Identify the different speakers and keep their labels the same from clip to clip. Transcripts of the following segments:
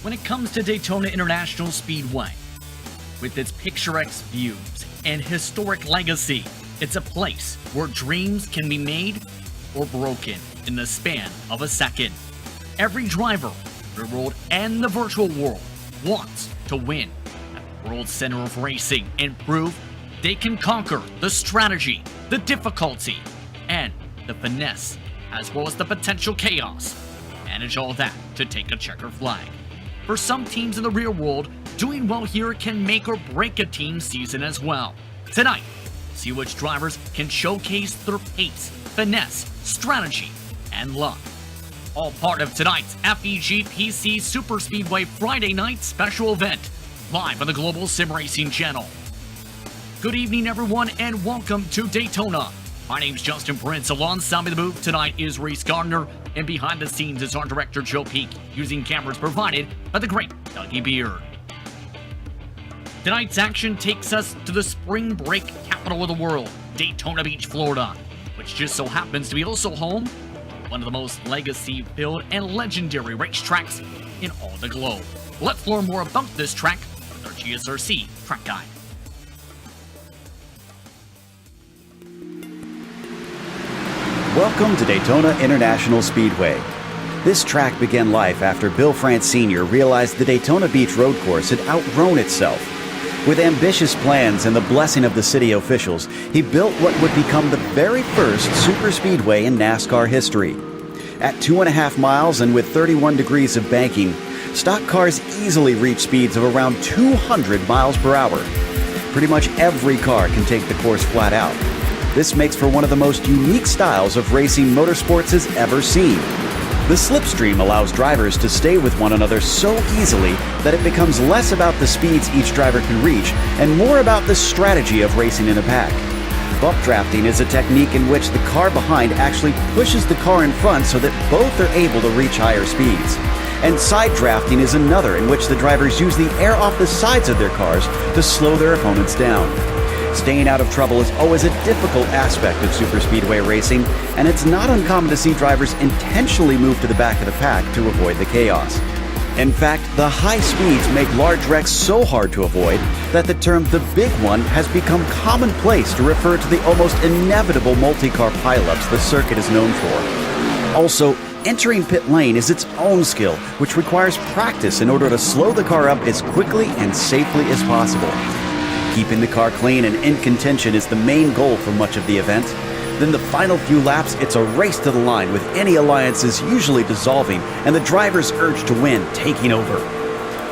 Speaker 1: when it comes to Daytona International Speedway. With its picturesque views and historic legacy, it's a place where dreams can be made or broken in the span of a second. Every driver, the world and the virtual world, wants to win at the world's center of racing and prove they can conquer the strategy, the difficulty, and the finesse, as well as the potential chaos. Manage all that to take a checker flag. For some teams in the real world, doing well here can make or break a team's season as well. Tonight, see which drivers can showcase their pace, finesse, strategy, and luck. All part of tonight's FEG PC Superspeedway Friday night special event, live on the Global SimRacing Channel. Good evening, everyone, and welcome to Daytona. My name's Justin Prince. Alongside me the booth tonight is Reese Gardner, and behind the scenes is our director Joe Peak, using cameras provided by the great Dougie Beard. Tonight's action takes us to the spring break capital of the world, Daytona Beach, Florida, which just so happens to be also home to one of the most legacy-filled and legendary racetracks in all the globe. Let's learn more about this track with our GSRC track guide.
Speaker 2: Welcome to Daytona International Speedway. This track began life after Bill France Sr. realized the Daytona Beach road course had outgrown itself. With ambitious plans and the blessing of the city officials, he built what would become the very first superspeedway in NASCAR history. At 2.5 miles and with 31 degrees of banking, stock cars easily reach speeds of around 200 miles per hour. Pretty much every car can take the course flat out. This makes for one of the most unique styles of racing motorsports has ever seen. The slipstream allows drivers to stay with one another so easily that it becomes less about the speeds each driver can reach and more about the strategy of racing in a pack. Bump drafting is a technique in which the car behind actually pushes the car in front so that both are able to reach higher speeds. And side drafting is another in which the drivers use the air off the sides of their cars to slow their opponents down. Staying out of trouble is always a difficult aspect of superspeedway racing, and it's not uncommon to see drivers intentionally move to the back of the pack to avoid the chaos. In fact, the high speeds make large wrecks so hard to avoid that the term "the big one" has become commonplace to refer to the almost inevitable multi-car pileups the circuit is known for. Also, entering pit lane is its own skill, which requires practice in order to slow the car up as quickly and safely as possible. Keeping the car clean and in contention is the main goal for much of the event. Then the final few laps, it's a race to the line, with any alliances usually dissolving and the driver's urge to win taking over.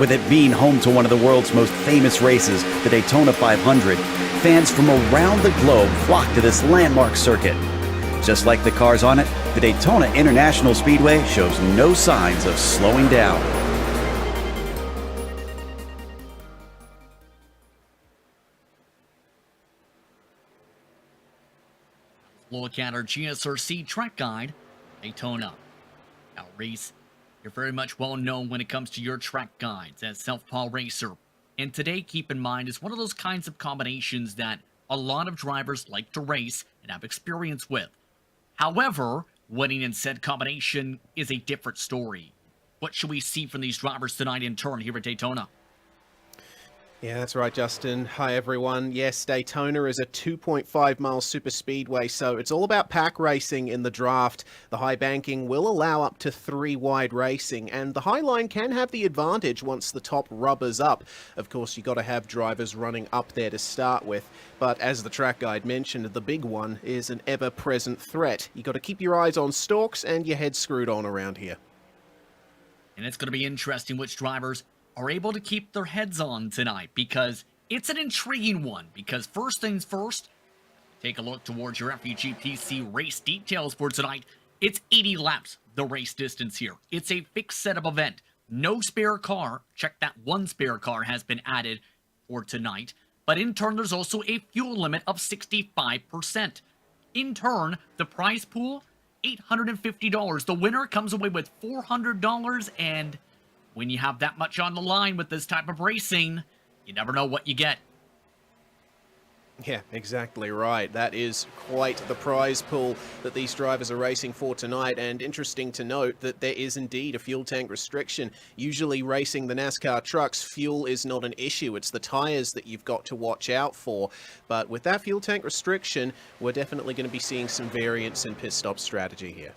Speaker 2: With it being home to one of the world's most famous races, the Daytona 500, fans from around the globe flock to this landmark circuit. Just like the cars on it, the Daytona International Speedway shows no signs of slowing down.
Speaker 1: Look at our GSRC track guide, Daytona. Now, Reese, you're very much well known when it comes to your track guides as Southpaw Racer. And today, keep in mind, is one of those kinds of combinations that a lot of drivers like to race and have experience with. However, winning in said combination is a different story. What should we see from these drivers tonight in turn here at Daytona?
Speaker 3: Yeah, that's right, Justin. Hi, everyone. Yes, Daytona is a 2.5-mile superspeedway, so it's all about pack racing in the draft. The high banking will allow up to 3 wide racing, and the high line can have the advantage once the top rubber's up. Of course, you've got to have drivers running up there to start with, but as the track guide mentioned, the big one is an ever-present threat. You've got to keep your eyes on stalks and your head screwed on around here.
Speaker 1: And it's going to be interesting which drivers are able to keep their heads on tonight, because it's an intriguing one. Because first things first, take a look towards your FEG PC race details for tonight. It's 80 laps, the race distance here. It's a fixed setup event. No spare car. Check that, one spare car has been added for tonight. But in turn, there's also a fuel limit of 65%. In turn, the prize pool, $850. The winner comes away with $400, and when you have that much on the line with this type of racing, you never know what you get.
Speaker 3: Yeah, exactly right. That is quite the prize pool that these drivers are racing for tonight. And interesting to note that there is indeed a fuel tank restriction. Usually racing the NASCAR trucks, fuel is not an issue. It's the tires that you've got to watch out for. But with that fuel tank restriction, we're definitely going to be seeing some variance in pit stop strategy here.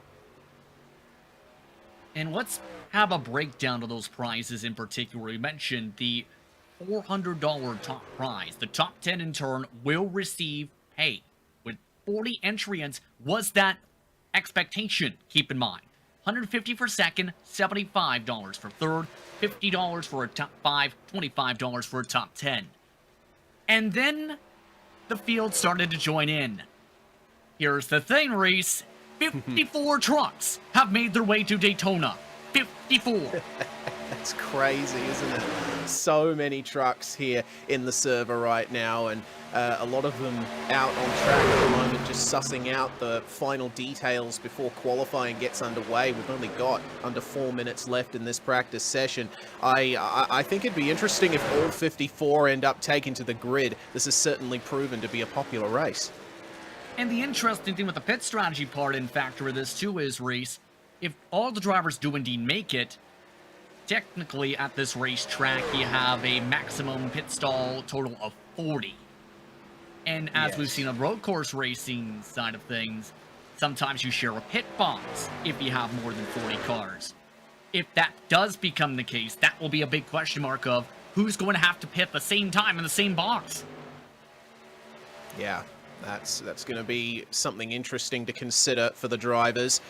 Speaker 1: And let's have a breakdown of those prizes in particular. We mentioned the $400 top prize. The top 10 in turn will receive pay. With 40 entrants, was that expectation? Keep in mind. $150 for second, $75 for third, $50 for a top 5, $25 for a top 10. And then the field started to join in. Here's the thing, Reese. 54 trucks have made their way to Daytona. 54.
Speaker 3: That's crazy, isn't it? So many trucks here in the server right now, and a lot of them out on track at the moment, just sussing out the final details before qualifying gets underway. We've only got under 4 minutes left in this practice session. I think it'd be interesting if all 54 end up taken to the grid. This has certainly proven to be a popular race.
Speaker 1: And the interesting thing with the pit strategy part and factor of this too is, Reese, if all the drivers do indeed make it, technically at this racetrack you have a maximum pit stall total of 40. And as we've seen on road course racing side of things, sometimes you share a pit box if you have more than 40 cars. If that does become the case, that will be a big question mark of who's going to have to pit at the same time in the same box.
Speaker 3: Yeah, that's going to be something interesting to consider for the drivers.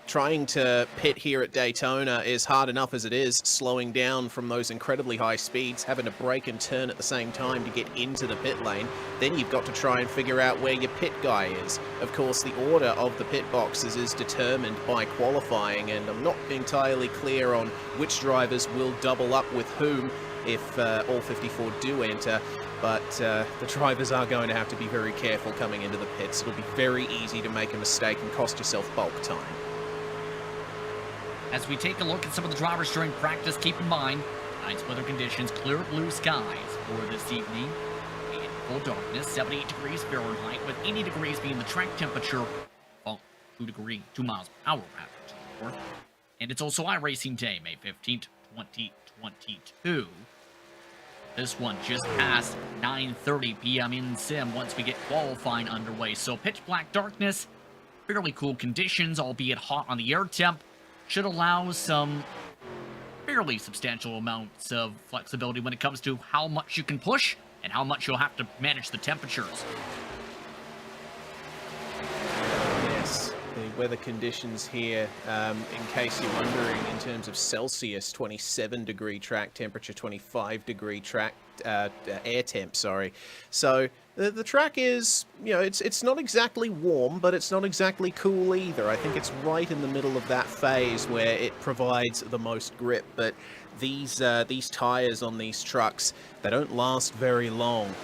Speaker 3: Trying to pit here at Daytona is hard enough as it is, slowing down from those incredibly high speeds, having to brake and turn at the same time to get into the pit lane. Then you've got to try and figure out where your pit guy is. Of course, the order of the pit boxes is determined by qualifying, and I'm not entirely clear on which drivers will double up with whom if all 54 do enter. But the drivers are going to have to be very careful coming into the pits. It'll be very easy to make a mistake and cost yourself bulk time.
Speaker 1: As we take a look at some of the drivers during practice, keep in mind, nice weather conditions, clear blue skies for this evening. In full darkness, 78 degrees Fahrenheit, with 80 degrees being the track temperature. Well, 2 miles per hour, rather. And it's also iRacing Day, May 15th, 2022. This one just past 9:30 p.m. in Sim once we get qualifying underway. So pitch black darkness, fairly cool conditions, albeit hot on the air temp. Should allow some fairly substantial amounts of flexibility when it comes to how much you can push and how much you'll have to manage the temperatures.
Speaker 3: Yes, the weather conditions here, in case you're wondering, in terms of Celsius, 27-degree track temperature, 25-degree track air temp, sorry. So the track is, it's not exactly warm, but it's not exactly cool either. I think it's right in the middle of that phase where it provides the most grip. But these tires on these trucks, they don't last very long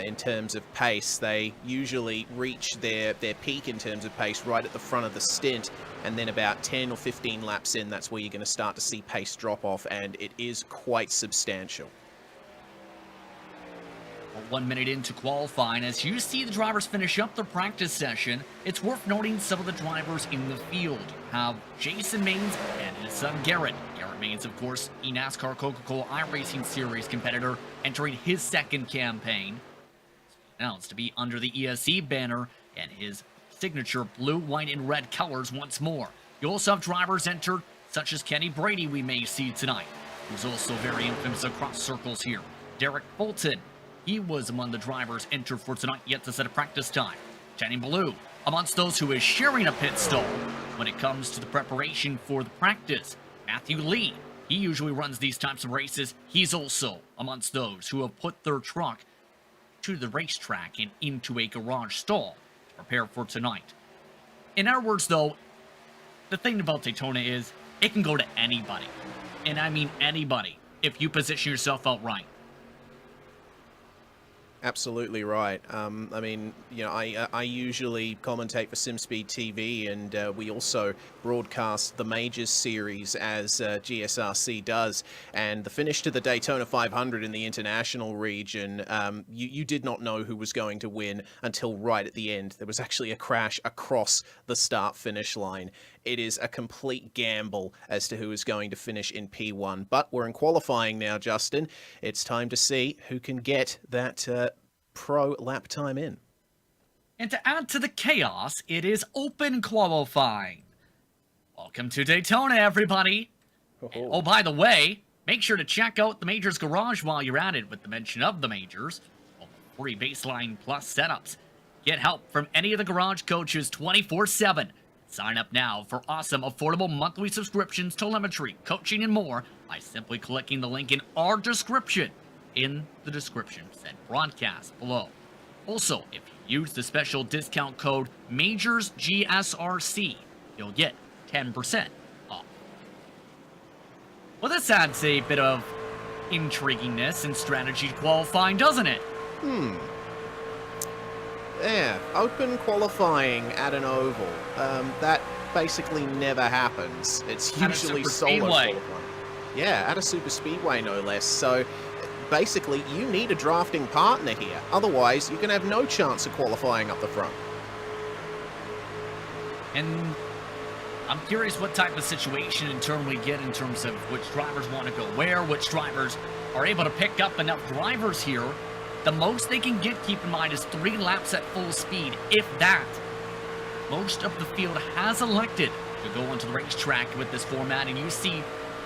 Speaker 3: in terms of pace. They usually reach their peak in terms of pace right at the front of the stint, and then about 10 or 15 laps in, that's where you're going to start to see pace drop off, and it is quite substantial.
Speaker 1: 1 minute into qualifying, as you see the drivers finish up their practice session, it's worth noting some of the drivers in the field. You have Jason Maines and his son Garrett. Garrett Maines, of course, a NASCAR Coca-Cola iRacing Series competitor, entering his second campaign. Announced to be under the ESE banner and his signature blue, white, and red colors once more. You also have drivers entered, such as Kenny Brady we may see tonight, who's also very infamous across circles here. Derek Fulton, he was among the drivers entered for tonight, yet to set a practice time. Channing Ballou, amongst those who is sharing a pit stall when it comes to the preparation for the practice. Matthew Lee, he usually runs these types of races. He's also amongst those who have put their truck to the racetrack and into a garage stall to prepare for tonight. In other words, though, the thing about Daytona is it can go to anybody. And I mean anybody, if you position yourself out right.
Speaker 3: Absolutely right. I mean, you know, I usually commentate for SimSpeed TV, and we also broadcast the Majors series as GSRC does. And the finish to the Daytona 500 in the international region, you did not know who was going to win until right at the end. There was actually a crash across the start-finish line. It is a complete gamble as to who is going to finish in P1. But we're in qualifying now, Justin. It's time to see who can get that pro lap time in.
Speaker 1: And to add to the chaos, it is open qualifying. Welcome to Daytona, everybody. Oh, by the way, make sure to check out the Majors Garage while you're at it with the mention of the Majors. Free baseline plus setups. Get help from any of the garage coaches 24/7. Sign up now for awesome, affordable monthly subscriptions, telemetry, coaching, and more by simply clicking the link in our description in the description said broadcast below. Also, if you use the special discount code MajorsGSRC, you'll get 10% off. Well, this adds a bit of intriguingness and strategy to qualifying, doesn't it?
Speaker 3: Yeah, open qualifying at an oval. That basically never happens. It's usually solo qualifying. Yeah, at a Superspeedway no less. So basically, you need a drafting partner here. Otherwise, you can have no chance of qualifying up the front.
Speaker 1: And I'm curious what type of situation in turn we get in terms of which drivers want to go where, which drivers are able to pick up enough drivers here. The most they can get, keep in mind, is 3 laps at full speed, if that. Most of the field has elected to go onto the racetrack with this format, and you see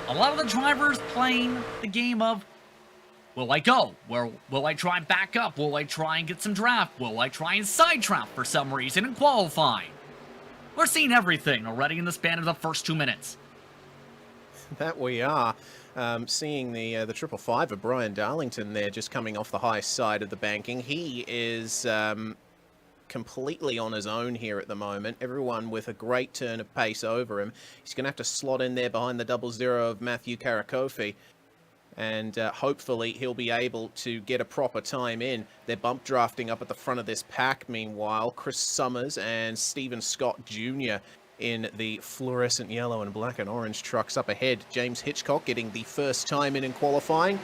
Speaker 1: a lot of the drivers playing the game of, will I go? Where will I try and back up? Will I try and get some draft? Will I try and side draft for some reason and qualify? We're seeing everything already in the span of the first 2 minutes.
Speaker 3: That we are. Seeing the 555 of Brian Darlington there just coming off the high side of the banking. He is completely on his own here at the moment. Everyone with a great turn of pace over him. He's going to have to slot in there behind the 00 of Matthew Karakofi. And hopefully he'll be able to get a proper time in. They're bump drafting up at the front of this pack. Meanwhile, Chris Summers and Stephen Scott Jr. in the fluorescent yellow and black and orange trucks up ahead. James Hitchcock getting the first time in qualifying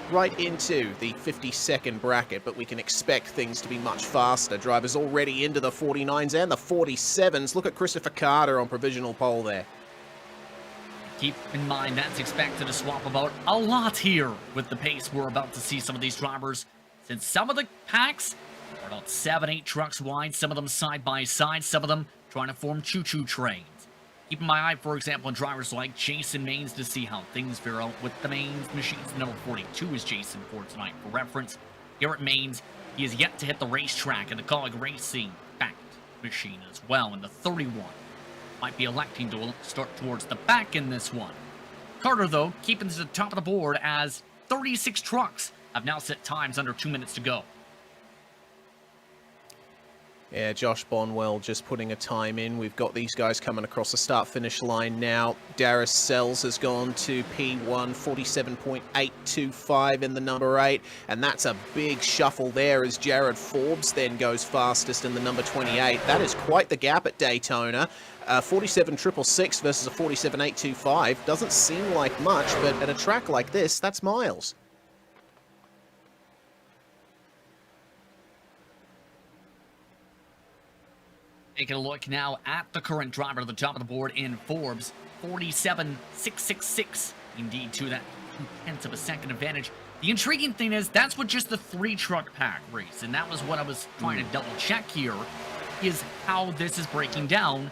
Speaker 3: right into the 52nd bracket, but we can expect things to be much faster. Drivers already into the 49s and the 47s. Look at Christopher Carter on provisional pole there.
Speaker 1: Keep in mind that's expected to swap about a lot here with the pace we're about to see some of these drivers, since some of the packs are about 7-8 trucks wide, some of them side by side, some of them trying to form choo-choo trains. Keeping my eye, for example, on drivers like Jason Maines to see how things fare out with the Maines machines. Number 42 is Jason for tonight. For reference, Garrett Maines, he is yet to hit the racetrack in the iRacing backed machine as well in the 31. Might be electing to start towards the back in this one. Carter, though, keeping to the top of the board as 36 trucks have now set times under 2 minutes to go.
Speaker 3: Yeah, Josh Bonwell just putting a time in. We've got these guys coming across the start-finish line now. Darius Sells has gone to P1, 47.825 in the number 8. And that's a big shuffle there as Jared Forbes then goes fastest in the number 28. That is quite the gap at Daytona. 47.666 versus a 47.825. Doesn't seem like much, but at a track like this, that's miles.
Speaker 1: Taking a look now at the current driver at the top of the board in Forbes, 47.666. Indeed, to that 0.2 of a second advantage. The intriguing thing is that's with just the 3-truck pack race, and that was what I was trying to double check here, is how this is breaking down,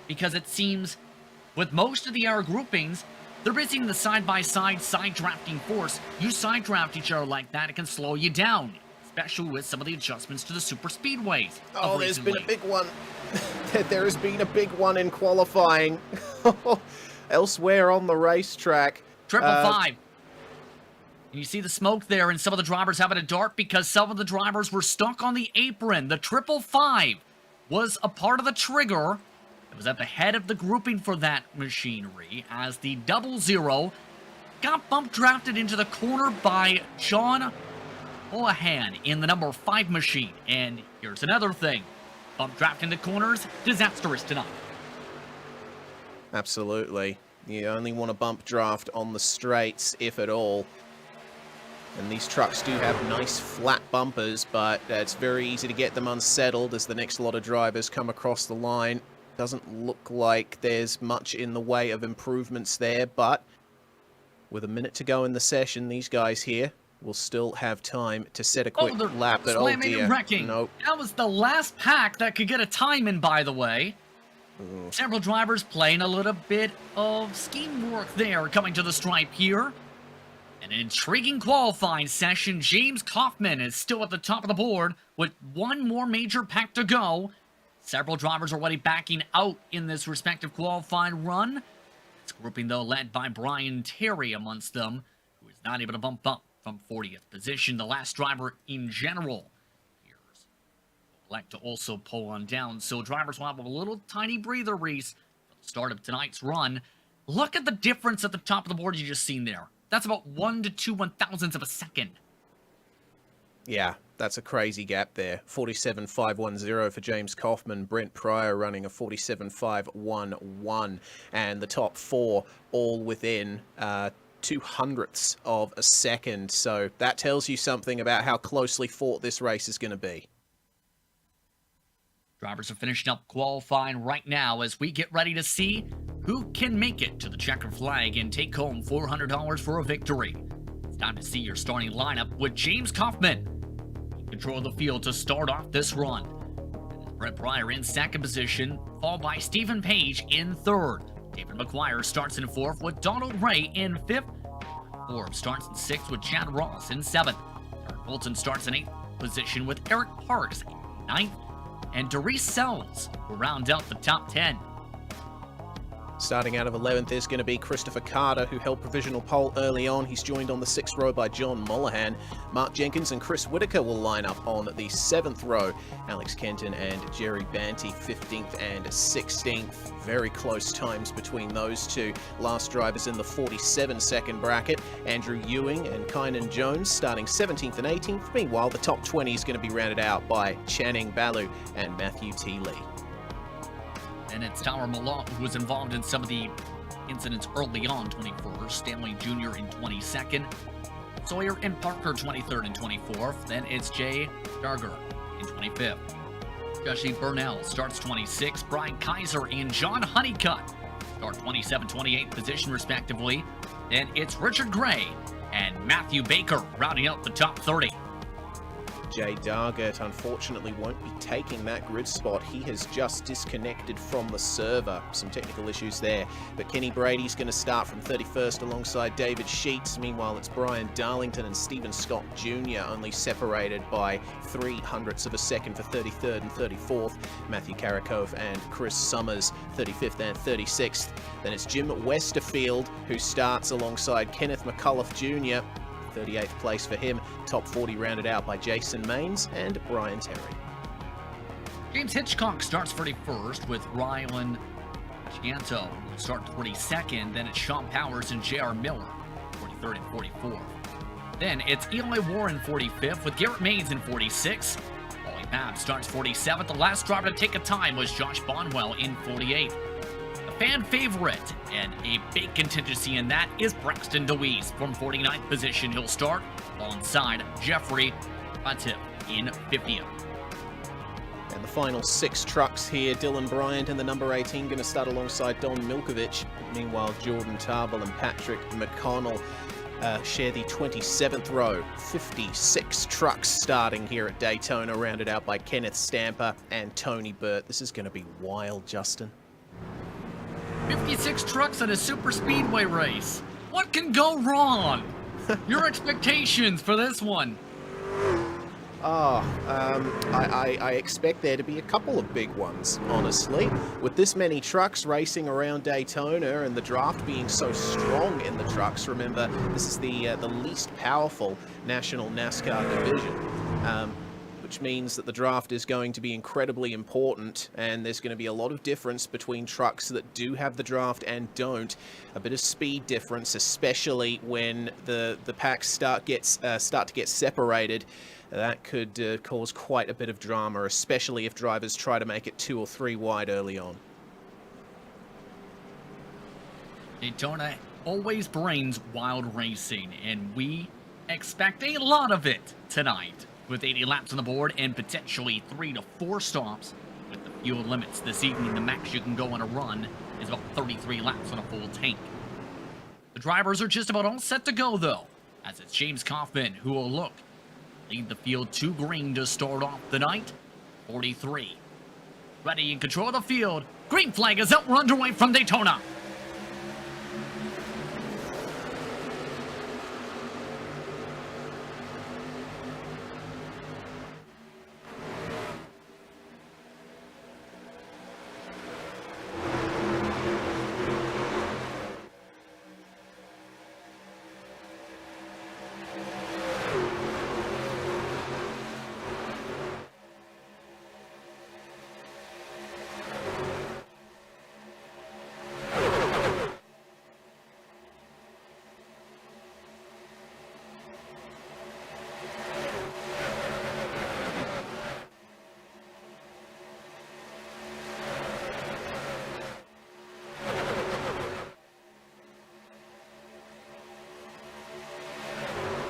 Speaker 1: because it seems with most of the air groupings, they're busy in the side-by-side side drafting force. You side draft each other like that, it can slow you down, especially with some of the adjustments to the Superspeedways.
Speaker 3: Oh, there's been a big one. There has been a big one in qualifying. Elsewhere on the racetrack.
Speaker 1: 555. You see the smoke there, and some of the drivers having a dart because some of the drivers were stuck on the apron. The 555 was a part of the trigger. It was at the head of the grouping for that machinery as the 00 got bump drafted into the corner by John Houlihan in the number 5 machine. And here's another thing. Bump draft in the corners, disastrous tonight.
Speaker 3: Absolutely. You only want to bump draft on the straights, if at all. And these trucks do have nice flat bumpers, but it's very easy to get them unsettled as the next lot of drivers come across the line. Doesn't look like there's much in the way of improvements there, but with a minute to go in the session, these guys here will still have time to set a quick lap. But oh dear, nope.
Speaker 1: That was the last pack that could get a time in, by the way.
Speaker 3: Ooh.
Speaker 1: Several drivers playing a little bit of scheme work there, coming to the stripe here. An intriguing qualifying session. James Kaufman is still at the top of the board with one more major pack to go. Several drivers already backing out in this respective qualifying run. This grouping, though, led by Brian Terry amongst them, who is not able to bump up from 40th position. The last driver in general here will elect to also pull on down. So drivers will have a little tiny breather, Reese, at the start of tonight's run. Look at the difference at the top of the board you just seen there. That's about 1 to 2 1,000ths of a second.
Speaker 3: Yeah, that's a crazy gap there. 47.510 for James Kaufman. Brent Pryor running a 47.511. And the top four all within 0.02 of a second. So that tells you something about how closely fought this race is going to be.
Speaker 1: Drivers are finishing up qualifying right now as we get ready to see who can make it to the checkered flag and take home $400 for a victory. It's time to see your starting lineup with James Kaufman in control of the field to start off this run. Brett Pryor in second position, followed by Stephen Page in third. David McGuire starts in fourth with Donald Ray in fifth. Forbes starts in sixth with Chad Ross in seventh. Eric Bolton starts in eighth position with Eric Parks in ninth. And Doris Sells will round out the top 10.
Speaker 3: Starting out of 11th is going to be Christopher Carter, who held provisional pole early on. He's joined on the 6th row by John Mollahan. Mark Jenkins and Chris Whitaker will line up on the 7th row. Alex Kenton and Jerry Banty, 15th and 16th. Very close times between those two. Last drivers in the 47-second bracket. Andrew Ewing and Kynan Jones starting 17th and 18th. Meanwhile, the top 20 is going to be rounded out by Channing Balu and Matthew T. Lee.
Speaker 1: And it's Tyler Malone who was involved in some of the incidents early on, 21st. Stanley Jr. in 22nd. Sawyer and Parker, 23rd and 24th. Then it's Jay Darger in 25th. Jesse Burnell starts 26th. Brian Kaiser and John Honeycutt start 27th, 28th position, respectively. Then it's Richard Gray and Matthew Baker rounding out the top 30.
Speaker 3: Jay Dargett unfortunately won't be taking that grid spot. He has just disconnected from the server. Some technical issues there. But Kenny Brady's going to start from 31st alongside David Sheets. Meanwhile, it's Brian Darlington and Stephen Scott Jr. only separated by 0.03 of a second for 33rd and 34th. Matthew Karakov and Chris Summers, 35th and 36th. Then it's Jim Westerfield, who starts alongside Kenneth McCullough Jr., 38th place for him. Top 40 rounded out by Jason Maines and Brian Terry.
Speaker 1: James Hitchcock starts 31st with Rylan Gianto will start 42nd. Then it's Sean Powers and J.R. Miller, 43rd and 44th. Then it's Eli Warren 45th with Garrett Mays in 46th. Ollie Babb starts 47th. The last driver to take a time was Josh Bonwell in 48th. Fan favorite and a big contingency in that is Braxton DeWeese from 49th position. He'll start alongside Jeffrey Patif in 50th.
Speaker 3: And the final 6 trucks here. Dylan Bryant in the number 18 going to start alongside Don Milkovich. Meanwhile, Jordan Tarbell and Patrick McConnell share the 27th row. 56 trucks starting here at Daytona, rounded out by Kenneth Stamper and Tony Burt. This is going to be wild, Justin.
Speaker 1: 56 trucks at a Superspeedway race. What can go wrong? Your expectations for this one?
Speaker 3: I expect there to be a couple of big ones, honestly. With this many trucks racing around Daytona and the draft being so strong in the trucks, remember, this is the least powerful national NASCAR division. which means that the draft is going to be incredibly important, and there's going to be a lot of difference between trucks that do have the draft and don't. A bit of speed difference, especially when the packs start to get separated. That could cause quite a bit of drama, especially if drivers try to make it 2 or 3 wide early on.
Speaker 1: Daytona always brings wild racing, and we expect a lot of it tonight. With 80 laps on the board and potentially 3 to 4 stops. With the fuel limits this evening, the max you can go on a run is about 33 laps on a full tank. The drivers are just about all set to go, though, as it's James Kaufman who will lead the field to green to start off the night. 43. Ready in control of the field. Green flag is out. We're underway from Daytona.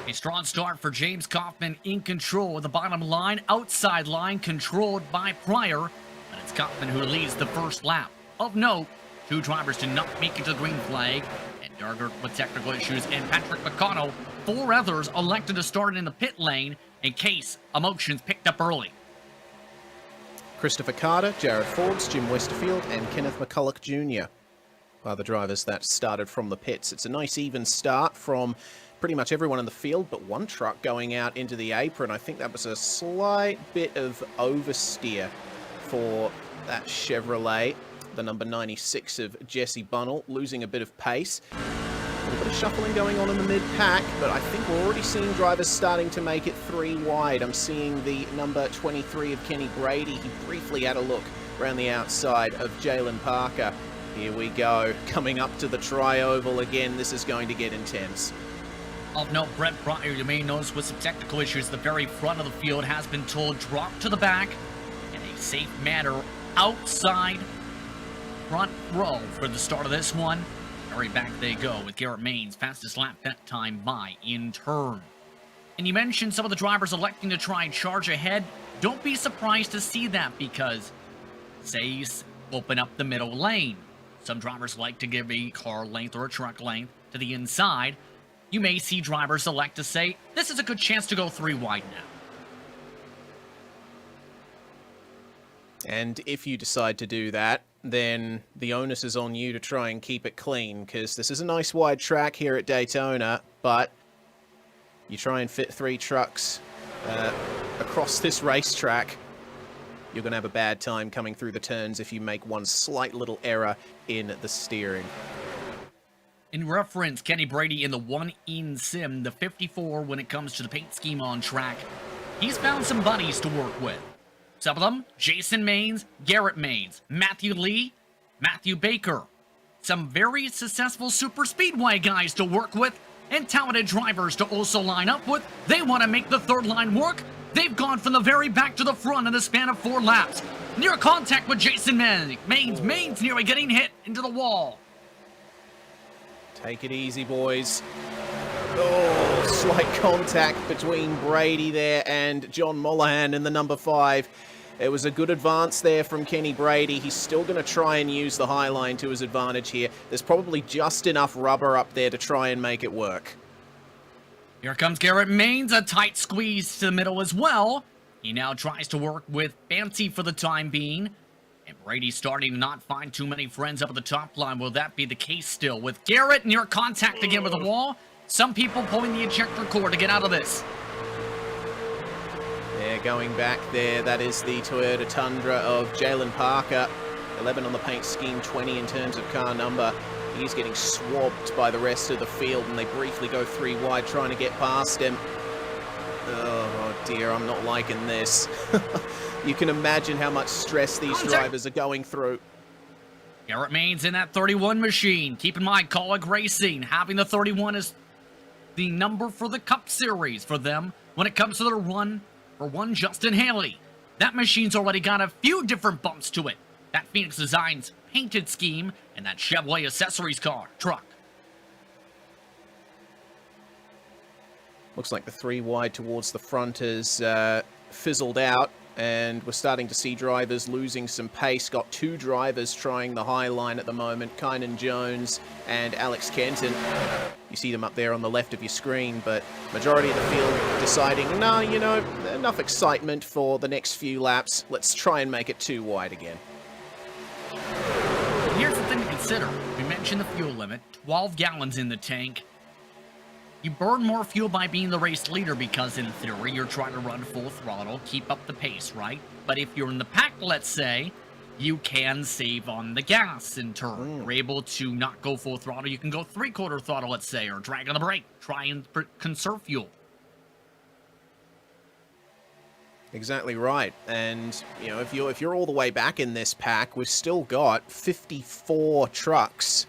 Speaker 1: A strong start for James Kaufman in control of the bottom line, outside line controlled by Pryor, but it's Kaufman who leads the first lap. Of note, 2 drivers did not make it to the green flag, and Dargert with technical issues, and Patrick McConnell. 4 others elected to start in the pit lane in case emotions picked up early.
Speaker 3: Christopher Carter, Jared Forbes, Jim Westerfield, and Kenneth McCulloch Jr. are the drivers that started from the pits. It's a nice even start from pretty much everyone in the field, but 1 truck going out into the apron. I think that was a slight bit of oversteer for that Chevrolet. The number 96 of Jesse Bunnell losing a bit of pace. A little bit of shuffling going on in the mid-pack, but I think we're already seeing drivers starting to make it 3 wide. I'm seeing the number 23 of Kenny Brady. He briefly had a look around the outside of Jalen Parker. Here we go, coming up to the tri-oval again. This is going to get intense.
Speaker 1: Of note, Brett Pryor, you may notice with some technical issues, the very front of the field has been told drop to the back in a safe manner outside front row for the start of this one. Very back they go with Garrett Maines, fastest lap that time by in turn. And you mentioned some of the drivers electing to try and charge ahead. Don't be surprised to see that because, say, open up the middle lane. Some drivers like to give a car length or a truck length to the inside. You may see drivers elect to say, this is a good chance to go 3 wide now.
Speaker 3: And if you decide to do that, then the onus is on you to try and keep it clean, because this is a nice wide track here at Daytona, but you try and fit 3 trucks across this racetrack, you're going to have a bad time coming through the turns if you make one slight little error in the steering.
Speaker 1: In reference, Kenny Brady in the 1 in sim, the 54 when it comes to the paint scheme on track, he's found some buddies to work with. Some of them, Jason Maines, Garrett Maines, Matthew Lee, Matthew Baker. Some very successful Superspeedway guys to work with, and talented drivers to also line up with. They want to make the 3rd line work. They've gone from the very back to the front in the span of 4 laps. Near contact with Jason Maines. Maines nearly getting hit into the wall.
Speaker 3: Take it easy, boys. Oh, slight contact between Brady there and John Mollahan in the number 5. It was a good advance there from Kenny Brady. He's still going to try and use the high line to his advantage here. There's probably just enough rubber up there to try and make it work.
Speaker 1: Here comes Garrett Maines, a tight squeeze to the middle as well. He now tries to work with Fancy for the time being. And Brady's starting to not find too many friends up at the top line. Will that be the case still? With Garrett near contact again with the wall. Some people pulling the ejector cord to get out of this.
Speaker 3: They're going back there. That is the Toyota Tundra of Jalen Parker. 11 on the paint scheme, 20 in terms of car number. He's getting swamped by the rest of the field, and they briefly go 3 wide trying to get past him. Oh dear, I'm not liking this. You can imagine how much stress these drivers are going through.
Speaker 1: Garrett Maines in that 31 machine. Keep in mind, Colleague Racing having the 31 is the number for the Cup Series for them when it comes to their run for one Justin Haley. That machine's already got a few different bumps to it. That Phoenix Designs painted scheme and that Chevrolet accessories truck.
Speaker 3: Looks like the 3 wide towards the front has fizzled out, and we're starting to see drivers losing some pace. Got 2 drivers trying the high line at the moment, Kynan Jones and Alex Kenton. You see them up there on the left of your screen, but majority of the field deciding, no, you know, enough excitement for the next few laps. Let's try and make it 2 wide again.
Speaker 1: Here's the thing to consider. We mentioned the fuel limit, 12 gallons in the tank. You burn more fuel by being the race leader because, in theory, you're trying to run full throttle, keep up the pace, right? But if you're in the pack, let's say, you can save on the gas in turn. You're able to not go full throttle. You can go 3/4 throttle, let's say, or drag on the brake. Try and conserve fuel.
Speaker 3: Exactly right. And, you know, if you're all the way back in this pack, we've still got 54 trucks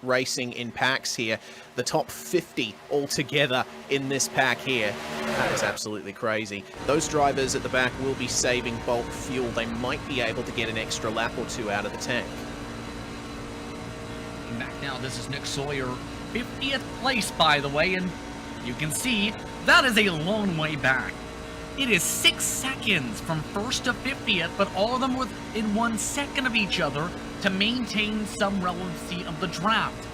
Speaker 3: racing in packs here. The top 50 altogether in this pack here. That is absolutely crazy. Those drivers at the back will be saving bulk fuel. They might be able to get an extra lap or 2 out of the tank.
Speaker 1: Back now, this is Nick Sawyer, 50th place, by the way, and you can see that is a long way back. It is 6 seconds from 1st to 50th, but all of them within 1 second of each other to maintain some relevancy of the draft.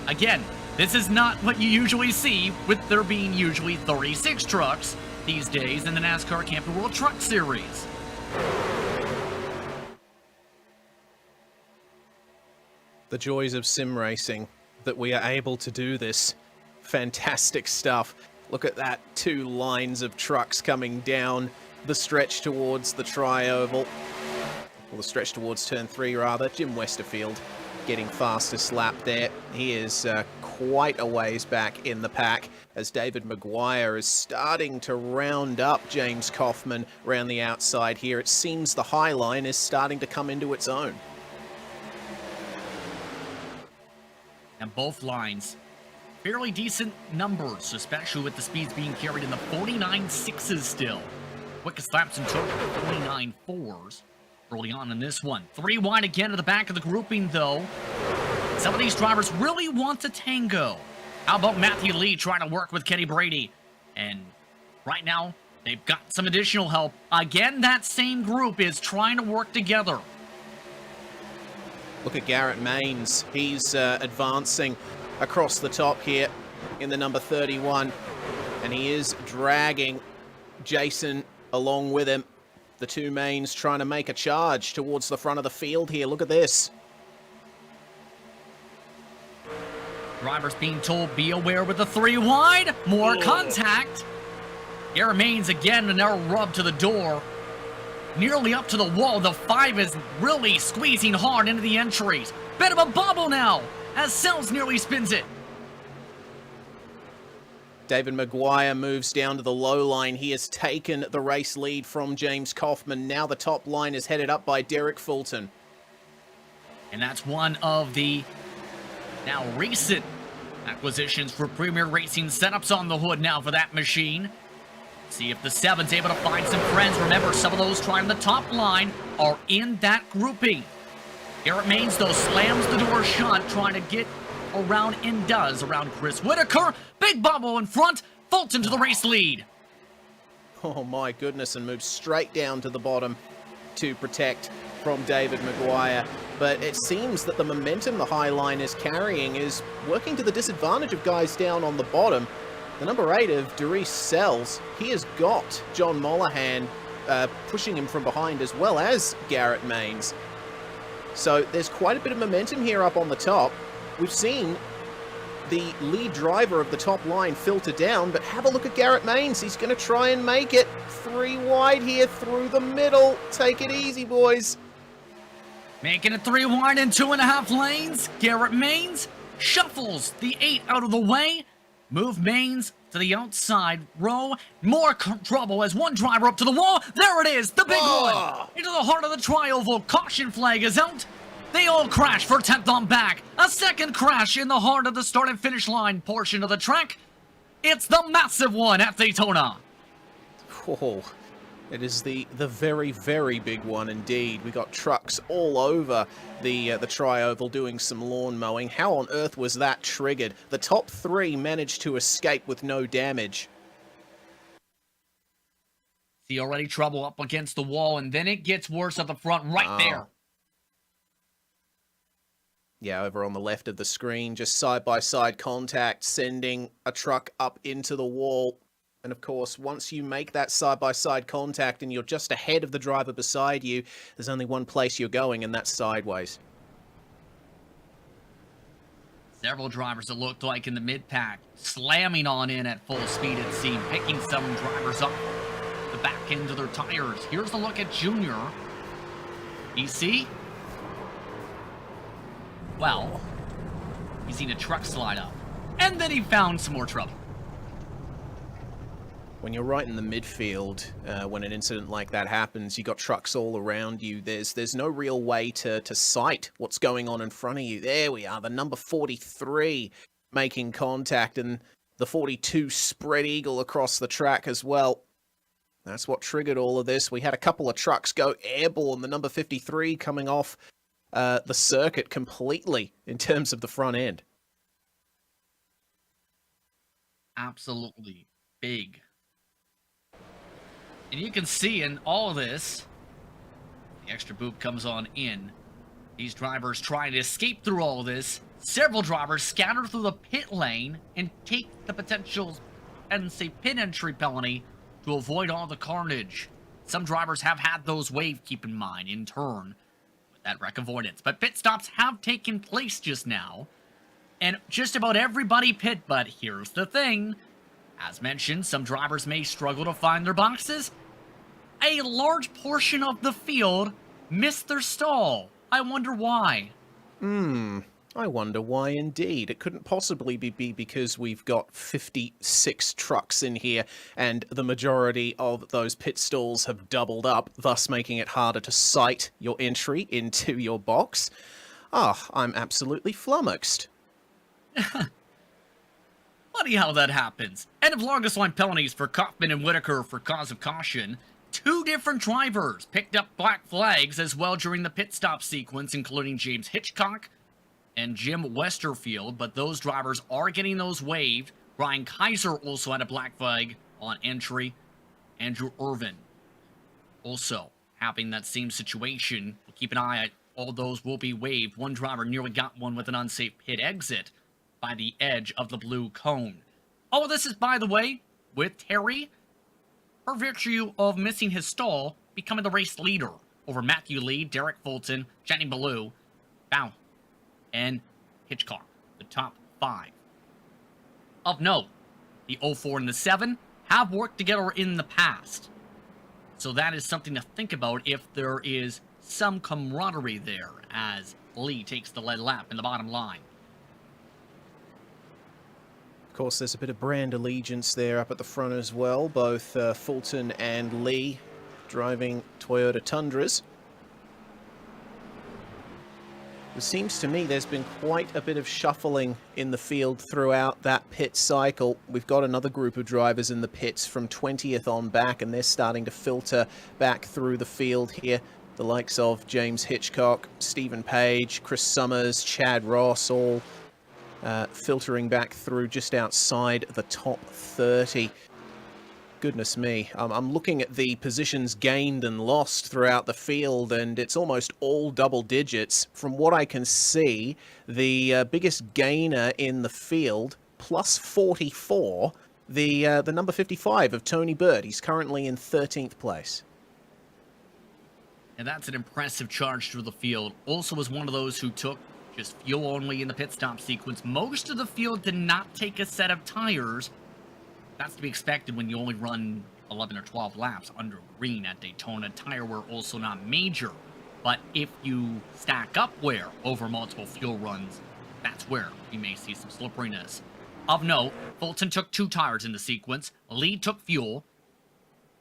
Speaker 1: Again, this is not what you usually see, with there being usually 36 trucks these days in the NASCAR Camping World Truck Series.
Speaker 3: The joys of sim racing, that we are able to do this fantastic stuff. Look at that, 2 lines of trucks coming down the stretch towards the tri-oval. Well, the stretch towards turn 3, rather. Jim Westerfield getting fastest lap there. He is quite a ways back in the pack, as David Maguire is starting to round up James Kaufman around the outside here. It seems the high line is starting to come into its own.
Speaker 1: And both lines, fairly decent numbers, especially with the speeds being carried in the 49.6s still. Quickest laps in total, 49.4s. Early on in this one. 3 wide again at the back of the grouping, though. Some of these drivers really want to tango. How about Matthew Lee trying to work with Kenny Brady? And right now, they've got some additional help. Again, that same group is trying to work together.
Speaker 3: Look at Garrett Maines. He's advancing across the top here in the number 31. And he is dragging Jason along with him. The 2 mains trying to make a charge towards the front of the field here. Look at this.
Speaker 1: Drivers being told, be aware with the 3 wide. More contact. Garrett Maines again, an arrow rub to the door. Nearly up to the wall. The 5 is really squeezing hard into the entries. Bit of a bobble now, as Sells nearly spins it.
Speaker 3: David Maguire moves down to the low line. He has taken the race lead from James Kaufman. Now the top line is headed up by Derek Fulton.
Speaker 1: And that's one of the now recent acquisitions for Premier Racing setups on the hood now for that machine. See if the 7's able to find some friends. Remember, some of those trying the top line are in that grouping. Garrett Maines, though, slams the door shut, trying to get around and does around Chris Whitaker. Big bubble in front. Fulton to the race lead.
Speaker 3: Oh my goodness, and moves straight down to the bottom to protect from David Maguire. But it seems that the momentum the high line is carrying is working to the disadvantage of guys down on the bottom. The number 8 of Darius Sells, he has got John Molahan pushing him from behind, as well as Garrett Maines. So there's quite a bit of momentum here up on the top. We've seen the lead driver of the top line filter down, but have a look at Garrett Maines. He's going to try and make it 3 wide here through the middle. Take it easy, boys.
Speaker 1: Making it 3 wide in 2.5 lanes. Garrett Maines shuffles the 8 out of the way. Move Maines to the outside row. More trouble as one driver up to the wall. There it is, the big one. Into the heart of the tri-oval. Caution flag is out. They all crash for 10th on back. A second crash in the heart of the start and finish line portion of the track. It's the massive one at Daytona.
Speaker 3: Oh, it is the very, very big one indeed. We got trucks all over the tri-oval doing some lawn mowing. How on earth was that triggered? The top three managed to escape with no damage.
Speaker 1: See already trouble up against the wall, and then it gets worse at the front right there.
Speaker 3: Yeah, over on the left of the screen, just side-by-side contact, sending a truck up into the wall. And of course, once you make that side-by-side contact and you're just ahead of the driver beside you, there's only one place you're going, and that's sideways.
Speaker 1: Several drivers, it looked like, in the mid-pack, slamming on in at full speed, it seemed, picking some drivers up the back end of their tires. Here's a look at Junior. You see? Well, he's seen a truck slide up, and then he found some more trouble.
Speaker 3: When you're right in the midfield, when an incident like that happens, you got trucks all around you. There's no real way to sight what's going on in front of you. There we are, the number 43 making contact, and the 42 spread eagle across the track as well. That's what triggered all of this. We had a couple of trucks go airborne, the number 53 coming off the circuit completely in terms of the front end.
Speaker 1: Absolutely big. And you can see in all of this, the extra boot comes on in. These drivers trying to escape through all of this. Several drivers scatter through the pit lane and take the potential, and say, pit entry penalty to avoid all the carnage. Some drivers have had those waived, keep in mind, in turn, with that wreck avoidance. But pit stops have taken place just now, and just about everybody pit, but here's the thing. As mentioned, some drivers may struggle to find their boxes. A large portion of the field missed their stall. I wonder why.
Speaker 3: I wonder why indeed. It couldn't possibly be because we've got 56 trucks in here and the majority of those pit stalls have doubled up, thus making it harder to sight your entry into your box. I'm absolutely flummoxed.
Speaker 1: Funny how that happens. End of longest line penalties for Kaufman and Whitaker for cause of caution. Two different drivers picked up black flags as well during the pit stop sequence, including James Hitchcock and Jim Westerfield, but those drivers are getting those waived. Brian Kaiser also had a black flag on entry. Andrew Irvin also having that same situation. We'll keep an eye on all those will be waived. One driver nearly got one with an unsafe pit exit by the edge of the blue cone. All of this is, by the way, with Terry, per virtue of missing his stall, becoming the race leader over Matthew Lee, Derek Fulton, Jenny Ballou, Bow, and Hitchcock, the top five. Of note, the 04 and the 7 have worked together in the past. So that is something to think about if there is some camaraderie there as Lee takes the lead lap in the bottom line.
Speaker 3: Of course, there's a bit of brand allegiance there up at the front as well. Both Fulton and Lee driving Toyota Tundras. It seems to me there's been quite a bit of shuffling in the field throughout that pit cycle. We've got another group of drivers in the pits from 20th on back, and they're starting to filter back through the field here. The likes of James Hitchcock, Stephen Page, Chris Summers, Chad Ross, all filtering back through just outside the top 30. Goodness me, I'm looking at the positions gained and lost throughout the field, and it's almost all double digits. From what I can see, the biggest gainer in the field, plus 44, the number 55 of Tony Bird. He's currently in 13th place.
Speaker 1: And that's an impressive charge through the field. Also was one of those who took just fuel only in the pit stop sequence. Most of the field did not take a set of tires. That's to be expected when you only run 11 or 12 laps under green at Daytona. Tire wear also not major. But if you stack up wear over multiple fuel runs, that's where you may see some slipperiness. Of note, Fulton took 2 tires in the sequence. Lee took fuel.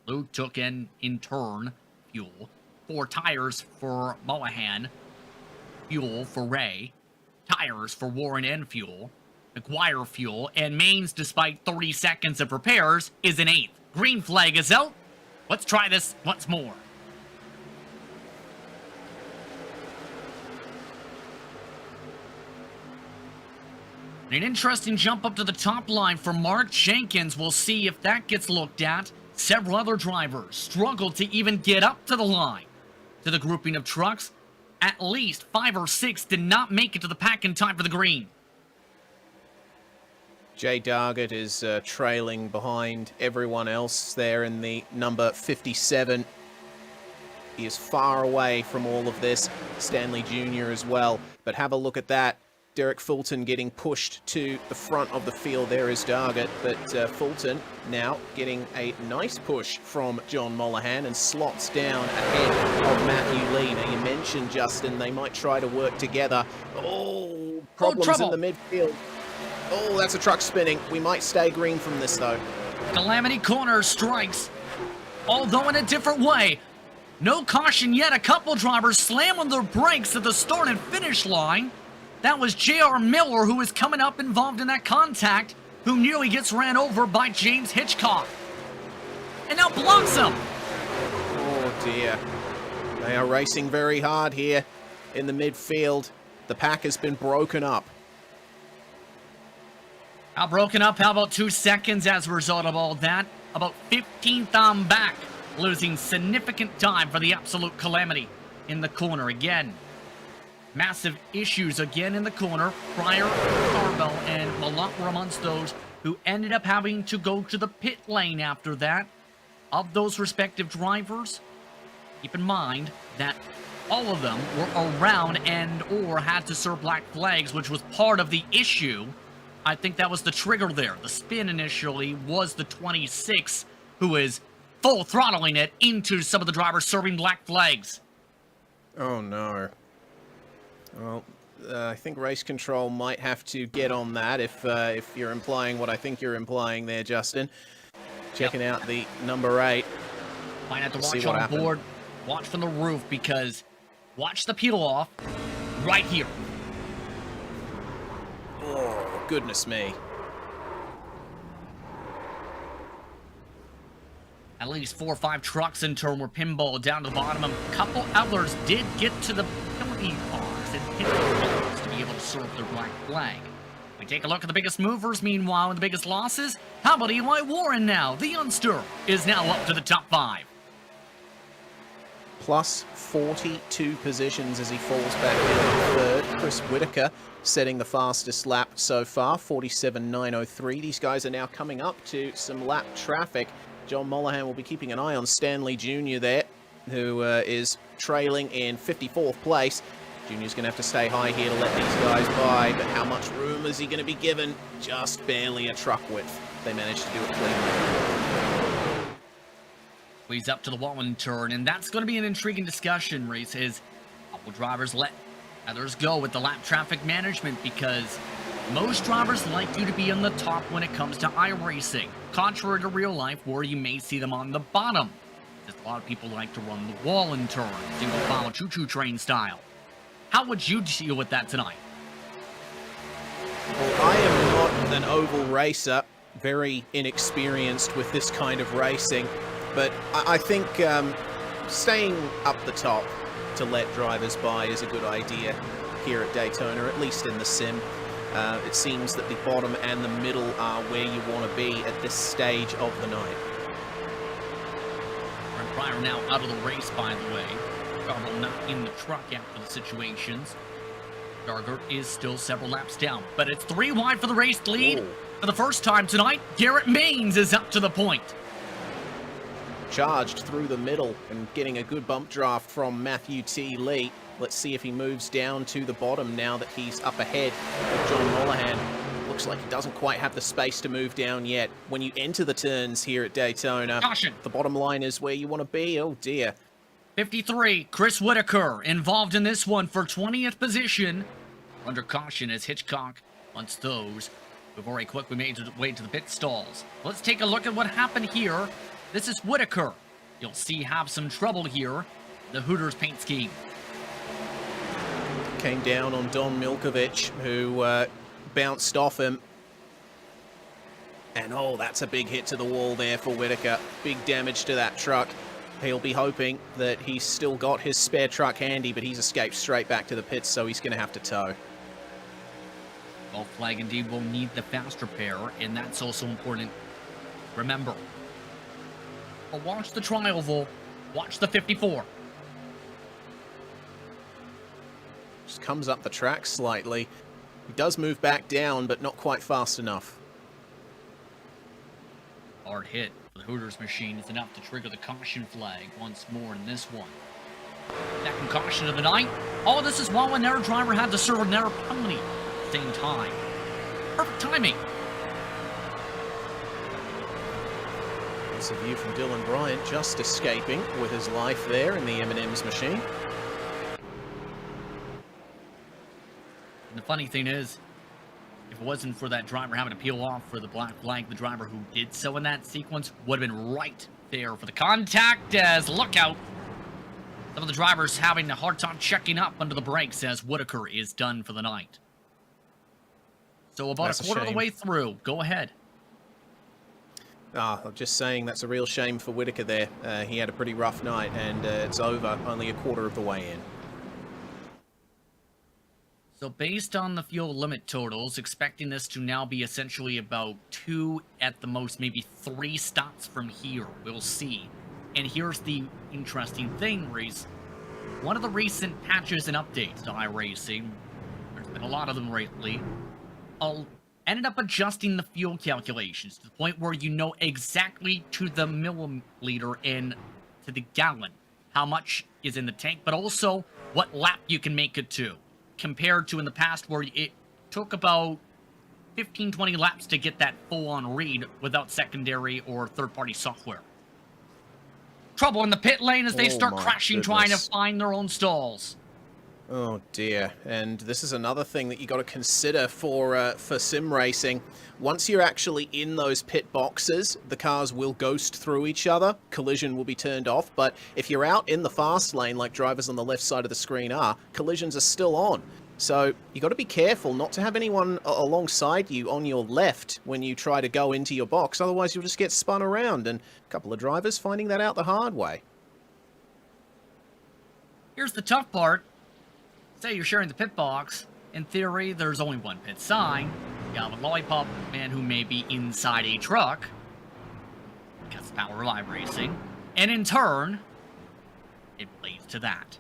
Speaker 1: Luke took in turn, fuel. 4 tires for Mollahan. Fuel for Ray. Tires for Warren and fuel. McGuire fuel. And Maines, despite 30 seconds of repairs, is in 8th. Green flag is out. Let's try this once more. An interesting jump up to the top line for Mark Jenkins. We'll see if that gets looked at. Several other drivers struggled to even get up to the line. To the grouping of trucks, at least 5 or 6 did not make it to the pack in time for the green.
Speaker 3: Jay Dargett is trailing behind everyone else there in the number 57. He is far away from all of this. Stanley Jr. as well. But have a look at that. Derek Fulton getting pushed to the front of the field. There is Dargett, but Fulton now getting a nice push from John Mollahan and slots down ahead of Matthew Lee. Now, you mentioned, Justin, they might try to work together. Oh, problems in the midfield. Oh, that's a truck spinning. We might stay green from this, though.
Speaker 1: Calamity Corner strikes, although in a different way. No caution yet. A couple drivers slam on their brakes at the start and finish line. That was J.R. Miller, who was coming up involved in that contact, who nearly gets ran over by James Hitchcock. And now blocks him.
Speaker 3: Oh, dear. They are racing very hard here in the midfield. The pack has been broken up.
Speaker 1: How broken up? How about 2 seconds as a result of all that? About 15th on back, losing significant time for the absolute calamity in the corner again. Massive issues again in the corner. Pryor, Tarbell, and Malott were amongst those who ended up having to go to the pit lane after that. Of those respective drivers, keep in mind that all of them were around and or had to serve black flags, which was part of the issue. I think that was the trigger there. The spin initially was the 26, who is full throttling it into some of the drivers serving black flags.
Speaker 3: Oh, no. Well, I think race control might have to get on that if you're implying what I think you're implying there, Justin. Checking out the number 8.
Speaker 1: Might have to watch on board, watch from the roof, because watch the peel off right here.
Speaker 3: Oh, goodness me.
Speaker 1: At least 4 or 5 trucks in turn were pinballed down to the bottom. A couple others did get to the penalty box and hit the poles to be able to serve their black flag. We take a look at the biggest movers, meanwhile, and the biggest losses. How about Eli Warren now? The youngster is now up to the top 5.
Speaker 3: Plus 42 positions as he falls back in third. Chris Whitaker setting the fastest lap so far, 47.903. These guys are now coming up to some lap traffic. John Mollahan will be keeping an eye on Stanley Jr. there, who is trailing in 54th place. Junior's going to have to stay high here to let these guys by, but how much room is he going to be given? Just barely a truck width. They managed to do it cleanly.
Speaker 1: Squeeze up to the Wallen turn, and that's going to be an intriguing discussion, Reese, is will drivers let others go with the lap traffic management, because most drivers like you to be on the top when it comes to iRacing, contrary to real life where you may see them on the bottom. A lot of people like to run the Wallen turn, single file choo-choo train style. How would you deal with that tonight?
Speaker 3: Well, I am not an oval racer, very inexperienced with this kind of racing, but I think staying up the top to let drivers by is a good idea here at Daytona, at least in the sim. It seems that the bottom and the middle are where you want to be at this stage of the night.
Speaker 1: Pryor now out of the race, by the way. Garble not in the truck after the situations. Darger is still several laps down, but it's 3 wide for the race lead.
Speaker 3: Ooh.
Speaker 1: For the first time tonight, Garrett Maines is up to the point.
Speaker 3: Charged through the middle and getting a good bump draft from Matthew T. Lee. Let's see if he moves down to the bottom now that he's up ahead of John Mollahan. Looks like he doesn't quite have the space to move down yet. When you enter the turns here at Daytona,
Speaker 1: Caution.
Speaker 3: The bottom line is where you want to be. Oh dear.
Speaker 1: 53, Chris Whitaker involved in this one for 20th position. Under caution as Hitchcock wants those We've already quickly made our way to the pit stalls. Let's take a look at what happened here. This is Whitaker. You'll see have some trouble here. The Hooters paint scheme.
Speaker 3: Came down on Don Milkovich, who bounced off him. And oh, that's a big hit to the wall there for Whitaker. Big damage to that truck. He'll be hoping that he's still got his spare truck handy, but he's escaped straight back to the pits, so he's going to have to tow.
Speaker 1: Well, Flag indeed will need the fast repair, and that's also important. Remember. But watch the trial, Vol. Watch the 54.
Speaker 3: Just comes up the track slightly. He does move back down, but not quite fast enough.
Speaker 1: Hard hit for the Hooters machine is enough to trigger the caution flag once more in this one. Second caution of the night. All this is while another driver had to serve another penalty at the same time. Perfect timing.
Speaker 3: That's a view from Dylan Bryant, just escaping with his life there in the M&M's machine.
Speaker 1: And the funny thing is, if it wasn't for that driver having to peel off for the black flag, the driver who did so in that sequence would have been right there for the contact as look out. Some of the drivers having a hard time checking up under the brakes as Whitaker is done for the night. So about
Speaker 3: That's
Speaker 1: a quarter of the
Speaker 3: shame.
Speaker 1: way through. Go ahead.
Speaker 3: I'm just saying that's a real shame for Whitaker there. He had a pretty rough night, and it's over only a quarter of the way in.
Speaker 1: So based on the fuel limit totals, expecting this to now be essentially about 2 at the most, maybe 3 stops from here. We'll see. And here's the interesting thing, Reese. One of the recent patches and updates to iRacing, there's been a lot of them lately, ended up adjusting the fuel calculations to the point where you know exactly to the milliliter and to the gallon how much is in the tank, but also what lap you can make it to, compared to in the past where it took about 15-20 laps to get that full-on read without secondary or third-party software. Trouble in the pit lane as they start crashing, trying to find their own stalls.
Speaker 3: Oh dear, and this is another thing that you got to consider for sim racing. Once you're actually in those pit boxes, the cars will ghost through each other, collision will be turned off, but if you're out in the fast lane like drivers on the left side of the screen are, collisions are still on. So you got to be careful not to have anyone alongside you on your left when you try to go into your box, otherwise you'll just get spun around, and a couple of drivers finding that out the hard way.
Speaker 1: Here's the tough part. Say you're sharing the pit box. In theory, there's only one pit sign. You have a lollipop man who may be inside a truck, because it's Power Live Racing. And in turn, it leads to that.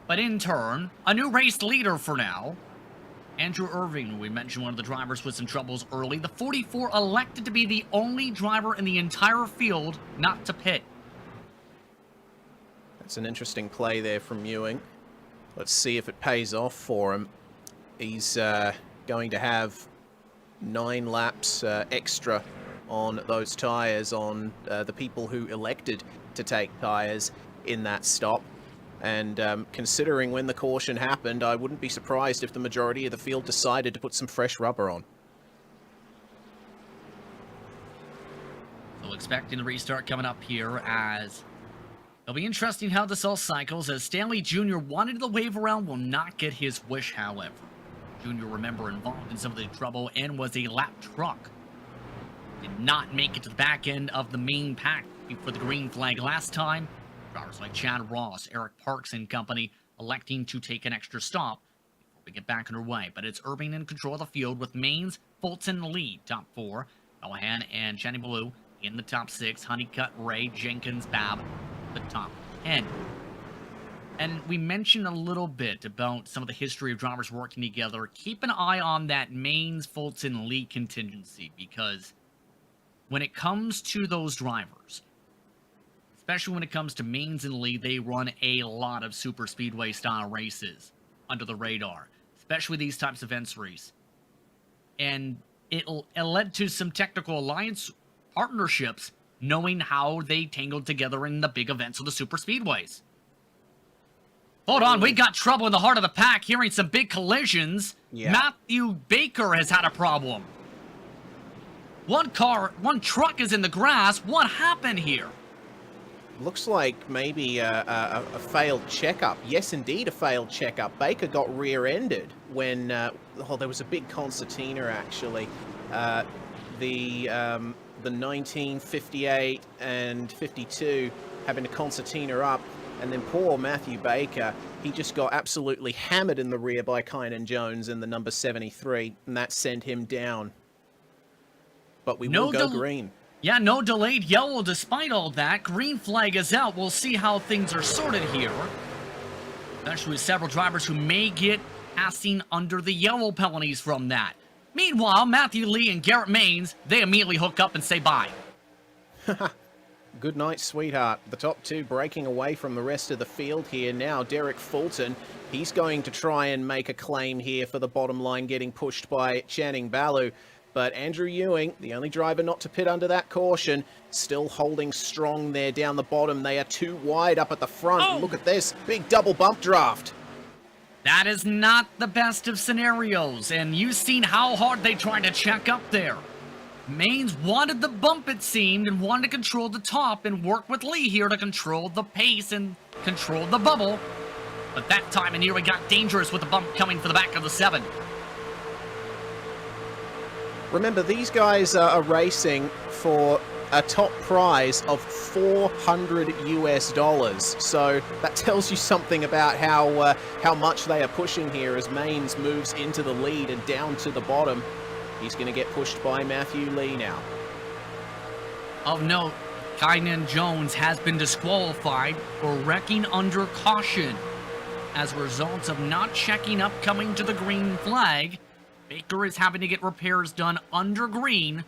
Speaker 1: But in turn, a new race leader for now. Andrew Irving, we mentioned one of the drivers with some troubles early. The 44 elected to be the only driver in the entire field not to pit.
Speaker 3: That's an interesting play there from Ewing. Let's see if it pays off for him. He's going to have 9 laps extra on those tyres on the people who elected to take tyres in that stop. And considering when the caution happened, I wouldn't be surprised if the majority of the field decided to put some fresh rubber on.
Speaker 1: So expecting the restart coming up here as... It'll be interesting how this all cycles, as Stanley Jr. wanted the wave around, will not get his wish, however. Jr., remember, involved in some of the trouble and was a lap truck. Did not make it to the back end of the main pack for the green flag last time. Drivers like Chad Ross, Eric Parks and company electing to take an extra stop before we get back underway. But it's Irving in control of the field with Maines, Fulton lead, top 4. Callahan and Jenny Blue in the top 6. Honeycutt, Ray, Jenkins, Babb, the top 10. And we mentioned a little bit about some of the history of drivers working together. Keep an eye on that Maines, Fulton, Lee contingency, because when it comes to those drivers, especially when it comes to Maines and Lee, they run a lot of super speedway style races under the radar, especially these types of events, Reese. And it led to some technical alliance partnerships, knowing how they tangled together in the big events of the super speedways. Hold on, we got trouble in the heart of the pack, hearing some big collisions.
Speaker 3: Yeah.
Speaker 1: Matthew Baker has had a problem. One truck is in the grass. What happened here?
Speaker 3: Looks like maybe a failed checkup. Yes, indeed, a failed checkup. Baker got rear-ended when there was a big concertina actually. The 1958 and 52 having a concertina up, and then poor Matthew Baker, he just got absolutely hammered in the rear by Kynan Jones in the number 73, and that sent him down. But we will go green.
Speaker 1: Yeah, no delayed yellow despite all that. Green flag is out. We'll see how things are sorted here. Especially with several drivers who may get passing under the yellow penalties from that. Meanwhile, Matthew Lee and Garrett Maines, they immediately hook up and say bye.
Speaker 3: Good night, sweetheart. The top two breaking away from the rest of the field here now. Derek Fulton, he's going to try and make a claim here for the bottom line, getting pushed by Channing Ballu. But Andrew Ewing, the only driver not to pit under that caution, still holding strong there down the bottom. They are too wide up at the front.
Speaker 1: Oh.
Speaker 3: Look at this, big double bump draft.
Speaker 1: That is not the best of scenarios, and you've seen how hard they tried to check up there. Maines wanted the bump, it seemed, and wanted to control the top and work with Lee here to control the pace and control the bubble. But that time in here, it got dangerous with the bump coming for the back of the 7.
Speaker 3: Remember, these guys are racing for a top prize of $400 US. So that tells you something about how much they are pushing here as Maines moves into the lead and down to the bottom. He's going to get pushed by Matthew Lee now.
Speaker 1: Of note, Kynan Jones has been disqualified for wrecking under caution. As a result of not checking up coming to the green flag, Baker is having to get repairs done under green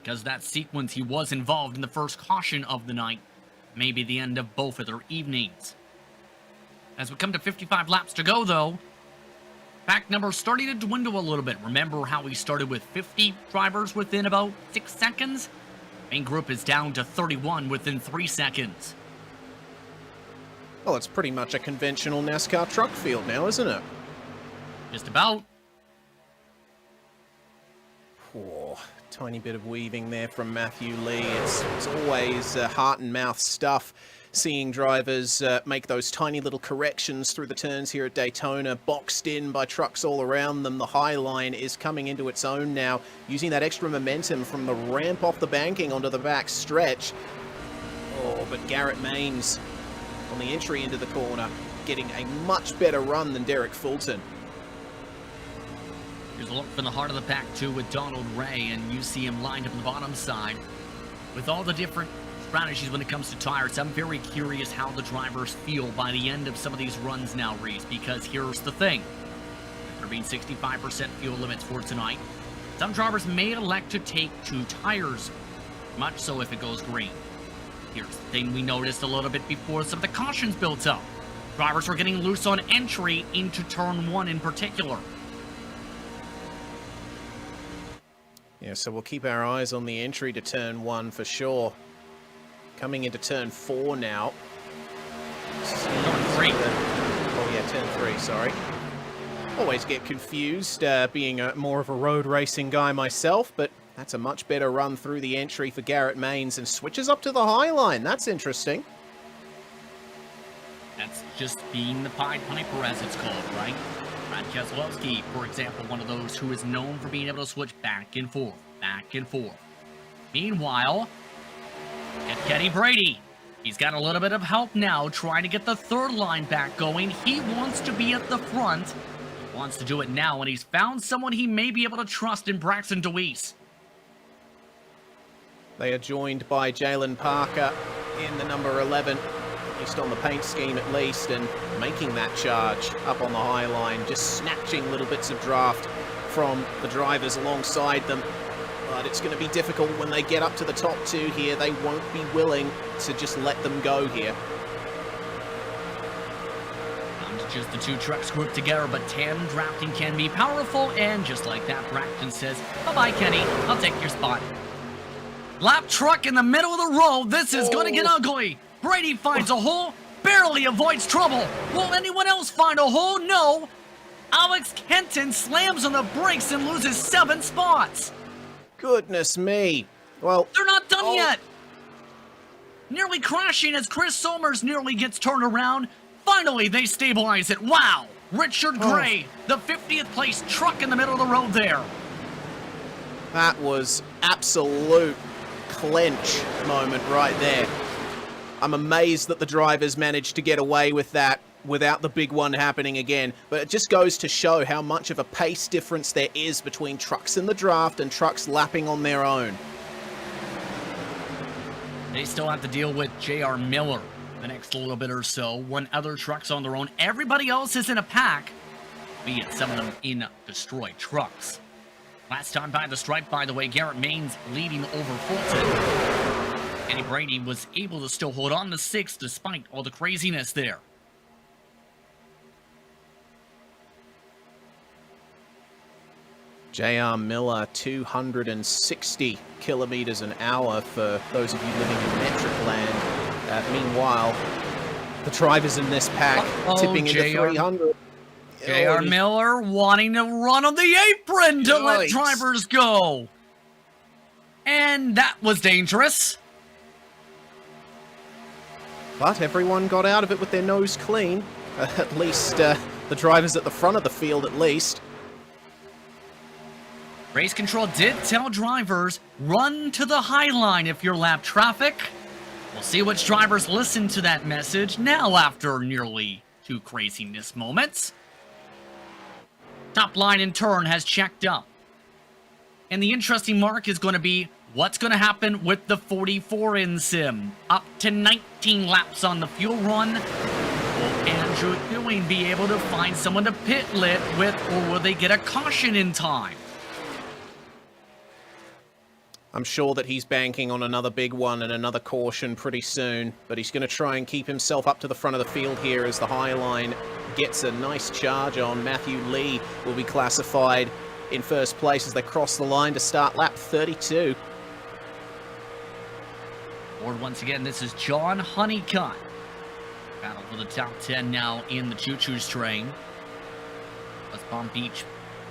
Speaker 1: because that sequence he was involved in the first caution of the night may be the end of both of their evenings. As we come to 55 laps to go, though, pack number starting to dwindle a little bit. Remember how we started with 50 drivers within about 6 seconds? Main group is down to 31 within 3 seconds.
Speaker 3: Well, it's pretty much a conventional NASCAR truck field now, isn't it?
Speaker 1: Just about.
Speaker 3: Oh, tiny bit of weaving there from Matthew Lee. It's always heart and mouth stuff, seeing drivers make those tiny little corrections through the turns here at Daytona, boxed in by trucks all around them. The high line is coming into its own now, using that extra momentum from the ramp off the banking onto the back stretch. Oh, but Garrett Maines on the entry into the corner, getting a much better run than Derek Fulton.
Speaker 1: Here's a look from the heart of the pack, too, with Donald Ray, and you see him lined up on the bottom side. With all the different strategies when it comes to tires, I'm very curious how the drivers feel by the end of some of these runs now, Reese, because here's the thing. There being 65% fuel limits for tonight, some drivers may elect to take 2 tires, much so if it goes green. Here's the thing we noticed a little bit before some of the cautions built up. Drivers were getting loose on entry into turn 1 in particular.
Speaker 3: Yeah, so we'll keep our eyes on the entry to turn 1 for sure. Coming into turn 4 now.
Speaker 1: Turn 3.
Speaker 3: Oh yeah, turn 3, sorry. Always get confused, being more of a road racing guy myself, but that's a much better run through the entry for Garrett Maines and switches up to the high line. That's interesting.
Speaker 1: That's just being the Pied Piper, as it's called, right? Brad Keselowski, for example, one of those who is known for being able to switch back and forth, back and forth. Meanwhile, get Kenny Brady. He's got a little bit of help now, trying to get the third line back going. He wants to be at the front. He wants to do it now, and he's found someone he may be able to trust in Braxton DeWeese.
Speaker 3: They are joined by Jalen Parker in the number 11. At least on the paint scheme at least, and making that charge up on the high line, just snatching little bits of draft from the drivers alongside them. But it's going to be difficult when they get up to the top 2 here. They won't be willing to just let them go here.
Speaker 1: Not just the 2 trucks grouped together, but tandem drafting can be powerful, and just like that, Braxton says, bye-bye, Kenny, I'll take your spot. Lap truck in the middle of the road. This is going to get ugly. Brady finds a hole, barely avoids trouble. Will anyone else find a hole? No. Alex Kenton slams on the brakes and loses 7 spots.
Speaker 3: Goodness me. Well,
Speaker 1: They're not done yet. Nearly crashing as Chris Somers nearly gets turned around. Finally, they stabilize it. Wow. Richard Gray, the 50th place truck in the middle of the road there.
Speaker 3: that was absolute clench moment right there. I'm amazed that the drivers managed to get away with that without the big one happening again. But it just goes to show how much of a pace difference there is between trucks in the draft and trucks lapping on their own.
Speaker 1: They still have to deal with J.R. Miller the next little bit or so. One other truck's on their own. Everybody else is in a pack, be it some of them in destroyed trucks. Last time by the stripe, by the way, Garrett Maines leading over Fulton. Kenny Brady was able to still hold on to 6th despite all the craziness there.
Speaker 3: J.R. Miller, 260 kilometers an hour for those of you living in metric land. Meanwhile, the drivers in this pack tipping into 300.
Speaker 1: J.R. Miller wanting to run on the apron to let drivers go. And that was dangerous.
Speaker 3: But everyone got out of it with their nose clean. At least the drivers at the front of the field, at least.
Speaker 1: Race control did tell drivers, run to the high line if you're lap traffic. We'll see which drivers listen to that message now after nearly 2 craziness moments. Top line in turn has checked up. And the interesting mark is going to be what's going to happen with the 44 in sim. Up to 19 laps on the fuel run. Will Andrew Ewing be able to find someone to pit lit with, or will they get a caution in time?
Speaker 3: I'm sure that he's banking on another big one and another caution pretty soon, but he's going to try and keep himself up to the front of the field here as the high line gets a nice charge on. Matthew Lee will be classified in first place as they cross the line to start lap 32.
Speaker 1: Board once again, this is John Honeycutt. Battle for the top 10 now in the Choo-Choo's train. West Palm Beach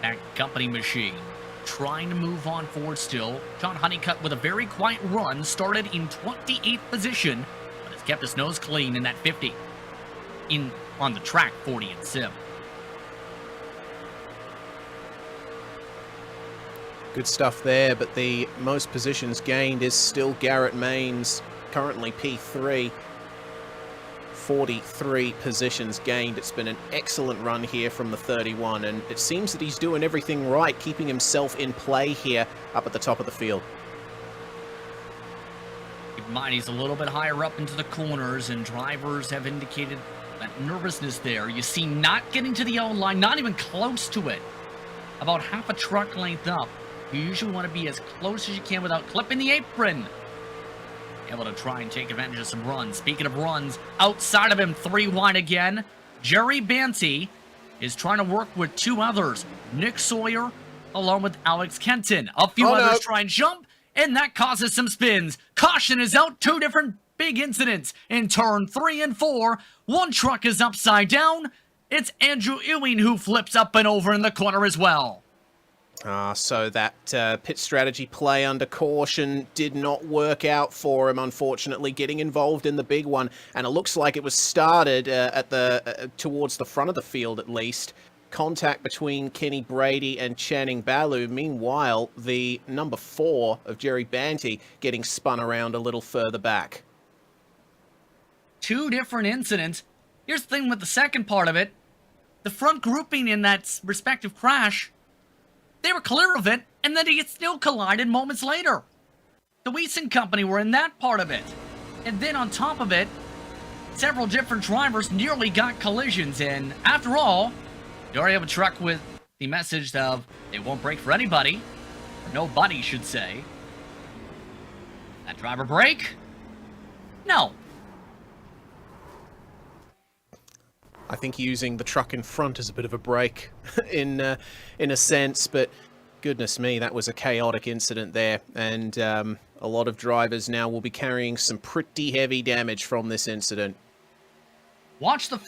Speaker 1: Back Company machine. Trying to move on forward still. John Honeycutt with a very quiet run, started in 28th position, but has kept his nose clean in that 50. On the track, 40 in sim.
Speaker 3: Good stuff there, but the most positions gained is still Garrett Maines, currently P3. 43 positions gained. It's been an excellent run here from the 31, and it seems that he's doing everything right, keeping himself in play here up at the top of the field.
Speaker 1: Keep in mind, he's a little bit higher up into the corners, and drivers have indicated that nervousness there. You see not getting to the yellow line, not even close to it. About half a truck length up. You usually want to be as close as you can without clipping the apron. Able to try and take advantage of some runs. Speaking of runs, outside of him, 3 wide again. Jerry Banty is trying to work with 2 others. Nick Sawyer, along with Alex Kenton. A few others try and jump, and that causes some spins. Caution is out. 2 different big incidents in turn 3 and 4. One truck is upside down. It's Andrew Ewing who flips up and over in the corner as well.
Speaker 3: So that pit strategy play under caution did not work out for him, unfortunately, getting involved in the big one. And it looks like it was started at towards the front of the field, at least. Contact between Kenny Brady and Channing Balu. Meanwhile, the number 4 of Jerry Banty getting spun around a little further back.
Speaker 1: 2 different incidents. Here's the thing with the second part of it. The front grouping in that respective crash, they were clear of it, and then it still collided moments later. The Weeson Company were in that part of it. And then on top of it, several different drivers nearly got collisions, and after all, you already have a truck with the message of, they won't brake for anybody, or nobody should say. That driver brake? No.
Speaker 3: I think using the truck in front is a bit of a break in a sense, but goodness me, that was a chaotic incident there, and a lot of drivers now will be carrying some pretty heavy damage from this incident.
Speaker 1: Watch the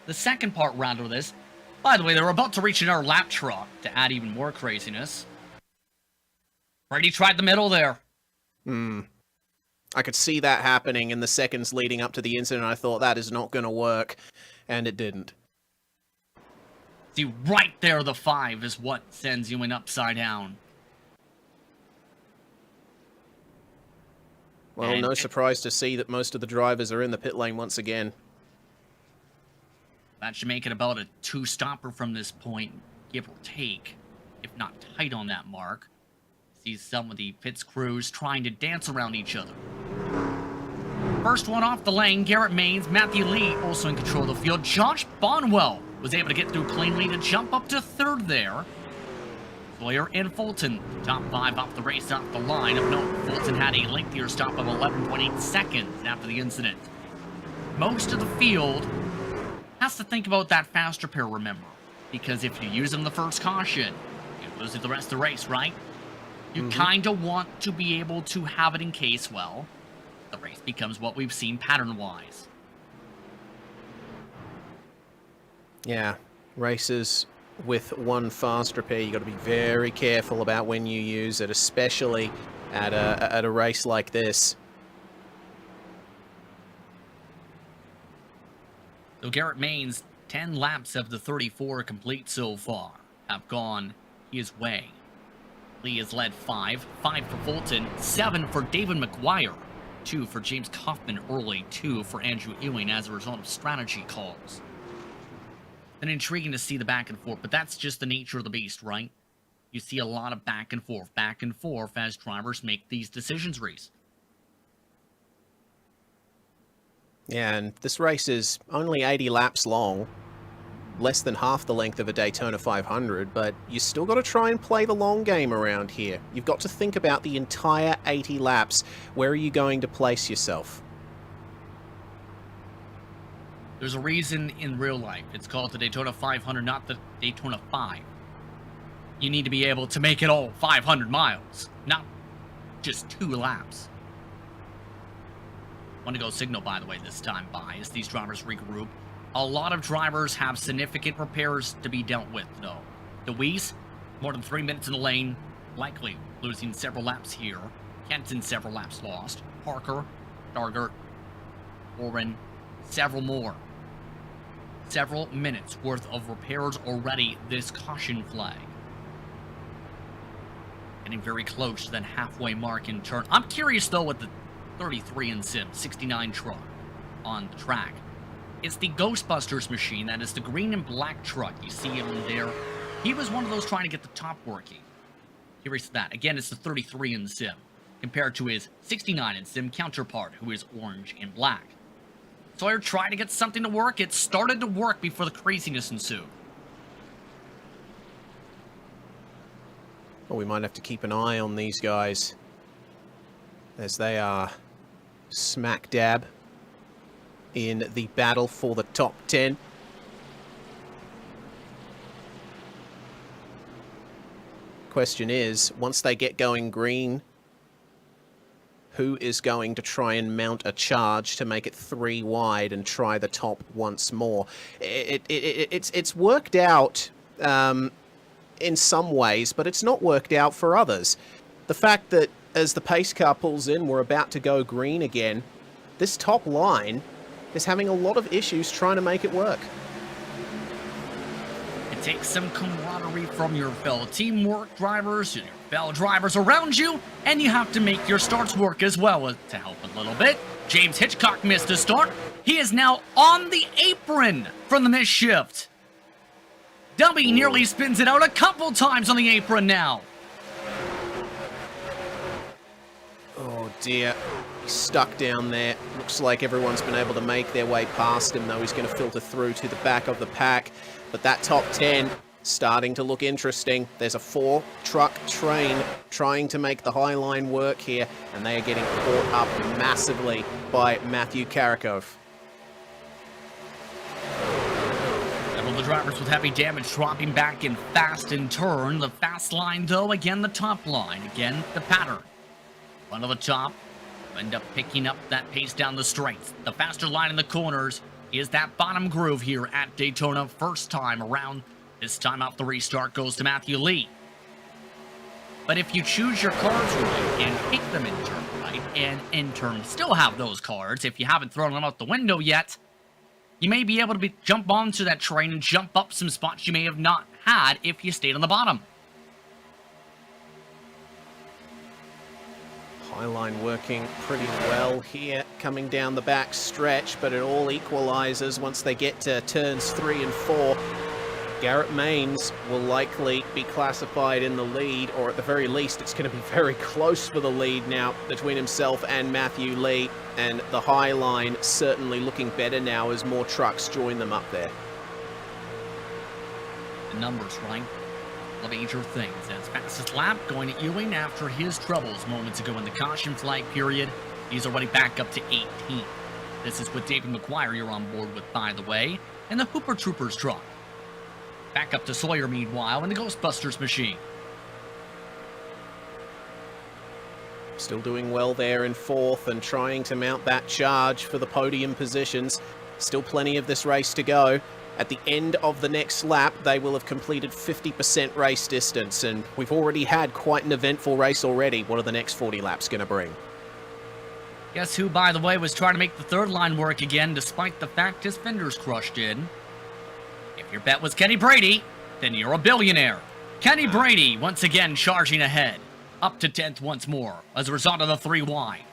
Speaker 1: second part round of this. By the way, they were about to reach another lap truck to add even more craziness. Brady tried the middle there.
Speaker 3: I could see that happening in the seconds leading up to the incident. I thought that is not going to work, and it didn't.
Speaker 1: See, right there, the 5 is what sends you in upside down.
Speaker 3: Well, no surprise to see that most of the drivers are in the pit lane once again.
Speaker 1: That should make it about a 2-stopper from this point, give or take, if not tight on that mark. See some of the pits crews trying to dance around each other. First one off the lane, Garrett Maines, Matthew Lee also in control of the field. Josh Bonwell was able to get through cleanly to jump up to 3rd there. Sawyer and Fulton, top 5 off the race off the line. Of note, Fulton had a lengthier stop of 11.8 seconds after the incident. Most of the field has to think about that fast repair, remember. Because if you use them the first caution, you lose it the rest of the race, right? You kind of want to be able to have it in case, well, the race becomes what we've seen pattern-wise.
Speaker 3: Yeah, races with one fast repair, you got to be very careful about when you use it, especially at a race like this.
Speaker 1: So Garrett Maines, 10 laps of the 34 complete so far have gone his way. Lee has led 5 for Fulton, 7 for David McGuire, 2 for James Kaufman early, 2 for Andrew Ewing as a result of strategy calls. Been intriguing to see the back and forth, but that's just the nature of the beast, right? You see a lot of back and forth as drivers make these decisions, Reese.
Speaker 3: Yeah, and this race is only 80 laps long, less than half the length of a Daytona 500, but you still got to try and play the long game around here. You've got to think about the entire 80 laps. Where are you going to place yourself?
Speaker 1: There's a reason in real life it's called the Daytona 500, not the Daytona 5. You need to be able to make it all 500 miles, not just 2 laps. Want to go signal, by the way, this time by as these drivers regroup. A lot of drivers have significant repairs to be dealt with, though. DeWeese, more than 3 minutes in the lane, likely losing several laps here. Kenton, several laps lost. Parker, Dargert, Orrin, several more. Several minutes worth of repairs already this caution flag. Getting very close to that halfway mark in turn. I'm curious, though, with the 33 in Sim, 69 truck on the track. It's the Ghostbusters machine, that is the green and black truck. You see him there. He was one of those trying to get the top working. Curious to that. Again, it's the 33 in Sim, compared to his 69 in Sim counterpart, who is orange and black. Sawyer tried to get something to work. It started to work before the craziness ensued.
Speaker 3: Well, we might have to keep an eye on these guys, as they are smack dab in the battle for the top 10. Question is, once they get going green, who is going to try and mount a charge to make it 3 wide and try the top once more? It's worked out in some ways, but it's not worked out for others. The fact that as the pace car pulls in, we're about to go green again, this top line is having a lot of issues trying to make it work.
Speaker 1: It takes some camaraderie from your fellow teamwork drivers and your fellow drivers around you, and you have to make your starts work as well to help a little bit. James Hitchcock missed a start. He is now on the apron from the missed shift. Dummy nearly spins it out a couple times on the apron now.
Speaker 3: Oh dear, he's stuck down there. Looks like everyone's been able to make their way past him, though he's going to filter through to the back of the pack. But that top 10 starting to look interesting. There's a 4-truck train trying to make the high line work here, and they are getting caught up massively by Matthew Karakov.
Speaker 1: Several of the drivers with heavy damage dropping back in fast in turn. The fast line, though, again the top line. Again, the pattern. One of the top, end up picking up that pace down the straights. The faster line in the corners is that bottom groove here at Daytona. First time around. This time off the restart goes to Matthew Lee. But if you choose your cards right and pick them in turn right, and in turn still have those cards, if you haven't thrown them out the window yet, you may be able to jump onto that train and jump up some spots you may have not had if you stayed on the bottom.
Speaker 3: Highline working pretty well here, coming down the back stretch, but it all equalizes once they get to turns 3 and 4. Garrett Maines will likely be classified in the lead, or at the very least, it's going to be very close for the lead now between himself and Matthew Lee, and the Highline certainly looking better now as more trucks join them up there.
Speaker 1: The numbers, right? The major things. As fastest lap going to Ewing after his troubles moments ago in the caution flag period. He's already back up to 18. This is what David McGuire you're on board with, by the way, and the Hooper Troopers truck. Back up to Sawyer, meanwhile, in the Ghostbusters machine.
Speaker 3: Still doing well there in 4th and trying to mount that charge for the podium positions. Still plenty of this race to go. At the end of the next lap, they will have completed 50% race distance, and we've already had quite an eventful race already. What are the next 40 laps going to bring?
Speaker 1: Guess who, by the way, was trying to make the third line work again, despite the fact his fenders crushed in? If your bet was Kenny Brady, then you're a billionaire. Kenny Brady, once again, charging ahead. Up to 10th once more, as a result of the 3 wide.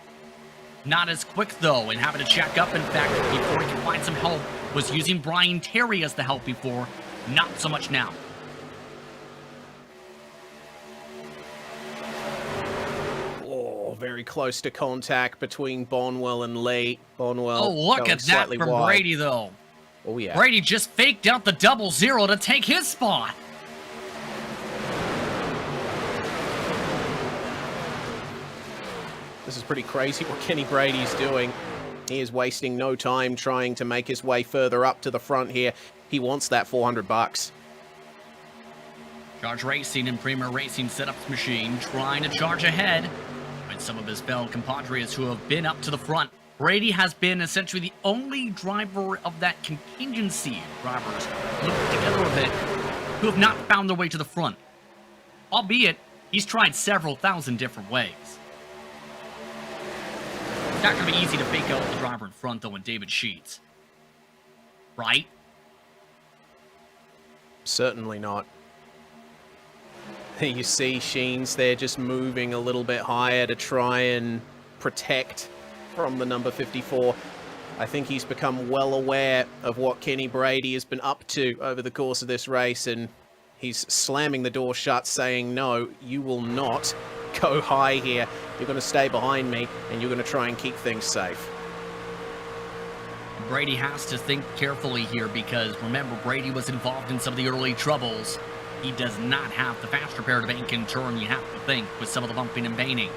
Speaker 1: Not as quick, though, and having to check up, in fact, before he could find some help, was using Brian Terry as the help before, not so much now.
Speaker 3: Oh, very close to contact between Bonwell and Lee. Bonwell.
Speaker 1: Oh, look at that from
Speaker 3: wide.
Speaker 1: Brady, though.
Speaker 3: Oh, yeah.
Speaker 1: Brady just faked out the 0-0 to take his spot.
Speaker 3: This is pretty crazy what Kenny Brady's doing. He is wasting no time trying to make his way further up to the front here. He wants that $400.
Speaker 1: Charge Racing and Premier Racing setups machine trying to charge ahead with some of his fellow compadres who have been up to the front. Brady has been essentially the only driver of that contingency drivers looked together a bit who have not found their way to the front. Albeit, he's tried several thousand different ways. It's not going to be easy to fake out the driver in front, though, in David Sheets. Right?
Speaker 3: Certainly not. You see Sheens there just moving a little bit higher to try and protect from the number 54. I think he's become well aware of what Kenny Brady has been up to over the course of this race, and he's slamming the door shut, saying, no, you will not go high here. You're going to stay behind me, and you're going to try and keep things safe.
Speaker 1: Brady has to think carefully here because, remember, Brady was involved in some of the early troubles. He does not have the fast repair to bank in turn, you have to think, with some of the bumping and baiting.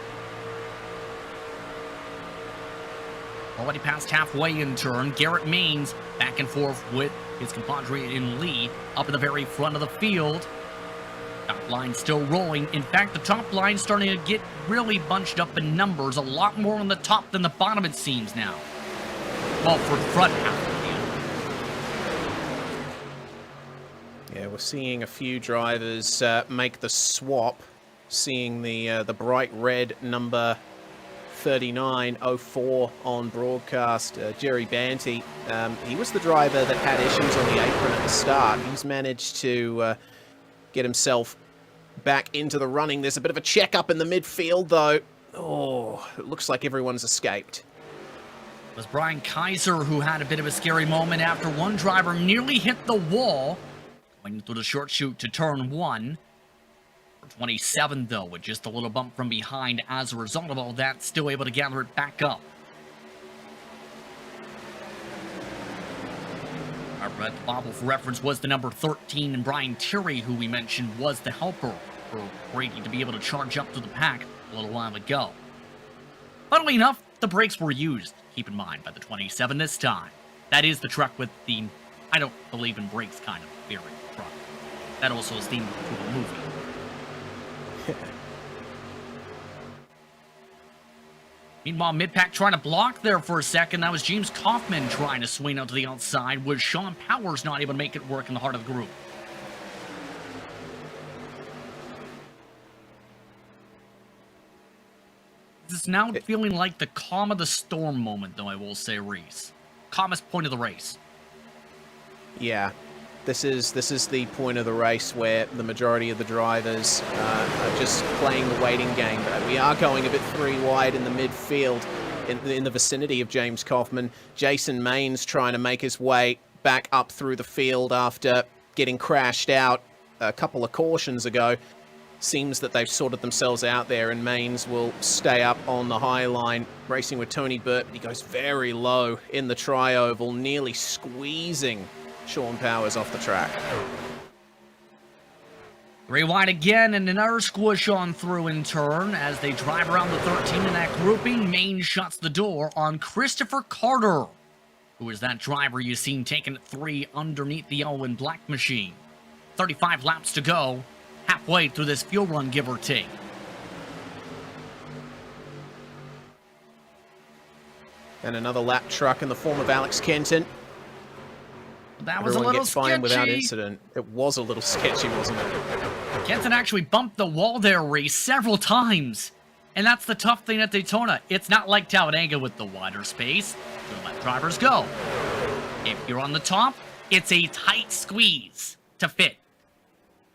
Speaker 1: Already past halfway in turn, Garrett Maines back and forth with his compadre in Lee up in the very front of the field. Top line still rolling. In fact, the top line starting to get really bunched up in numbers. A lot more on the top than the bottom, it seems now. Well, for the front half of the field.
Speaker 3: Yeah, we're seeing a few drivers make the swap. Seeing the bright red number 3904 on broadcast. Jerry Banty, he was the driver that had issues on the apron at the start. He's managed to get himself back into the running. There's a bit of a check up in the midfield, though. Oh, it looks like everyone's escaped.
Speaker 1: It was Brian Kaiser who had a bit of a scary moment after one driver nearly hit the wall going through the short chute to turn 1. For 27, though, with just a little bump from behind as a result of all that, still able to gather it back up. Our bobble for reference was the number 13, and Brian Terry, who we mentioned was the helper for Brady to be able to charge up to the pack a little while ago. Funnily enough, the brakes were used, keep in mind, by the 27 this time. That is the truck with the I don't believe in brakes kind of theory truck. That also is themed to the movie. Meanwhile, mid-pack trying to block there for a second. That was James Kaufman trying to swing out to the outside, with Sean Powers not able to make it work in the heart of the group. It's now feeling like the calm of the storm moment, though, I will say, Reese. Calmest point of the race.
Speaker 3: Yeah, this is the point of the race where the majority of the drivers are just playing the waiting game. But we are going a bit three wide in the midfield, in the vicinity of James Kaufman. Jason Maines trying to make his way back up through the field after getting crashed out a couple of cautions ago. Seems that they've sorted themselves out there, and Maines will stay up on the high line, racing with Tony Burt. He goes very low in the tri-oval, nearly squeezing Sean Powers off the track.
Speaker 1: Three wide again, and another squish on through in turn as they drive around the 13 in that grouping. Maines shuts the door on Christopher Carter, who is that driver you seen taking it 3 underneath the yellow and black machine. 35 laps to go. Halfway through this fuel run, give or take.
Speaker 3: And another lap truck in the form of Alex Kenton.
Speaker 1: That was
Speaker 3: Everyone
Speaker 1: a little
Speaker 3: gets fine without
Speaker 1: sketchy.
Speaker 3: incident. It was a little sketchy, wasn't it?
Speaker 1: Kenton actually bumped the wall there, Reese, several times. And that's the tough thing at Daytona. It's not like Talladega with the wider space. So let drivers go. If you're on the top, it's a tight squeeze to fit.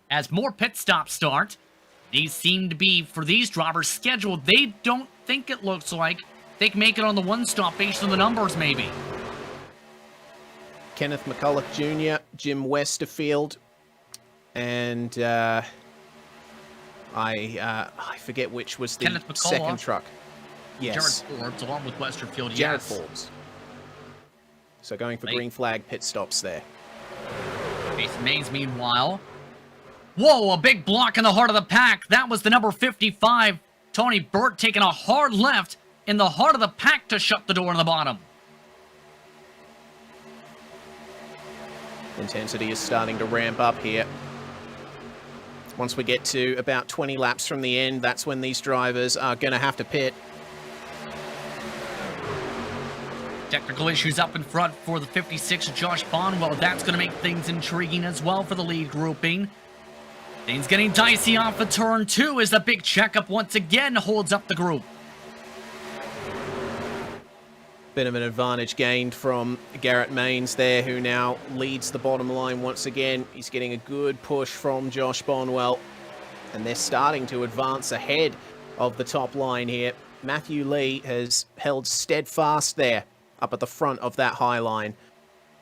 Speaker 1: As more pit stops start, these seem to be, for these drivers, scheduled. They don't think it looks like they can make it on the one stop based on the numbers, maybe.
Speaker 3: Kenneth McCulloch Jr., Jim Westerfield, and I forget which was the second truck. Yes.
Speaker 1: Jared Forbes, along with Westerfield,
Speaker 3: Jared
Speaker 1: yes.
Speaker 3: Forbes. So going for green flag pit stops there.
Speaker 1: Jason Maines, meanwhile. Whoa, a big block in the heart of the pack. That was the number 55. Tony Burt taking a hard left in the heart of the pack to shut the door on the bottom.
Speaker 3: Intensity is starting to ramp up here. Once we get to about 20 laps from the end, that's when these drivers are going to have to pit.
Speaker 1: Technical issues up in front for the 56, Josh Bonwell. That's going to make things intriguing as well for the lead grouping. Things getting dicey off of turn 2 as the big checkup once again holds up the group.
Speaker 3: Bit of an advantage gained from Garrett Maines there, who now leads the bottom line once again. He's getting a good push from Josh Bonwell, and they're starting to advance ahead of the top line here. Matthew Lee has held steadfast there up at the front of that high line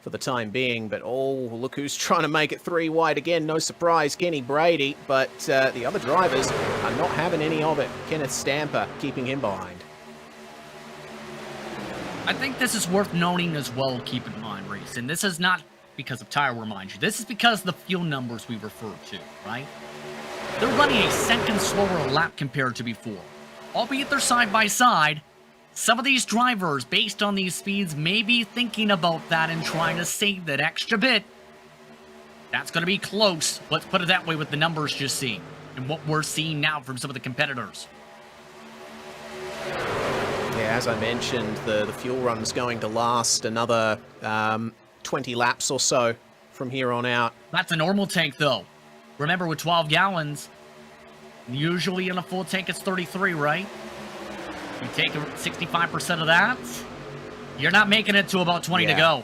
Speaker 3: for the time being, but oh, look who's trying to make it 3 wide again. No surprise, Kenny Brady, but the other drivers are not having any of it. Kenneth Stamper keeping him behind.
Speaker 1: I think this is worth noting as well, keep in mind, Reese, and this is not because of tire, remind you. This is because of the fuel numbers we referred to, right? They're running a second slower a lap compared to before. Albeit they're side by side, some of these drivers, based on these speeds, may be thinking about that and trying to save that extra bit. That's going to be close. Let's put it that way with the numbers just seen and what we're seeing now from some of the competitors.
Speaker 3: Yeah, as I mentioned, the fuel run's going to last another 20 laps or so from here on out.
Speaker 1: That's a normal tank, though. Remember, with 12 gallons, usually in a full tank it's 33, right? You take 65% of that, you're not making it to about 20 to go.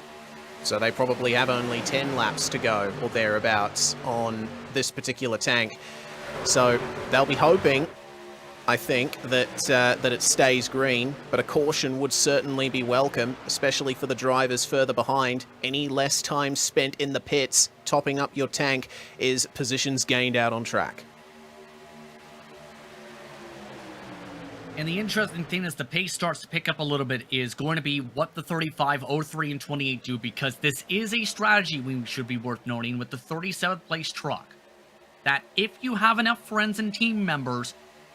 Speaker 3: So they probably have only 10 laps to go or thereabouts on this particular tank. So they'll be hoping, I think, that it stays green, but a caution would certainly be welcome, especially for the drivers further behind. Any less time spent in the pits topping up your tank is positions gained out on track.
Speaker 1: And the interesting thing as the pace starts to pick up a little bit is going to be what the 35, 03, and 28 do, because this is a strategy we should be worth noting with the 37th place truck. That if you have enough friends and team members,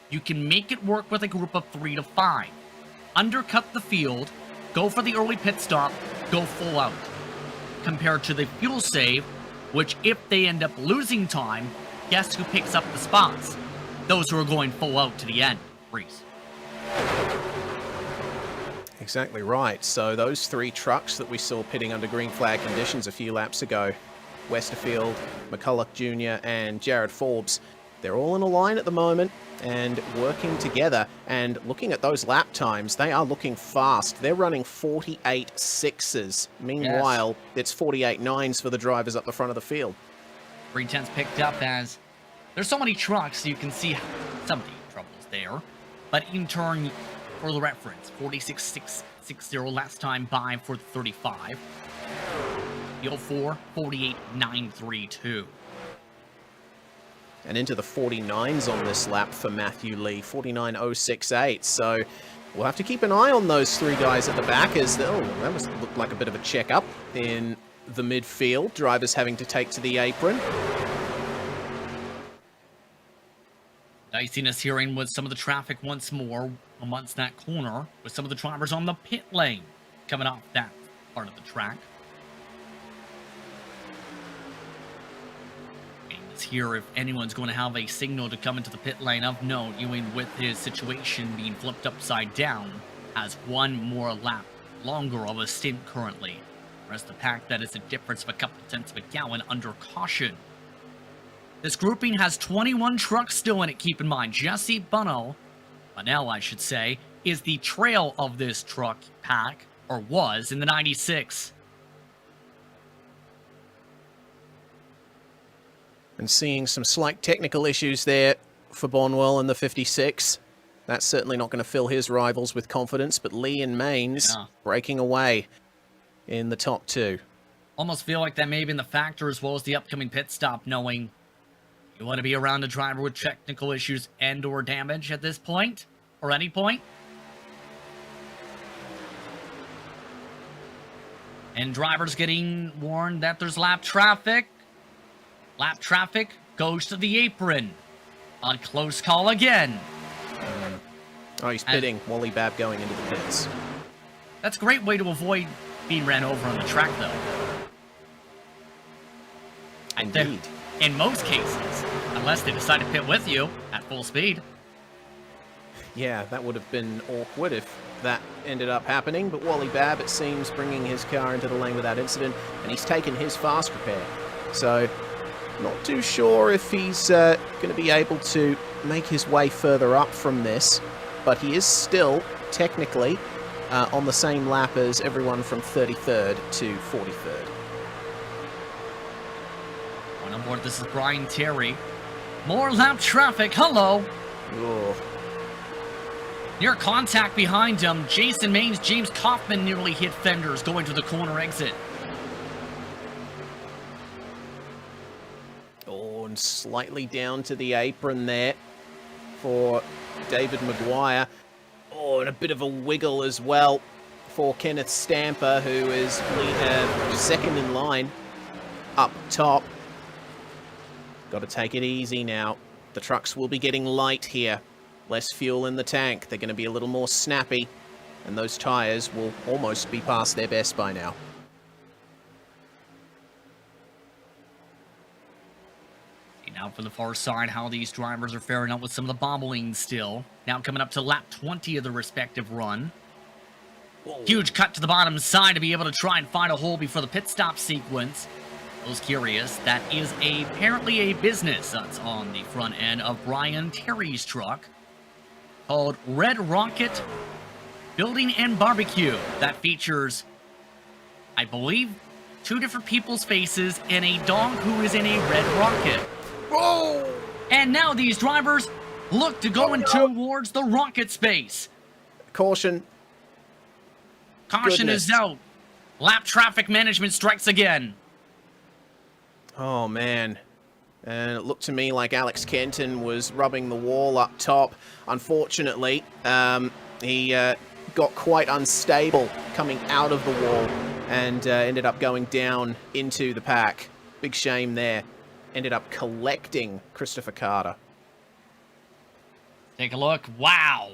Speaker 1: you can make it work with a group of 3 to 5. Undercut the field, go for the early pit stop, go full out. Compared to the fuel save, which if they end up losing time, guess who picks up the spots? Those who are going full out to the end. Reese.
Speaker 3: Exactly right. So those 3 trucks that we saw pitting under green flag conditions a few laps ago, Westerfield, McCulloch Jr. and Jared Forbes, They're all in a line at the moment and working together. And looking at those lap times, they are looking fast. They're running 48.6s. Meanwhile, it's 48.9s for the drivers up the front of the field.
Speaker 1: 310's picked up as there's so many trucks, you can see some of the troubles there. But in turn, for the reference, 46.660 last time by for the 35. The 04, 48.932.
Speaker 3: And into the 49s on this lap for Matthew Lee, 49.068. So we'll have to keep an eye on those three guys at the back as, that looked like a bit of a checkup in the midfield. Drivers having to take to the apron.
Speaker 1: Diciness here in with some of the traffic once more amongst that corner with some of the drivers on the pit lane coming off that part of the track. Here if anyone's going to have a signal to come into the pit lane of note. Ewing, with his situation being flipped upside down, has one more lap longer of a stint currently. The rest of the pack, that is a difference of a couple tenths of a gallon under caution. This grouping has 21 trucks still in it, keep in mind. Jesse Bunnell, I should say, is the trail of this truck pack, or was, in the 96.
Speaker 3: And seeing some slight technical issues there for Bonwell in the 56. That's certainly not going to fill his rivals with confidence, but Lee and Maines breaking away in the top two.
Speaker 1: Almost feel like that may have been the factor as well as the upcoming pit stop, knowing you want to be around a driver with technical issues and or damage at this point, or any point. And drivers getting warned that there's lap traffic. Lap traffic goes to the apron. On close call again.
Speaker 3: Oh, he's pitting. Wally Babb going into the pits.
Speaker 1: That's a great way to avoid being ran over on the track, though.
Speaker 3: Indeed.
Speaker 1: In most cases, unless they decide to pit with you at full speed.
Speaker 3: Yeah, that would have been awkward if that ended up happening, but Wally Babb, it seems, bringing his car into the lane without incident, and he's taken his fast repair. So, not too sure if he's going to be able to make his way further up from this, but he is still, technically, on the same lap as everyone from 33rd to 43rd.
Speaker 1: On board, this is Brian Terry. More lap traffic, hello!
Speaker 3: Ooh.
Speaker 1: Near contact behind him, Jason Maines, James Kaufman nearly hit fenders going to the corner exit.
Speaker 3: Oh, and slightly down to the apron there for David Maguire. Oh, and a bit of a wiggle as well for Kenneth Stamper, who is second in line up top. Got to take it easy now. The trucks will be getting light here. Less fuel in the tank. They're going to be a little more snappy, and those tyres will almost be past their best by now.
Speaker 1: Now for the far side, how these drivers are faring up with some of the bobbling still. Now coming up to lap 20 of the respective run. Whoa. Huge cut to the bottom side to be able to try and find a hole before the pit stop sequence. I was curious, that is apparently a business that's on the front end of Brian Terry's truck called Red Rocket Building and Barbecue. That features, I believe, 2 different people's faces and a dog who is in a red rocket.
Speaker 3: Whoa!
Speaker 1: And now these drivers look to go towards the rocket space.
Speaker 3: Caution.
Speaker 1: Caution is out. Lap traffic management strikes again.
Speaker 3: Oh, man. And it looked to me like Alex Kenton was rubbing the wall up top. Unfortunately, he got quite unstable coming out of the wall and ended up going down into the pack. Big shame there. Ended up collecting Christopher Carter.
Speaker 1: Take a look. Wow.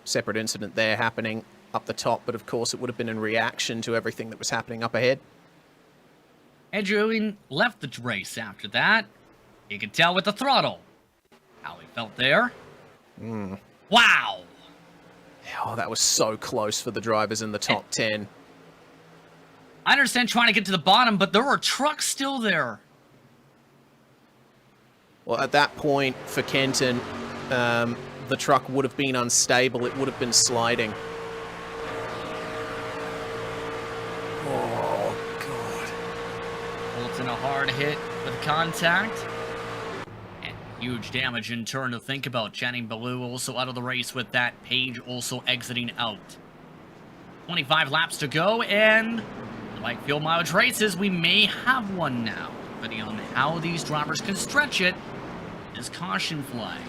Speaker 3: Separate incident there happening up the top, but of course it would have been in reaction to everything that was happening up ahead.
Speaker 1: Andrew Ewing left the race after that. You could tell with the throttle how he felt there. Wow.
Speaker 3: Oh, that was so close for the drivers in the top 10.
Speaker 1: I understand trying to get to the bottom, but there were trucks still there.
Speaker 3: Well, at that point for Kenton, the truck would have been unstable. It would have been sliding. Oh, God.
Speaker 1: Bolton a hard hit with contact. And huge damage in turn to think about. Channing Ballou also out of the race with that. Page also exiting out. 25 laps to go, and like field mileage races, we may have one now. Depending on how these drivers can stretch it, is caution flag.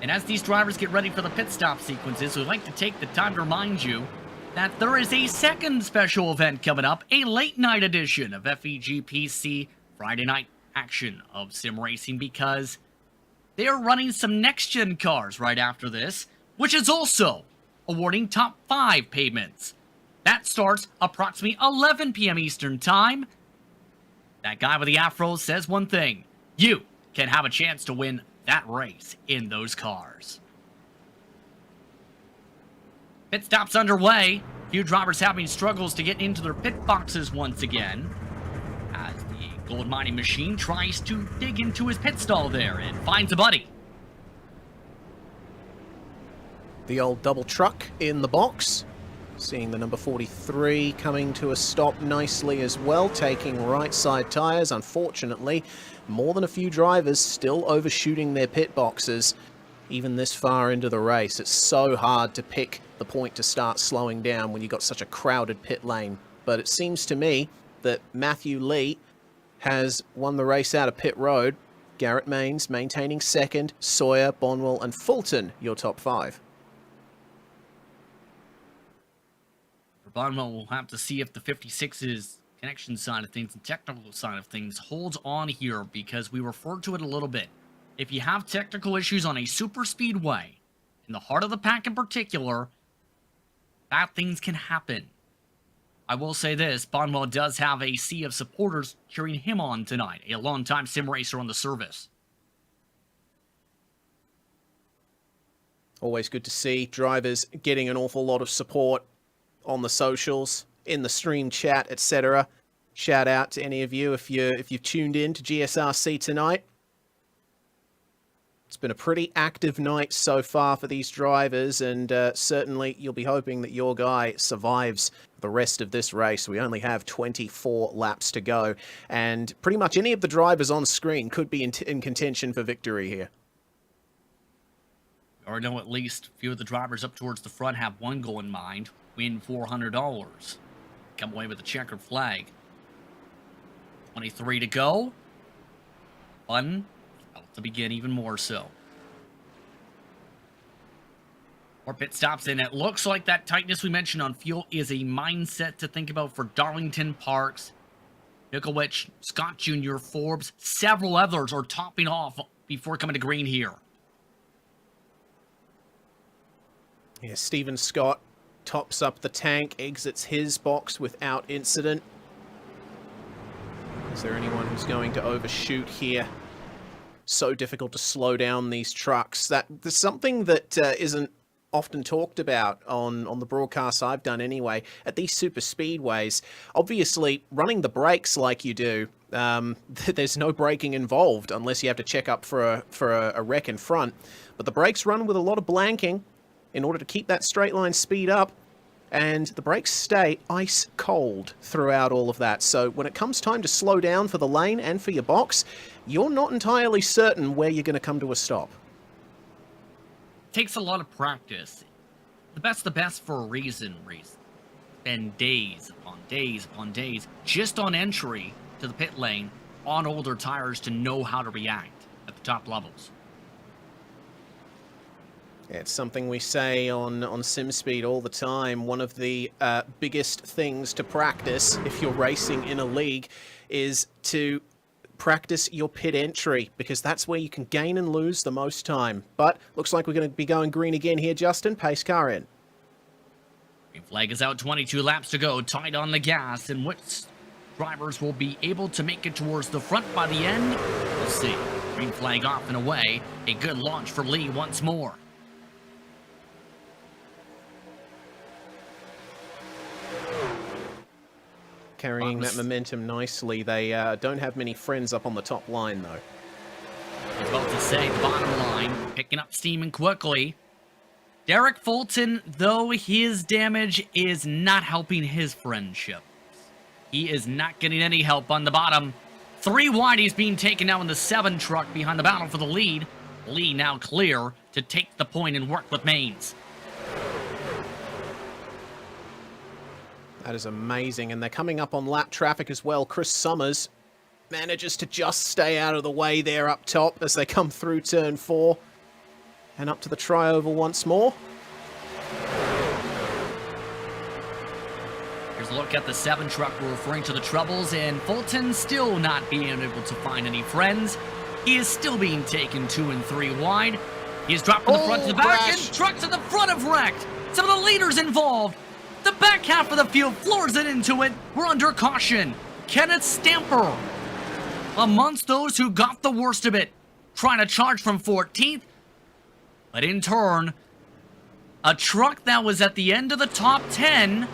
Speaker 1: And as these drivers get ready for the pit stop sequences, we'd like to take the time to remind you that there is a second special event coming up, a late night edition of FEG PC Friday night action of sim racing, because they are running some next-gen cars right after this, which is also awarding top 5 payments. That starts approximately 11 p.m. Eastern Time. That guy with the afro says one thing: you can have a chance to win that race in those cars. Pit stops underway. Few drivers having struggles to get into their pit boxes once again, as the gold mining machine tries to dig into his pit stall there and finds a buddy.
Speaker 3: The old double truck in the box. Seeing the number 43 coming to a stop nicely as well, taking right side tyres. Unfortunately, more than a few drivers still overshooting their pit boxes, even this far into the race. It's so hard to pick the point to start slowing down when you've got such a crowded pit lane. But it seems to me that Matthew Lee has won the race out of pit road. Garrett Maines maintaining second, Sawyer, Bonwell and Fulton your top 5.
Speaker 1: Bonwell will have to see if the 56's connection side of things and technical side of things holds on here, because we referred to it a little bit. If you have technical issues on a super speedway, in the heart of the pack in particular, bad things can happen. I will say this, Bonwell does have a sea of supporters cheering him on tonight, a longtime sim racer on the service.
Speaker 3: Always good to see drivers getting an awful lot of support on the socials, in the stream chat, etc. Shout out to any of you if you've tuned in to GSRC tonight. It's been a pretty active night so far for these drivers, and certainly you'll be hoping that your guy survives the rest of this race. We only have 24 laps to go, and pretty much any of the drivers on screen could be in contention for victory here.
Speaker 1: Or know at least a few of the drivers up towards the front have one goal in mind: win $400. Come away with a checkered flag. 23 to go. Fun about to begin even more so. More pit stops, and it looks like that tightness we mentioned on fuel is a mindset to think about for Darlington Parks. Mikowicz, Scott Jr., Forbes, several others are topping off before coming to green here.
Speaker 3: Yeah, Stephen Scott tops up the tank, exits his box without incident. Is there anyone who's going to overshoot here? So difficult to slow down these trucks. There's something that isn't often talked about on the broadcasts I've done anyway. At these super speedways, obviously running the brakes like you do, there's no braking involved unless you have to check up for a wreck in front. But the brakes run with a lot of blanking in order to keep that straight line speed up, and the brakes stay ice cold throughout all of that. So when it comes time to slow down for the lane and for your box, you're not entirely certain where you're going to come to a stop.
Speaker 1: Takes a lot of practice. The best for a reason. Spend days upon days upon days just on entry to the pit lane on older tires to know how to react at the top levels.
Speaker 3: It's something we say on SimSpeed all the time. One of the biggest things to practice if you're racing in a league is to practice your pit entry, because that's where you can gain and lose the most time. But looks like we're going to be going green again here, Justin. Pace car in.
Speaker 1: Green flag is out, 22 laps to go, tight on the gas, and which drivers will be able to make it towards the front by the end? We'll see. Green flag off and away. A good launch for Lee once more.
Speaker 3: Carrying that momentum nicely. They don't have many friends up on the top line, though.
Speaker 1: I was about to say, the bottom line, picking up steam and quickly. Derek Fulton, though, his damage is not helping his friendship. He is not getting any help on the bottom. 3 wide, he's being taken now in the 7 truck behind the battle for the lead. Lee now clear to take the point and work with Maines.
Speaker 3: That is amazing, and they're coming up on lap traffic as well. Chris Summers manages to just stay out of the way there up top as they come through turn 4. And up to the tri-oval once more.
Speaker 1: Here's a look at the 7 truck. We're referring to the troubles, and Fulton still not being able to find any friends. He is still being taken 2 and 3 wide. He is dropped from the front to the back,
Speaker 3: crash.
Speaker 1: and trucks in the front have wrecked. Some of the leaders involved. The back half of the field floors it into it. We're under caution. Kenneth Stamper, amongst those who got the worst of it, trying to charge from 14th. But in turn, a truck that was at the end of the top 10,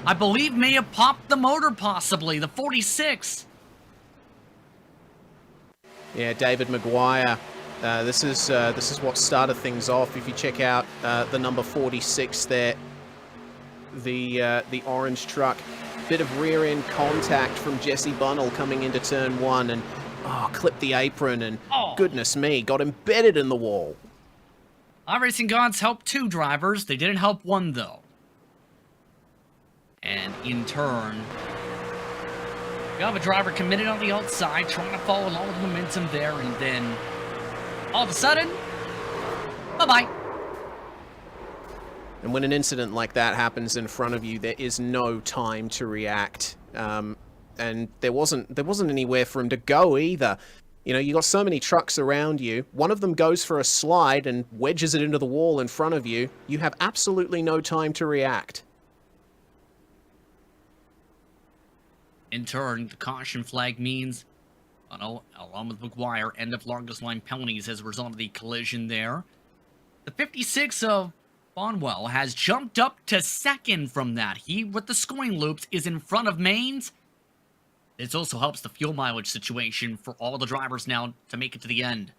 Speaker 1: I believe may have popped the motor possibly, the 46.
Speaker 3: Yeah, David McGuire. This is what started things off. If you check out the number 46 there, the orange truck, bit of rear end contact from Jesse Bunnell coming into turn 1, and clipped the apron, and goodness me, got embedded in the wall.
Speaker 1: iRacing Gods helped 2 drivers. They didn't help 1, though. And in turn, you have a driver committed on the outside, trying to follow along with the momentum there, and then all of a sudden, bye-bye.
Speaker 3: And when an incident like that happens in front of you, there is no time to react. And there wasn't anywhere for him to go either. You know, you got so many trucks around you. One of them goes for a slide and wedges it into the wall in front of you. You have absolutely no time to react.
Speaker 1: In turn, the caution flag means, along with McGuire, end of longest line penalties as a result of the collision there. The 56 of Bonwell has jumped up to 2nd from that. He, with the scoring loops, is in front of Maines. This also helps the fuel mileage situation for all the drivers now to make it to the end.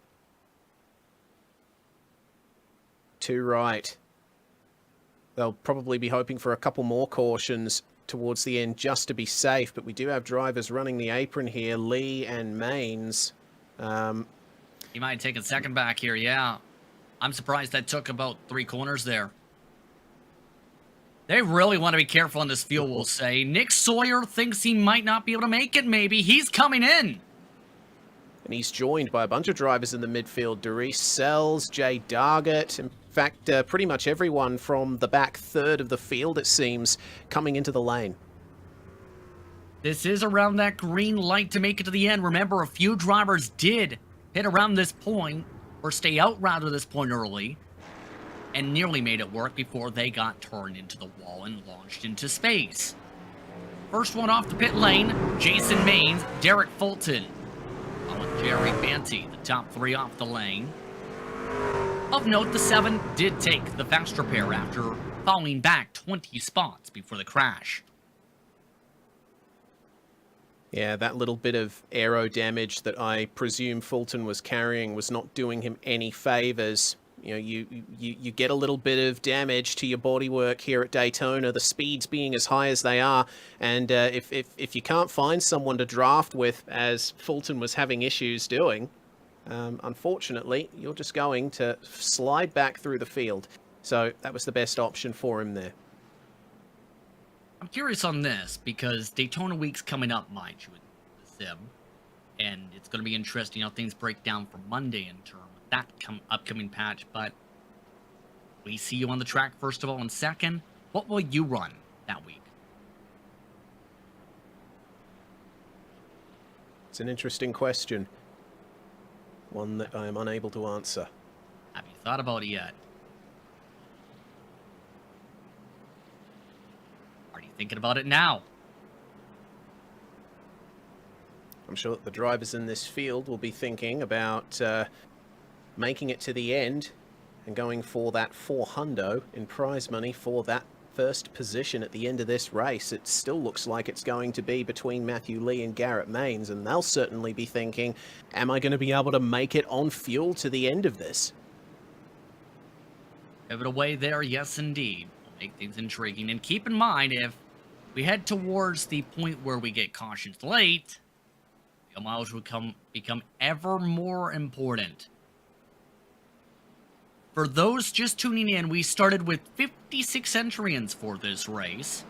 Speaker 3: Too right. They'll probably be hoping for a couple more cautions towards the end just to be safe, but we do have drivers running the apron here, Lee and Maines.
Speaker 1: He might take a second back here, yeah. I'm surprised that took about 3 corners there. They really want to be careful on this field, we'll say. Nick Sawyer thinks he might not be able to make it, maybe. He's coming in.
Speaker 3: And he's joined by a bunch of drivers in the midfield. Darice Sells, Jay Dargett. In fact, pretty much everyone from the back third of the field, it seems, coming into the lane.
Speaker 1: This is around that green light to make it to the end. Remember, a few drivers did hit around this point, or stay out rather this point early, and nearly made it work before they got turned into the wall and launched into space. First one off the pit lane, Jason Maines, Derek Fulton, along with Jerry Banty, the top 3 off the lane. Of note, the 7 did take the fast repair after falling back 20 spots before the crash.
Speaker 3: Yeah, that little bit of aero damage that I presume Fulton was carrying was not doing him any favors. You know, you get a little bit of damage to your bodywork here at Daytona, the speeds being as high as they are, and if you can't find someone to draft with, as Fulton was having issues doing, unfortunately, you're just going to slide back through the field. So that was the best option for him there.
Speaker 1: I'm curious on this, because Daytona week's coming up, mind you, with the sim, and it's going to be interesting how things break down for Monday in terms of that upcoming patch, but we see you on the track first of all, and second, what will you run that week?
Speaker 3: It's an interesting question. One that I am unable to answer.
Speaker 1: Have you thought about it yet? Are you thinking about it now?
Speaker 3: I'm sure that the drivers in this field will be thinking about making it to the end and going for that $400 in prize money for that first position at the end of this race, it still looks like it's going to be between Matthew Lee and Garrett Maines, and they'll certainly be thinking, am I going to be able to make it on fuel to the end of this?
Speaker 1: Pivot away there, yes indeed. Will make things intriguing. And keep in mind, if we head towards the point where we get cautions late, the miles will become ever more important. For those just tuning in, we started with 56 entrants for this race.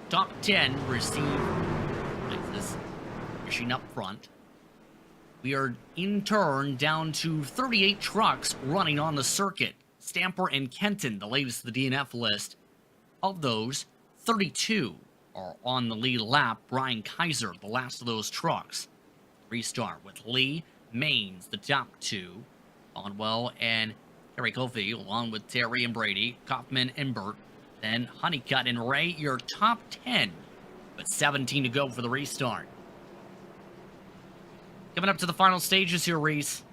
Speaker 1: Top 10 receive places, pushing up front. We are in turn down to 38 trucks running on the circuit. Stamper and Kenton, the latest of the DNF list. Of those, 32 are on the lead lap. Brian Kaiser, the last of those trucks. Restart with Lee, Maines, the top two. Bonwell and Terry Kofi, along with Terry and Brady, Kaufman and Burt. Then Honeycutt and Ray, your top 10. But 17 to go for the restart. Coming up to the final stages here, Reese.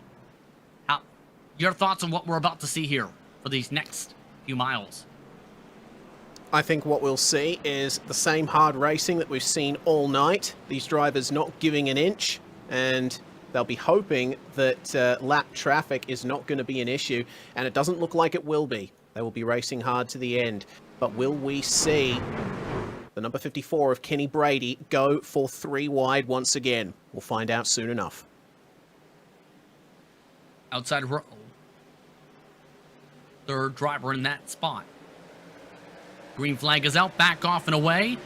Speaker 1: Your thoughts on what we're about to see here for these next few miles?
Speaker 3: I think what we'll see is the same hard racing that we've seen all night. These drivers not giving an inch, and they'll be hoping that lap traffic is not going to be an issue, and it doesn't look like it will be. They will be racing hard to the end. But will we see the number 54 of Kenny Brady go for 3 wide once again? We'll find out soon enough.
Speaker 1: Outside row. Third driver in that spot. Green flag is out, back off and away.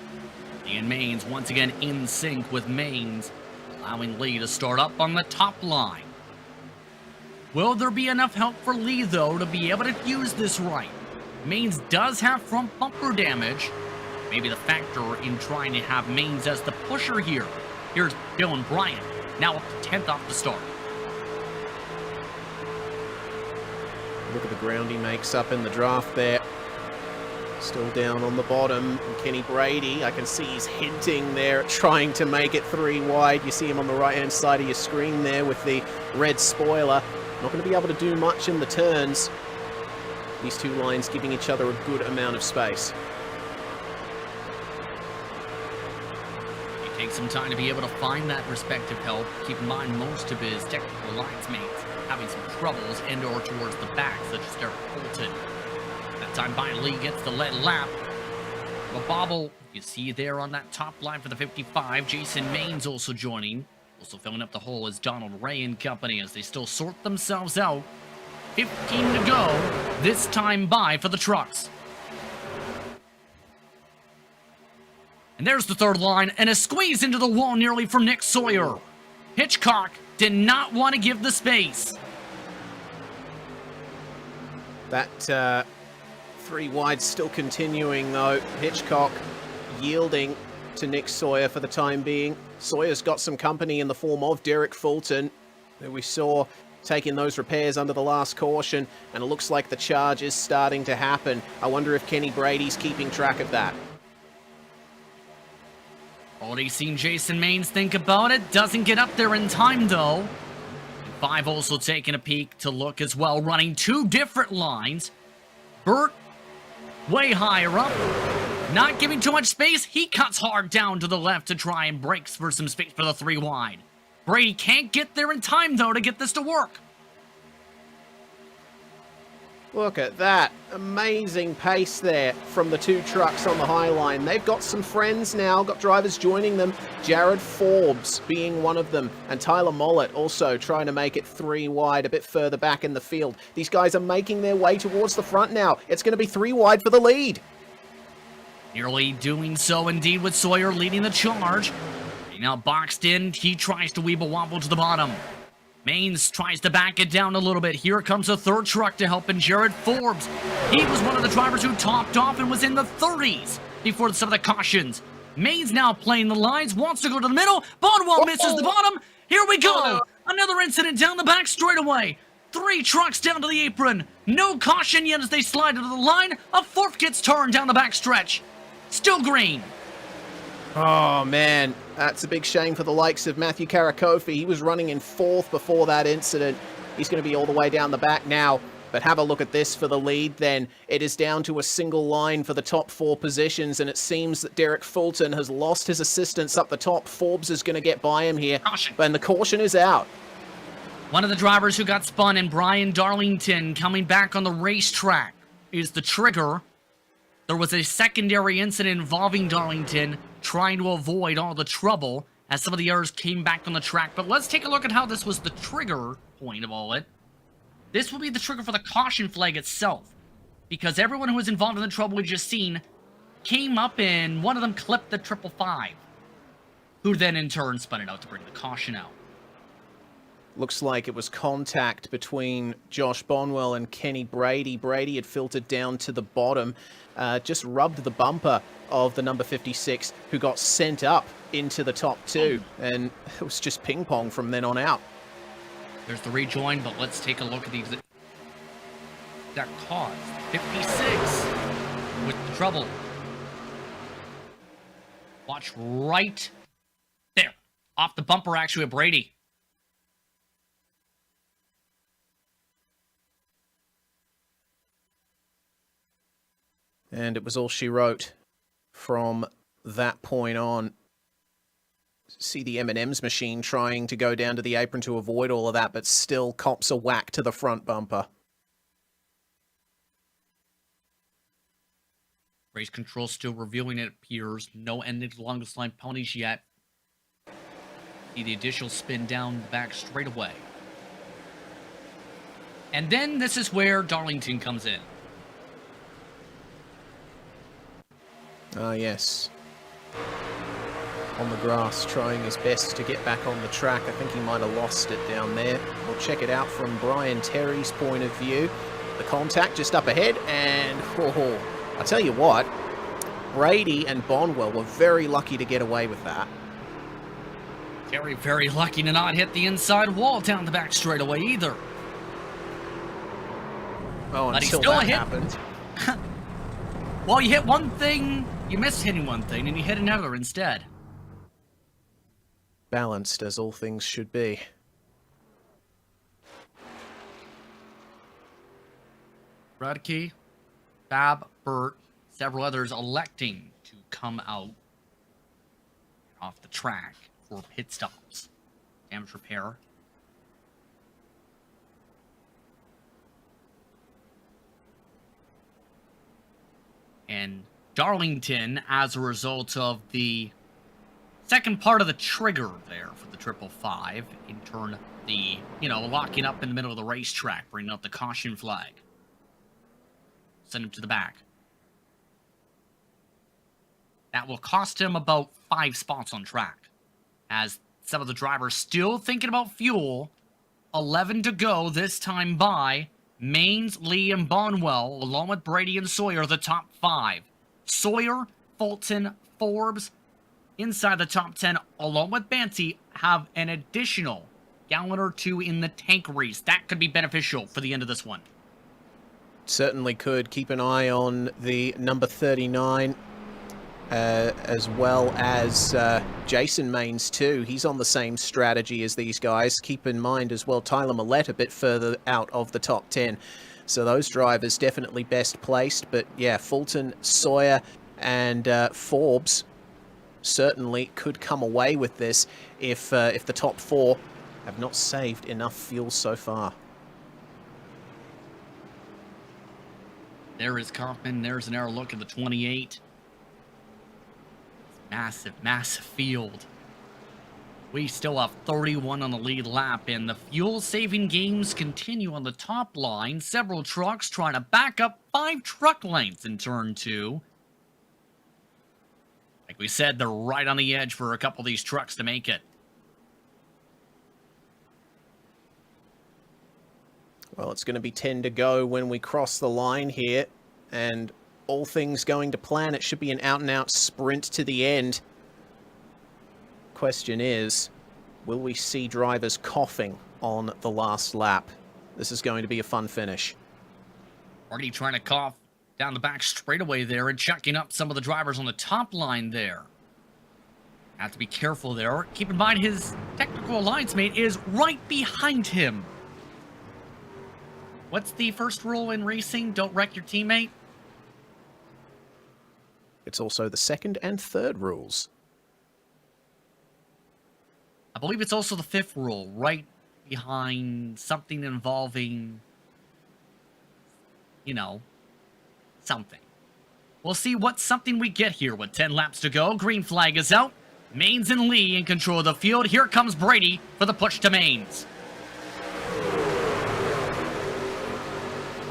Speaker 1: And Maines once again in sync with Maines, allowing Lee to start up on the top line. Will there be enough help for Lee, though, to be able to use this right? Maines does have front bumper damage. Maybe the factor in trying to have Maines as the pusher here. Here's Dylan Bryant, now up to 10th off the start.
Speaker 3: Look at the ground he makes up in the draft there. Still down on the bottom. And Kenny Brady, I can see he's hinting there at trying to make it 3 wide. You see him on the right-hand side of your screen there with the red spoiler. Not going to be able to do much in the turns. These two lines giving each other a good amount of space.
Speaker 1: It takes some time to be able to find that respective help. Keep in mind, most of his technical alliance mates having some troubles and or towards the back, such as Derek Fulton. That time by Lee gets the lead lap. The bobble you see there on that top line for the 55. Jason Maines also joining. Also filling up the hole is Donald Ray and company as they still sort themselves out. 15 to go this time by for the trucks. And there's the third line, and a squeeze into the wall nearly from Nick Sawyer. Hitchcock did not want to give the space.
Speaker 3: That 3 wide still continuing, though. Hitchcock yielding to Nick Sawyer for the time being. Sawyer's got some company in the form of Derek Fulton, who we saw taking those repairs under the last caution, and it looks like the charge is starting to happen. I wonder if Kenny Brady's keeping track of that.
Speaker 1: Already seen Jason Maines think about it. Doesn't get up there in time, though. 5 also taking a peek to look as well, running 2 different lines. Burt, way higher up. Not giving too much space. He cuts hard down to the left to try and breaks for some space for the 3 wide. Brady can't get there in time, though, to get this to work.
Speaker 3: Look at that. Amazing pace there from the 2 trucks on the high line. They've got some friends now, got drivers joining them. Jared Forbes being one of them, and Tyler Mollett also trying to make it 3 wide a bit further back in the field. These guys are making their way towards the front now. It's going to be 3 wide for the lead.
Speaker 1: Nearly doing so indeed with Sawyer leading the charge. Now boxed in, he tries to weeble wobble to the bottom. Maines tries to back it down a little bit. Here comes a 3rd truck to help in Jared Forbes. He was one of the drivers who topped off and was in the 30s before some of the cautions. Maines now playing the lines, wants to go to the middle. Bonwell misses the bottom. Here we go. Another incident down the back straightaway. 3 trucks down to the apron. No caution yet as they slide into the line. A 4th gets turned down the back stretch. Still green.
Speaker 3: Oh, man. That's a big shame for the likes of Matthew Karakofi. He was running in 4th before that incident. He's going to be all the way down the back now. But have a look at this for the lead then. It is down to a single line for the top 4 positions, and it seems that Derek Fulton has lost his assistance up the top. Forbes is going to get by him here, and the caution is out.
Speaker 1: One of the drivers who got spun, and Brian Darlington coming back on the racetrack, is the trigger. There was a secondary incident involving Darlington trying to avoid all the trouble as some of the others came back on the track. But let's take a look at how this was the trigger point of all it. This will be the trigger for the caution flag itself, because everyone who was involved in the trouble we just seen came up and one of them clipped the 555, who then in turn spun it out to bring the caution out.
Speaker 3: Looks like it was contact between Josh Bonwell and Kenny Brady. Brady had filtered down to the bottom, just rubbed the bumper of the number 56, who got sent up into the top 2, and it was just ping pong from then on out.
Speaker 1: There's the rejoin, but let's take a look at these. That caused 56 with the trouble. Watch right there. Off the bumper, actually, of Brady.
Speaker 3: And it was all she wrote from that point on. See the M&M's machine trying to go down to the apron to avoid all of that, but still cops a whack to the front bumper.
Speaker 1: Race control still reviewing, it appears. No ended longest line penalties yet. See the additional spin down the back straightaway. And then this is where Darlington comes in.
Speaker 3: Ah, yes. On the grass, trying his best to get back on the track. I think he might have lost it down there. We'll check it out from Brian Terry's point of view. The contact just up ahead, and I'll tell you what, Brady and Bonwell were very lucky to get away with that.
Speaker 1: Terry very lucky to not hit the inside wall down the back straightaway either.
Speaker 3: Oh,
Speaker 1: but
Speaker 3: until that happened.
Speaker 1: Well, you hit one thing, you missed hitting one thing, and you hit another instead.
Speaker 3: Balanced as all things should be.
Speaker 1: Radke, Fab, Burt, several others electing to come out off the track for pit stops. Damage repair. And Darlington, as a result of the second part of the trigger there for the 555, in turn, the, locking up in the middle of the racetrack, bringing up the caution flag. Send him to the back. That will cost him about 5 spots on track, as some of the drivers still thinking about fuel. 11 to go this time by Maines, Lee, and Bonwell, along with Brady and Sawyer, the top 5. Sawyer, Fulton, Forbes, inside the top 10, along with Banty, have an additional gallon or 2 in the tank race. That could be beneficial for the end of this one.
Speaker 3: Certainly could. Keep an eye on the number 39, as well as Jason Maines too. He's on the same strategy as these guys. Keep in mind as well, Tyler Millette a bit further out of the top 10. So those drivers definitely best placed. But yeah, Fulton, Sawyer, and Forbes certainly could come away with this if the top 4 have not saved enough fuel so far.
Speaker 1: There is Kaufman. There's an air look at the 28. Massive, massive field. We still have 31 on the lead lap, and the fuel-saving games continue on the top line. Several trucks trying to back up 5 truck lengths in turn 2. Like we said, they're right on the edge for a couple of these trucks to make it.
Speaker 3: Well, it's going to be 10 to go when we cross the line here, and all things going to plan, it should be an out-and-out sprint to the end. Question is, will we see drivers coughing on the last lap? This is going to be a fun finish.
Speaker 1: Already trying to cough down the back straightaway there and checking up some of the drivers on the top line there. Have to be careful there. Keep in mind his technical alliance mate is right behind him. What's the first rule in racing? Don't wreck your teammate?
Speaker 3: It's also the second and third rules.
Speaker 1: I believe it's also the fifth rule, right behind something involving, you know, something. We'll see what something we get here with 10 laps to go. Green flag is out. Maines and Lee in control of the field. Here comes Brady for the push to Maines.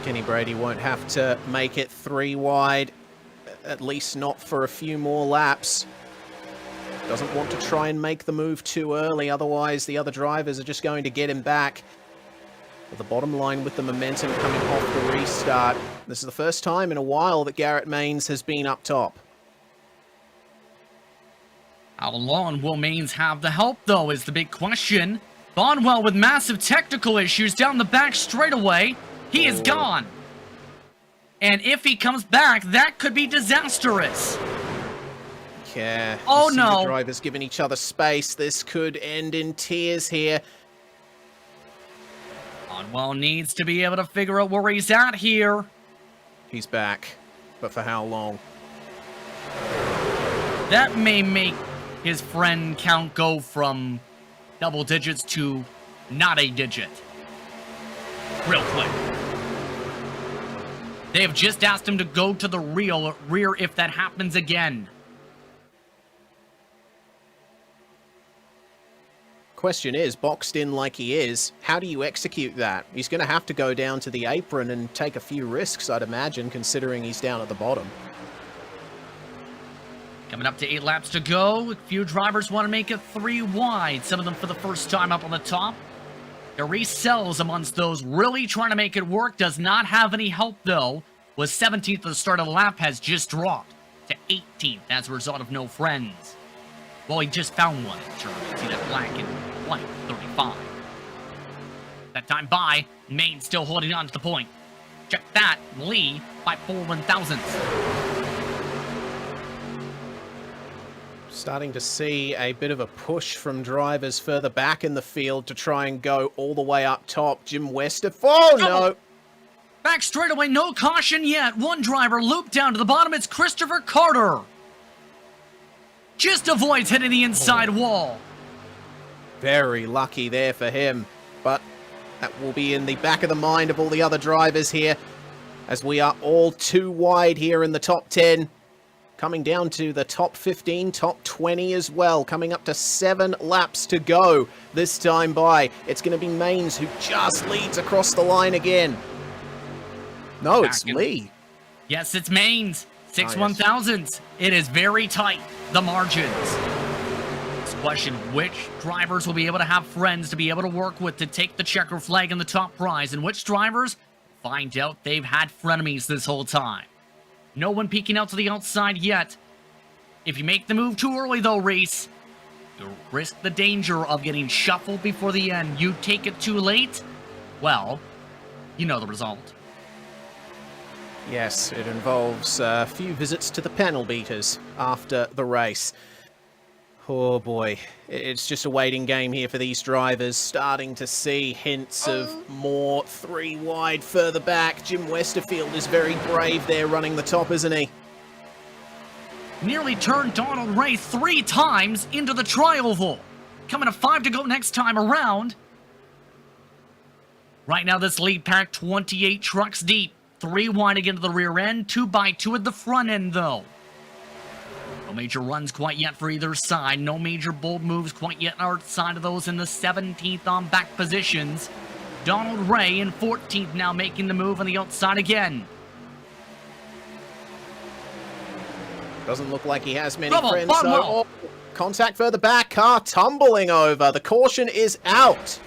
Speaker 3: Kenny Brady won't have to make it 3 wide, at least not for a few more laps. Doesn't want to try and make the move too early, otherwise the other drivers are just going to get him back. But the bottom line with the momentum coming off the restart. This is the first time in a while that Garrett Maines has been up top.
Speaker 1: How long will Maines have the help, though, is the big question. Bonwell with massive technical issues down the back straightaway. He is gone. And if he comes back, that could be disastrous.
Speaker 3: Yeah.
Speaker 1: Oh, no.
Speaker 3: The drivers giving each other space. This could end in tears here.
Speaker 1: Bonwell needs to be able to figure out where he's at here.
Speaker 3: He's back. But for how long?
Speaker 1: That may make his friend count go from double digits to not a digit. Real quick. They have just asked him to go to the rear if that happens again.
Speaker 3: Question is, boxed in like he is, how do you execute that? He's going to have to go down to the apron and take a few risks, I'd imagine, considering he's down at the bottom.
Speaker 1: Coming up to 8 laps to go. A few drivers want to make it 3 wide. Some of them for the first time up on the top. Reese Sells amongst those really trying to make it work. Does not have any help, though. Was 17th at the start of the lap. Has just dropped to 18th as a result of no friends. Well, he just found one in turn. See that black and white, 35. That time by, Maine still holding on to the point. Check that, Lee by 4 1,000ths.
Speaker 3: Starting to see a bit of a push from drivers further back in the field to try and go all the way up top. Jim Wester. Oh, no!
Speaker 1: Back straightaway, no caution yet. One driver looped down to the bottom. It's Christopher Carter. Just avoids hitting the inside wall.
Speaker 3: Very lucky there for him. But that will be in the back of the mind of all the other drivers here, as we are all 2 wide here in the top 10. Coming down to the top 15, top 20 as well. Coming up to 7 laps to go this time by. It's going to be Maines who just leads across the line again. No, it's Lee.
Speaker 1: Yes, it's Maines. 6
Speaker 3: yes.
Speaker 1: 1,000ths. It is very tight, the margins. It's a question, which drivers will be able to have friends to be able to work with to take the checker flag in the top prize, and which drivers find out they've had frenemies this whole time. No one peeking out to the outside yet. If you make the move too early, though, Reese, you risk the danger of getting shuffled before the end. You take it too late, well, you know the result.
Speaker 3: Yes, it involves a few visits to the panel beaters after the race. Oh boy, it's just a waiting game here for these drivers. Starting to see hints of more 3 wide further back. Jim Westerfield is very brave there running the top, isn't he?
Speaker 1: Nearly turned Donald Ray 3 times into the tri-oval. Coming to 5 to go next time around. Right now this lead pack 28 trucks deep. 3 wide again to the rear end. 2 by 2 at the front end, though. No major runs quite yet for either side. No major bold moves quite yet outside of those in the 17th on back positions. Donald Ray in 14th now making the move on the outside again.
Speaker 3: Doesn't look like he has many friends, though. Oh, contact further back. Car tumbling over. The caution is out.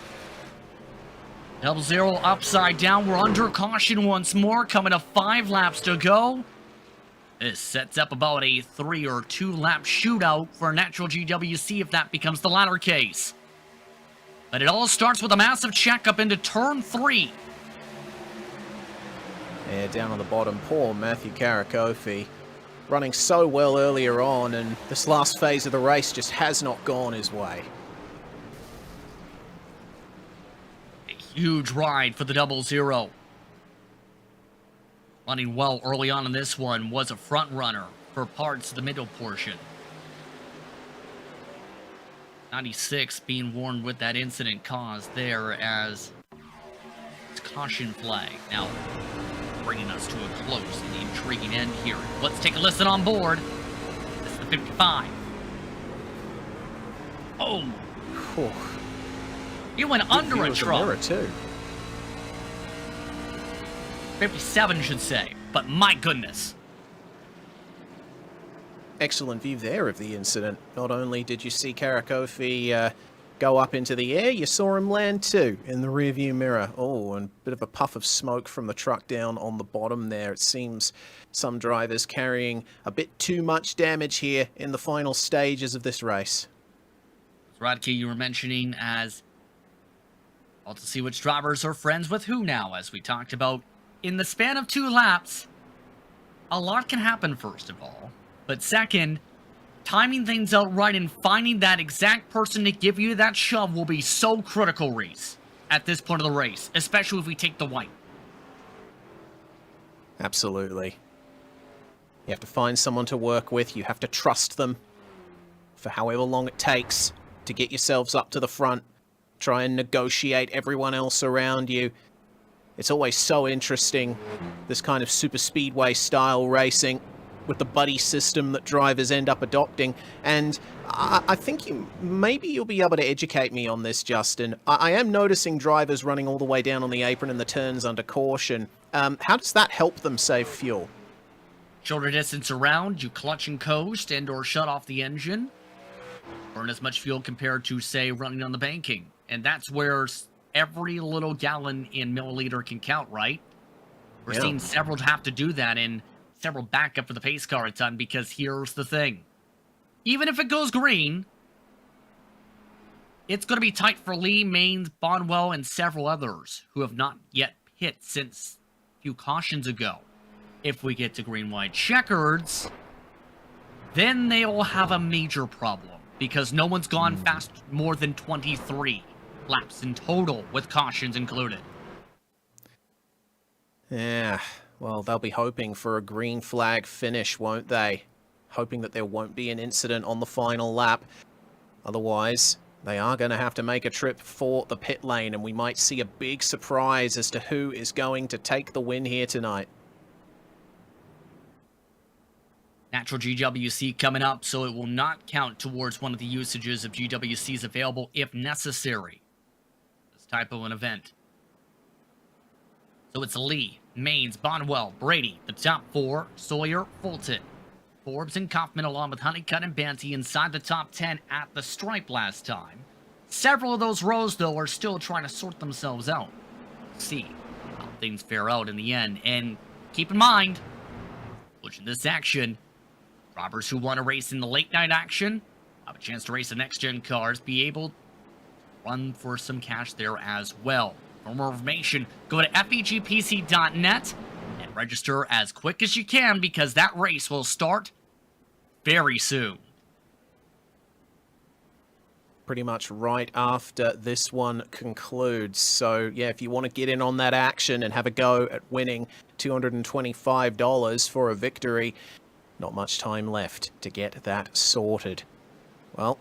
Speaker 1: 0 upside down. We're under caution once more. Coming to 5 laps to go. This sets up about a 3 or 2 lap shootout for a natural GWC if that becomes the latter case. But it all starts with a massive check up into turn 3.
Speaker 3: Yeah, down on the bottom, poor Matthew Karakofi. Running so well earlier on, and this last phase of the race just has not gone his way.
Speaker 1: A huge ride for the 0-0. running well early on in this one, was a front runner for parts of the middle portion. 96 being warned with that incident caused there as it's caution flag. Now, bringing us to a close and intriguing end here. Let's take a listen on board. This is the 55. Oh!
Speaker 3: Whew.
Speaker 1: He went under a truck.
Speaker 3: Mirror too.
Speaker 1: 57 should say, but my goodness.
Speaker 3: Excellent view there of the incident. Not only did you see Karakofi go up into the air, you saw him land too in the rearview mirror. Oh, and a bit of a puff of smoke from the truck down on the bottom there. It seems some drivers carrying a bit too much damage here in the final stages of this race.
Speaker 1: Radke, you were mentioning as well to see which drivers are friends with who now, as we talked about. In the span of 2 laps, a lot can happen, first of all. But second, timing things out right and finding that exact person to give you that shove will be so critical, Reese, at this point of the race, especially if we take the white.
Speaker 3: Absolutely. You have to find someone to work with. You have to trust them for however long it takes to get yourselves up to the front. Try and negotiate everyone else around you. It's always so interesting, this kind of super speedway style racing with the buddy system that drivers end up adopting. And I think maybe you'll be able to educate me on this, Justin. I am noticing drivers running all the way down on the apron in the turns under caution. How does that help them save fuel?
Speaker 1: Shorter distance around, you clutch and coast and or shut off the engine. Burn as much fuel compared to, say, running on the banking. And that's where every little gallon in milliliter can count, right? We're seeing several have to do that, and several back up for the pace car a ton, because here's the thing. Even if it goes green, it's going to be tight for Lee, Maines, Bonwell, and several others who have not yet hit since a few cautions ago. If we get to green-white checkers, then they will have a major problem, because no one's gone fast more than 23 laps in total, with cautions included.
Speaker 3: Yeah, well, they'll be hoping for a green flag finish, won't they? Hoping that there won't be an incident on the final lap. Otherwise, they are going to have to make a trip for the pit lane, and we might see a big surprise as to who is going to take the win here tonight.
Speaker 1: Natural GWC coming up, so it will not count towards one of the usages of GWCs available if necessary. This type of an event. So it's Lee, Maines, Bonwell, Brady, the top 4, Sawyer, Fulton, Forbes and Kaufman, along with Honeycutt and Banty inside the top 10 at the stripe last time. Several of those rows, though, are still trying to sort themselves out. See how things fare out in the end. And keep in mind, pushing this action, drivers who want to race in the late night action have a chance to race the next-gen cars, be able to run for some cash there as well. For more information, go to FEGPC.net and register as quick as you can, because that race will start very soon.
Speaker 3: Pretty much right after this one concludes. So, yeah, if you want to get in on that action and have a go at winning $225 for a victory, not much time left to get that sorted. Well,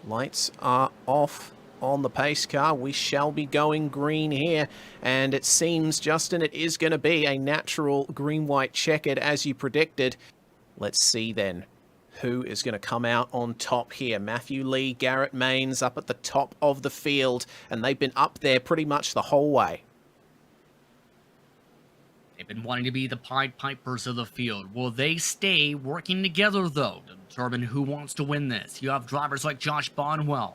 Speaker 3: lights are off on the pace car. We shall be going green here, and it seems, Justin, it is going to be a natural green-white checkered as you predicted. Let's see then who is going to come out on top here. Matthew Lee, Garrett Maines up at the top of the field, and they've been up there pretty much the whole way.
Speaker 1: They've been wanting to be the Pied Pipers of the field. Will they stay working together, though, to determine who wants to win this? You have drivers like Josh Bonwell,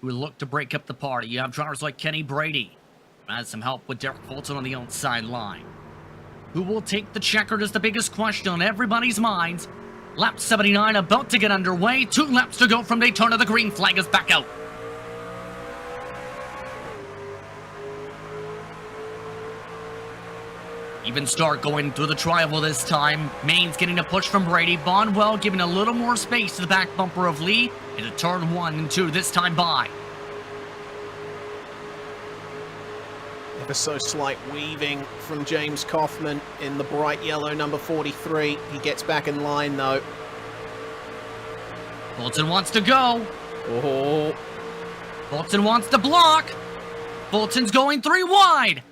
Speaker 1: who look to break up the party. You have drivers like Kenny Brady, who has some help with Derek Fulton on the outside line. Who will take the checkered is the biggest question on everybody's minds. Lap 79 about to get underway. 2 laps to go from Daytona. The green flag is back out. Even start going through the tri-oval this time. Maines getting a push from Brady. Bonwell giving a little more space to the back bumper of Lee into turn 1 and 2 this time by.
Speaker 3: Ever so slight weaving from James Kaufman in the bright yellow number 43. He gets back in line, though.
Speaker 1: Fulton wants to go.
Speaker 3: Oh,
Speaker 1: Fulton wants to block. Fulton's going 3 wide.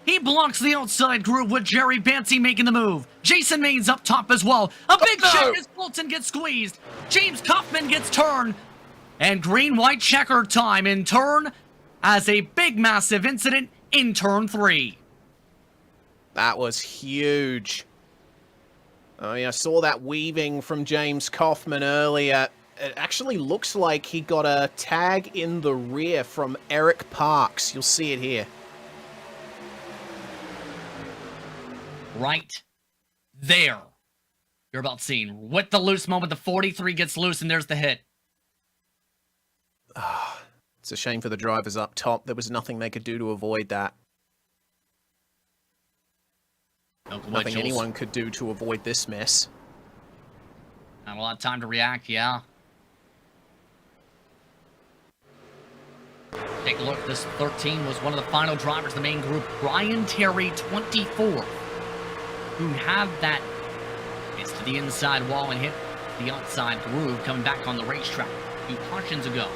Speaker 1: He blocks the outside groove with Jerry Bancy making the move. Jason Main's up top as well. A big check as Fulton gets squeezed. James Kaufman gets turned. And green-white checker time in turn as a big massive incident in turn 3.
Speaker 3: that was huge. Oh, yeah, I saw that weaving from James Kaufman earlier. It actually looks like he got a tag in the rear from Eric Parks. You'll see it here.
Speaker 1: Right there. You're about seeing. With the loose moment, the 43 gets loose, and there's the hit.
Speaker 3: It's a shame for the drivers up top. There was nothing they could do to avoid that. Nothing anyone could do to avoid this mess.
Speaker 1: Not a lot of time to react, yeah. Take a look. This 13 was one of the final drivers of the main group, Brian Terry, 24, who had that hits to the inside wall and hit the outside groove coming back on the racetrack a few cautions ago.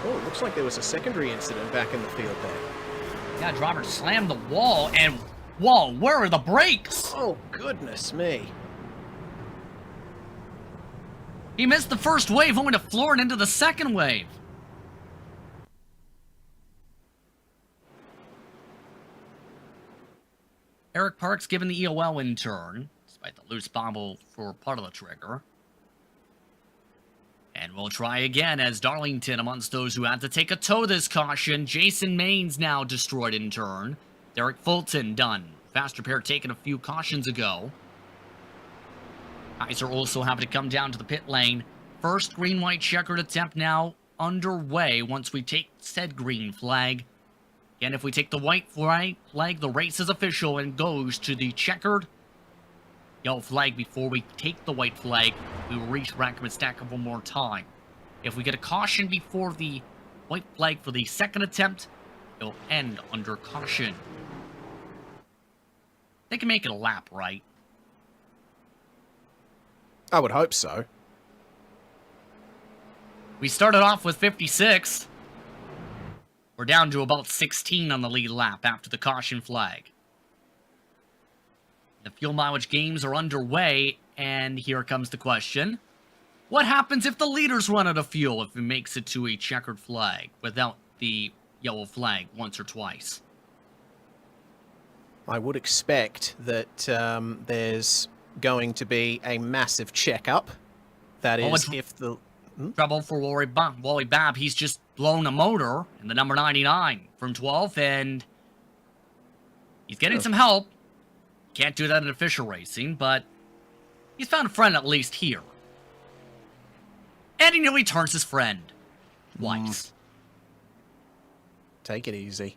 Speaker 3: Oh, it looks like there was a secondary incident back in the field there.
Speaker 1: Yeah, driver slammed the wall, and whoa, where are the brakes?
Speaker 3: Oh, goodness me.
Speaker 1: He missed the first wave, only to floor it into the second wave. Eric Parks given the EOL in turn, despite the loose bobble for part of the trigger. And we'll try again as Darlington amongst those who had to take a tow this caution. Jason Main's now destroyed in turn. Derek Fulton done. Fast repair taken a few cautions ago. Kaiser also having to come down to the pit lane. First green-white checkered attempt now underway once we take said green flag. Again, if we take the white flag, the race is official and goes to the checkered yellow flag before we take the white flag. We will rack and stack up one more time. If we get a caution before the white flag for the second attempt, it will end under caution. They can make it a lap, right?
Speaker 3: I would hope so.
Speaker 1: We started off with 56. We're down to about 16 on the lead lap after the caution flag. The fuel mileage games are underway, and here comes the question. What happens if the leaders run out of fuel if it makes it to a checkered flag without the yellow flag once or twice?
Speaker 3: I would expect that there's going to be a massive checkup. That is, if the...
Speaker 1: Trouble for Wally Babb. He's just blown a motor in the number 99 from 12th, and he's getting some help. Can't do that in official racing, but he's found a friend at least here. And he nearly turns his friend twice.
Speaker 3: Take it easy.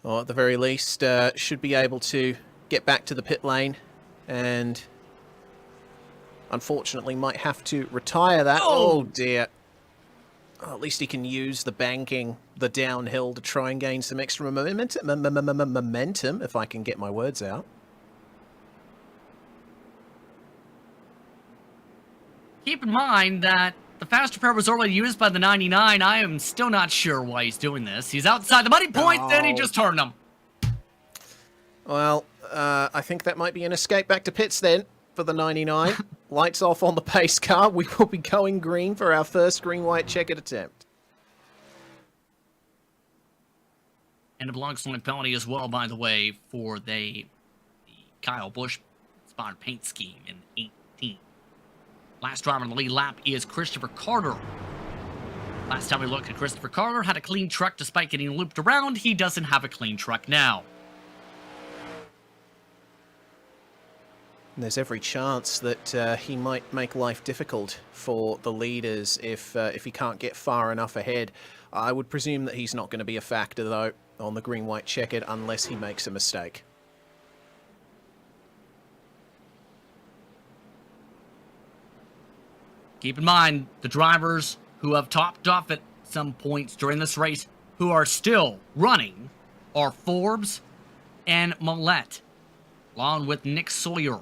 Speaker 3: Or at the very least, should be able to get back to the pit lane and unfortunately might have to retire that. Oh dear. Oh, at least he can use the banking, the downhill to try and gain some extra momentum, if I can get my words out.
Speaker 1: Keep in mind that the fast repair was already used by the 99. I am still not sure why he's doing this. He's outside the muddy point, then he just turned him.
Speaker 3: Well, I think that might be an escape back to pits then for the 99. Lights off on the pace car. We will be going green for our first green-white checkered attempt.
Speaker 1: And a belongs-to penalty as well, by the way, for the Kyle Busch spotted paint scheme in 18. Last driver on the lead lap is Christopher Carter. Last time we looked at Christopher Carter, had a clean truck despite getting looped around. He doesn't have a clean truck now.
Speaker 3: And there's every chance that he might make life difficult for the leaders if he can't get far enough ahead. I would presume that he's not going to be a factor, though, on the green-white checkered unless he makes a mistake.
Speaker 1: Keep in mind, the drivers who have topped off at some points during this race who are still running are Forbes and Millette, along with Nick Sawyer.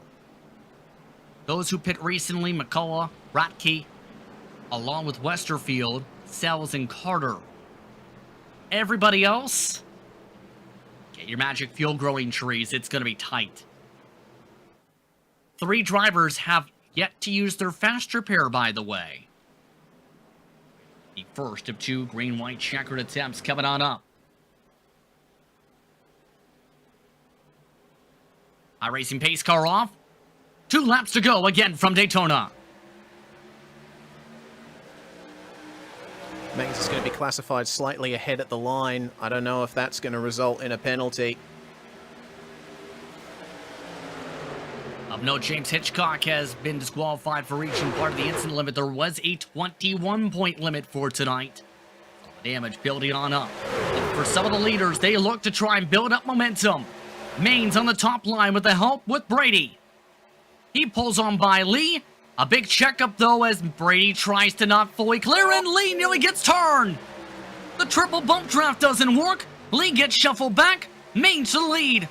Speaker 1: Those who pit recently, McCullough, Ratke, along with Westerfield, Sells, and Carter. Everybody else, get your magic fuel growing trees. It's going to be tight. 3 drivers have yet to use their fast repair, by the way. The first of 2 green-white checkered attempts coming on up. iRacing pace car off. 2 laps to go again from Daytona.
Speaker 3: Mains is going to be classified slightly ahead at the line. I don't know if that's going to result in a penalty.
Speaker 1: Of note, James Hitchcock has been disqualified for reaching part of the incident limit. There was a 21-point limit for tonight. Damage building on up. For some of the leaders, they look to try and build up momentum. Mains on the top line with the help with Brady. He pulls on by Lee. A big checkup, though, as Brady tries to not fully clear, and Lee nearly gets turned. The triple bump draft doesn't work. Lee gets shuffled back. Mains to the lead.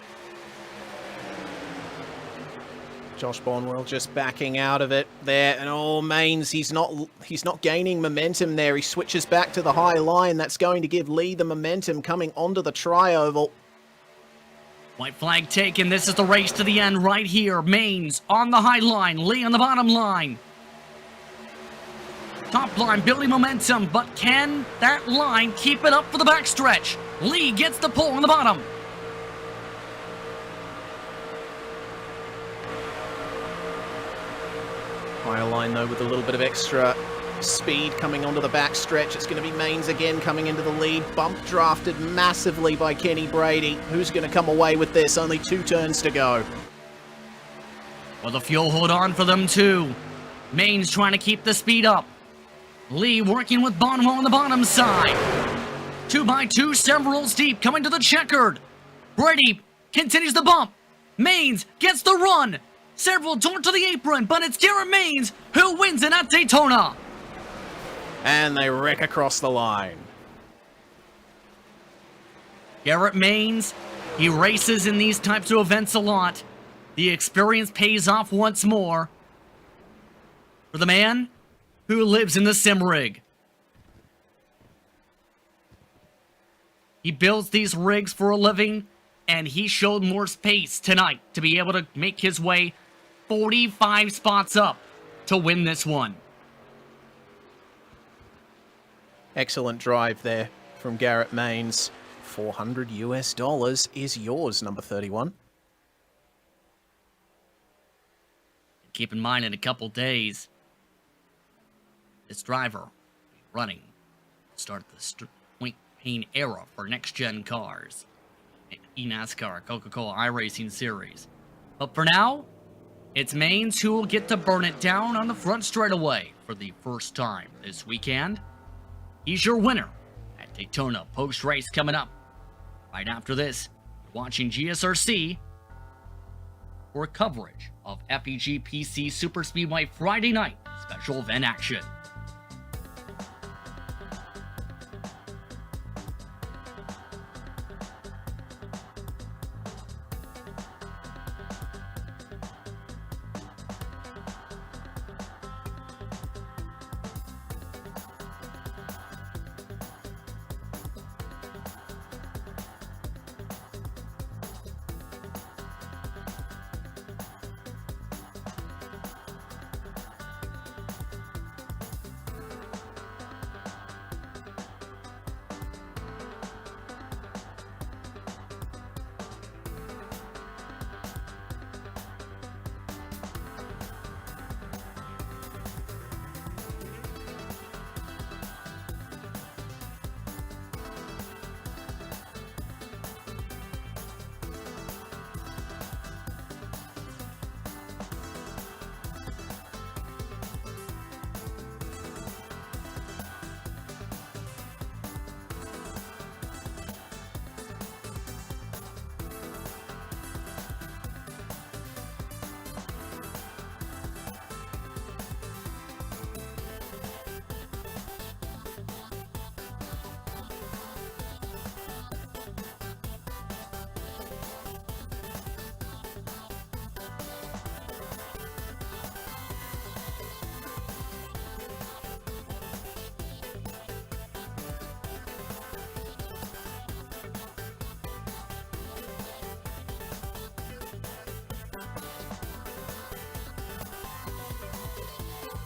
Speaker 3: Josh Bonwell just backing out of it there, and Mains, he's not gaining momentum there. He switches back to the high line. That's going to give Lee the momentum coming onto the tri-oval.
Speaker 1: White flag taken. This is the race to the end right here. Mains on the high line. Lee on the bottom line. Top line building momentum, but can that line keep it up for the backstretch? Lee gets the pull on the bottom.
Speaker 3: Higher line, though, with a little bit of extra speed coming onto the backstretch. It's going to be Mains again coming into the lead. Bump drafted massively by Kenny Brady. Who's going to come away with this? Only 2 turns to go.
Speaker 1: Well, the fuel hold on for them, too. Mains trying to keep the speed up. Lee working with Bonwell on the bottom side. 2x2, several deep, coming to the checkered. Brady continues the bump. Mains gets the run. Several torn to the apron, but it's Garrett Mains who wins it at Daytona.
Speaker 3: And they wreck across the line.
Speaker 1: Garrett Mains, he races in these types of events a lot. The experience pays off once more for the man who lives in the sim rig. He builds these rigs for a living, and he showed more pace tonight to be able to make his way 45 spots up to win this one.
Speaker 3: Excellent drive there from Garrett Mains. $400 US is yours, number 31.
Speaker 1: Keep in mind, in a couple days, this driver will be running start the point pain era for next-gen cars. eNASCAR, Coca-Cola iRacing Series. But for now, it's Mains who will get to burn it down on the front straightaway for the first time this weekend. He's your winner at Daytona. Post-race coming up. Right after this, you're watching GSRC for coverage of FEG PC Superspeedway Friday night special event action.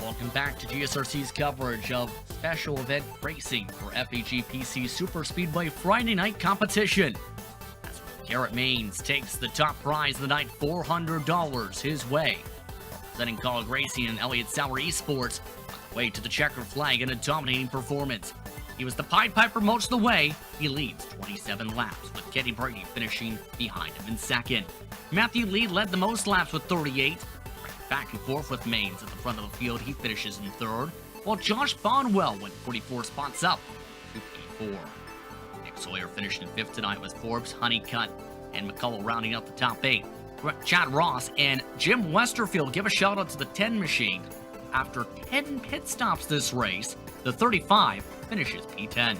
Speaker 1: Welcome back to GSRC's coverage of special event racing for FEG PC Superspeedway Friday night competition. As Garrett Maines takes the top prize of the night, $400 his way. Representing College Racing and Elliott Sauer Esports on the way to the checkered flag in a dominating performance. He was the Pied Piper most of the way. He leads 27 laps, with Kenny Brady finishing behind him in second. Matthew Lee led the most laps with 38. Back and forth with Maines at the front of the field. He finishes in third, while Josh Bonwell went 44 spots up to P4. Nick Sawyer finished in fifth tonight with Forbes, Honeycutt, and McCullough rounding out the top 8. Chad Ross and Jim Westerfield give a shout out to the 10 machine. After 10 pit stops this race, the 35 finishes P10.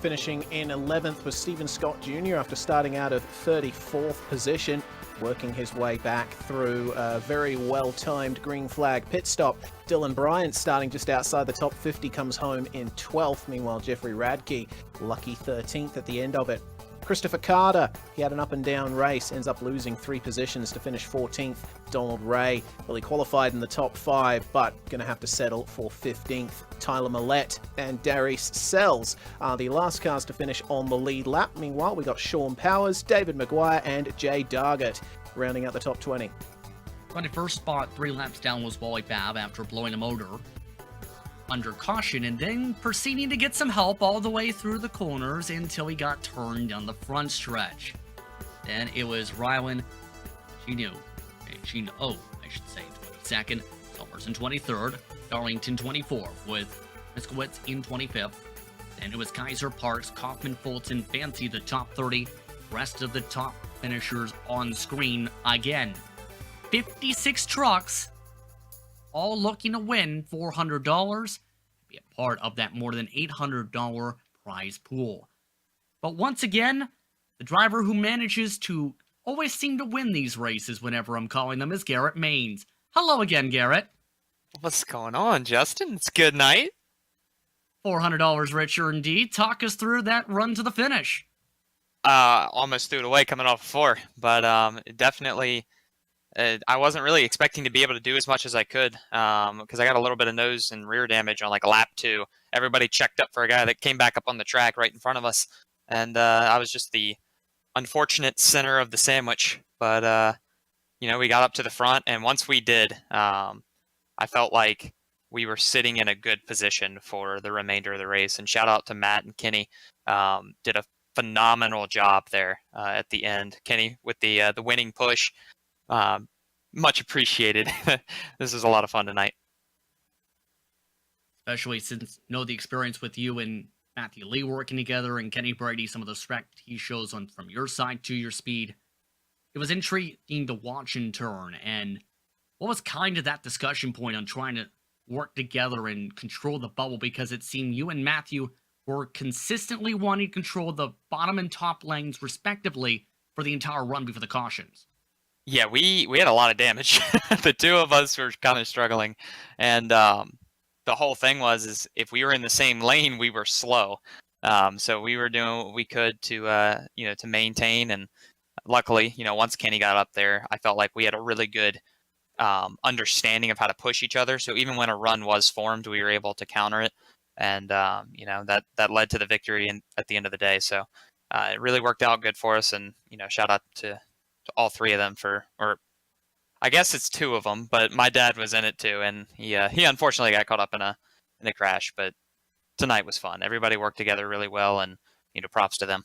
Speaker 3: Finishing in 11th was Stephen Scott Jr. after starting out of 34th position, working his way back through a very well-timed green flag pit stop. Dylan Bryant, starting just outside the top 50, comes home in 12th. Meanwhile, Jeffrey Radke, lucky 13th at the end of it. Christopher Carter, he had an up-and-down race, ends up losing 3 positions to finish 14th. Donald Ray, well, he qualified in the top 5, but going to have to settle for 15th. Tyler Millette and Darius Sells are the last cars to finish on the lead lap. Meanwhile, we got Sean Powers, David Maguire, and Jay Dargett rounding out the top 20.
Speaker 1: 21st spot, 3 laps down, was Wally Babb after blowing a motor under caution and then proceeding to get some help all the way through the corners until he got turned down the front stretch. Then it was Rylan Chino, I should say, 22nd, Summers in 23rd, Darlington 24th, with Miskowitz in 25th. Then it was Kaiser, Parks, Kaufman, Fulton, Fancy, the top 30. Rest of the top finishers on screen again. 56 trucks, all looking to win $400, be a part of that more than $800 prize pool. But once again, the driver who manages to always seem to win these races whenever I'm calling them is Garrett Maines. Hello again, Garrett.
Speaker 4: What's going on, Justin? It's good night.
Speaker 1: $400 richer indeed. Talk us through that run to the finish.
Speaker 4: Almost threw it away coming off 4, but definitely I wasn't really expecting to be able to do as much as I could because I got a little bit of nose and rear damage on like lap 2. Everybody checked up for a guy that came back up on the track right in front of us, and I was just the unfortunate center of the sandwich. But we got up to the front, and once we did, I felt like we were sitting in a good position for the remainder of the race. And shout out to Matt and Kenny, did a phenomenal job there at the end. Kenny with the winning push. Much appreciated. This was a lot of fun tonight.
Speaker 1: Especially since the experience with you and Matthew Lee working together and Kenny Brady, some of the respect he shows on from your side to your speed. It was intriguing to watch in turn. And what was kind of that discussion point on trying to work together and control the bubble? Because it seemed you and Matthew were consistently wanting to control the bottom and top lanes respectively for the entire run before the cautions.
Speaker 4: Yeah, we had a lot of damage. The two of us were kind of struggling, and the whole thing is if we were in the same lane, we were slow. So we were doing what we could to to maintain. And luckily, once Kenny got up there, I felt like we had a really good understanding of how to push each other. So even when a run was formed, we were able to counter it, and that led to the victory at the end of the day. So it really worked out good for us. And shout out to all 3 of them or I guess it's 2 of them, but my dad was in it too, and he unfortunately got caught up in a crash. But tonight was fun. Everybody worked together really well, and props to them.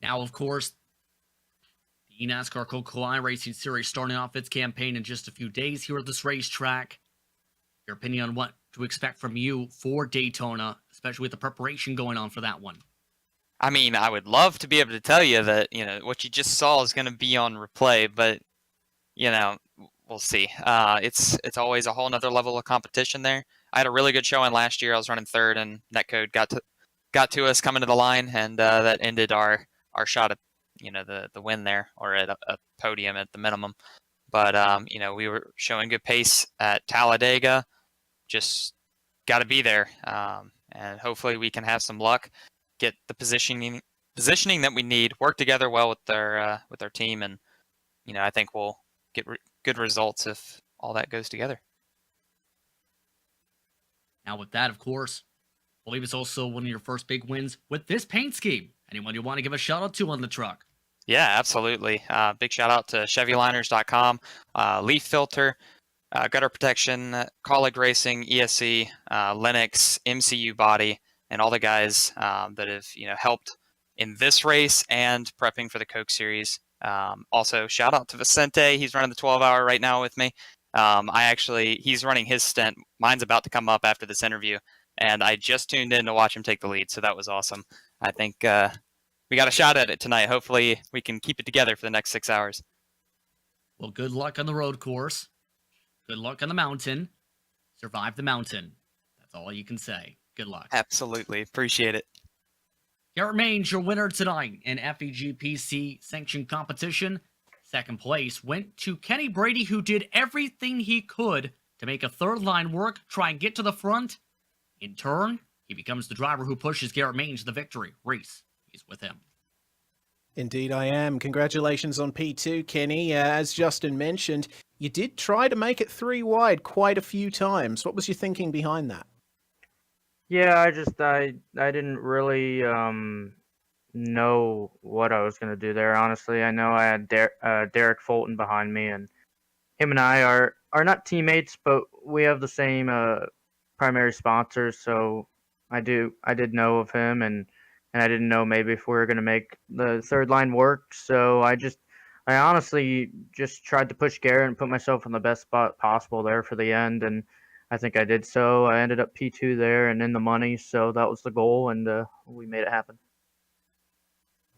Speaker 1: Now, of course, the NASCAR Coca-Cola iRacing Series starting off its campaign in just a few days here at this racetrack. Your opinion on what to expect from you for Daytona, especially with the preparation going on for that one?
Speaker 4: I mean, I would love to be able to tell you that, what you just saw is going to be on replay, but, we'll see. It's always a whole nother level of competition there. I had a really good showing last year. I was running 3rd, and Netcode got to us coming to the line, and that ended our shot at, the win there, or at a podium at the minimum. But, we were showing good pace at Talladega. Just got to be there, and hopefully we can have some luck. Get the positioning that we need, work together well with our team, and I think we'll get good results if all that goes together.
Speaker 1: Now, with that, of course, I believe it's also one of your first big wins with this paint scheme. Anyone you want to give a shout out to on the truck?
Speaker 4: Yeah, absolutely. Big shout out to ChevyLiners.com, Leaf Filter, Gutter Protection, Colleague Racing, ESC, Linux, MCU Body, and all the guys that have helped in this race and prepping for the Coke Series. Also, shout out to Vicente. He's running the 12-hour right now with me. He's running his stint. Mine's about to come up after this interview, and I just tuned in to watch him take the lead, so that was awesome. I think we got a shot at it tonight. Hopefully, we can keep it together for the next 6 hours.
Speaker 1: Well, good luck on the road course. Good luck on the mountain. Survive the mountain. That's all you can say. Good luck.
Speaker 4: Absolutely. Appreciate it.
Speaker 1: Garrett Maines, your winner tonight in FEG PC sanctioned competition. Second place went to Kenny Brady, who did everything he could to make a third line work, try and get to the front. In turn, he becomes the driver who pushes Garrett Maines to the victory. Reese, he's with him.
Speaker 3: Indeed I am. Congratulations on P2, Kenny. As Justin mentioned, you did try to make it 3 wide quite a few times. What was your thinking behind that?
Speaker 5: Yeah, I didn't really know what I was going to do there, honestly. I know I had Derek Fulton behind me, and him and I are not teammates, but we have the same primary sponsors, so I did know of him, and I didn't know maybe if we were going to make the third line work, so I honestly just tried to push Garrett and put myself in the best spot possible there for the end, and I think I did so. I ended up P2 there and in the money, so that was the goal, and we made it happen.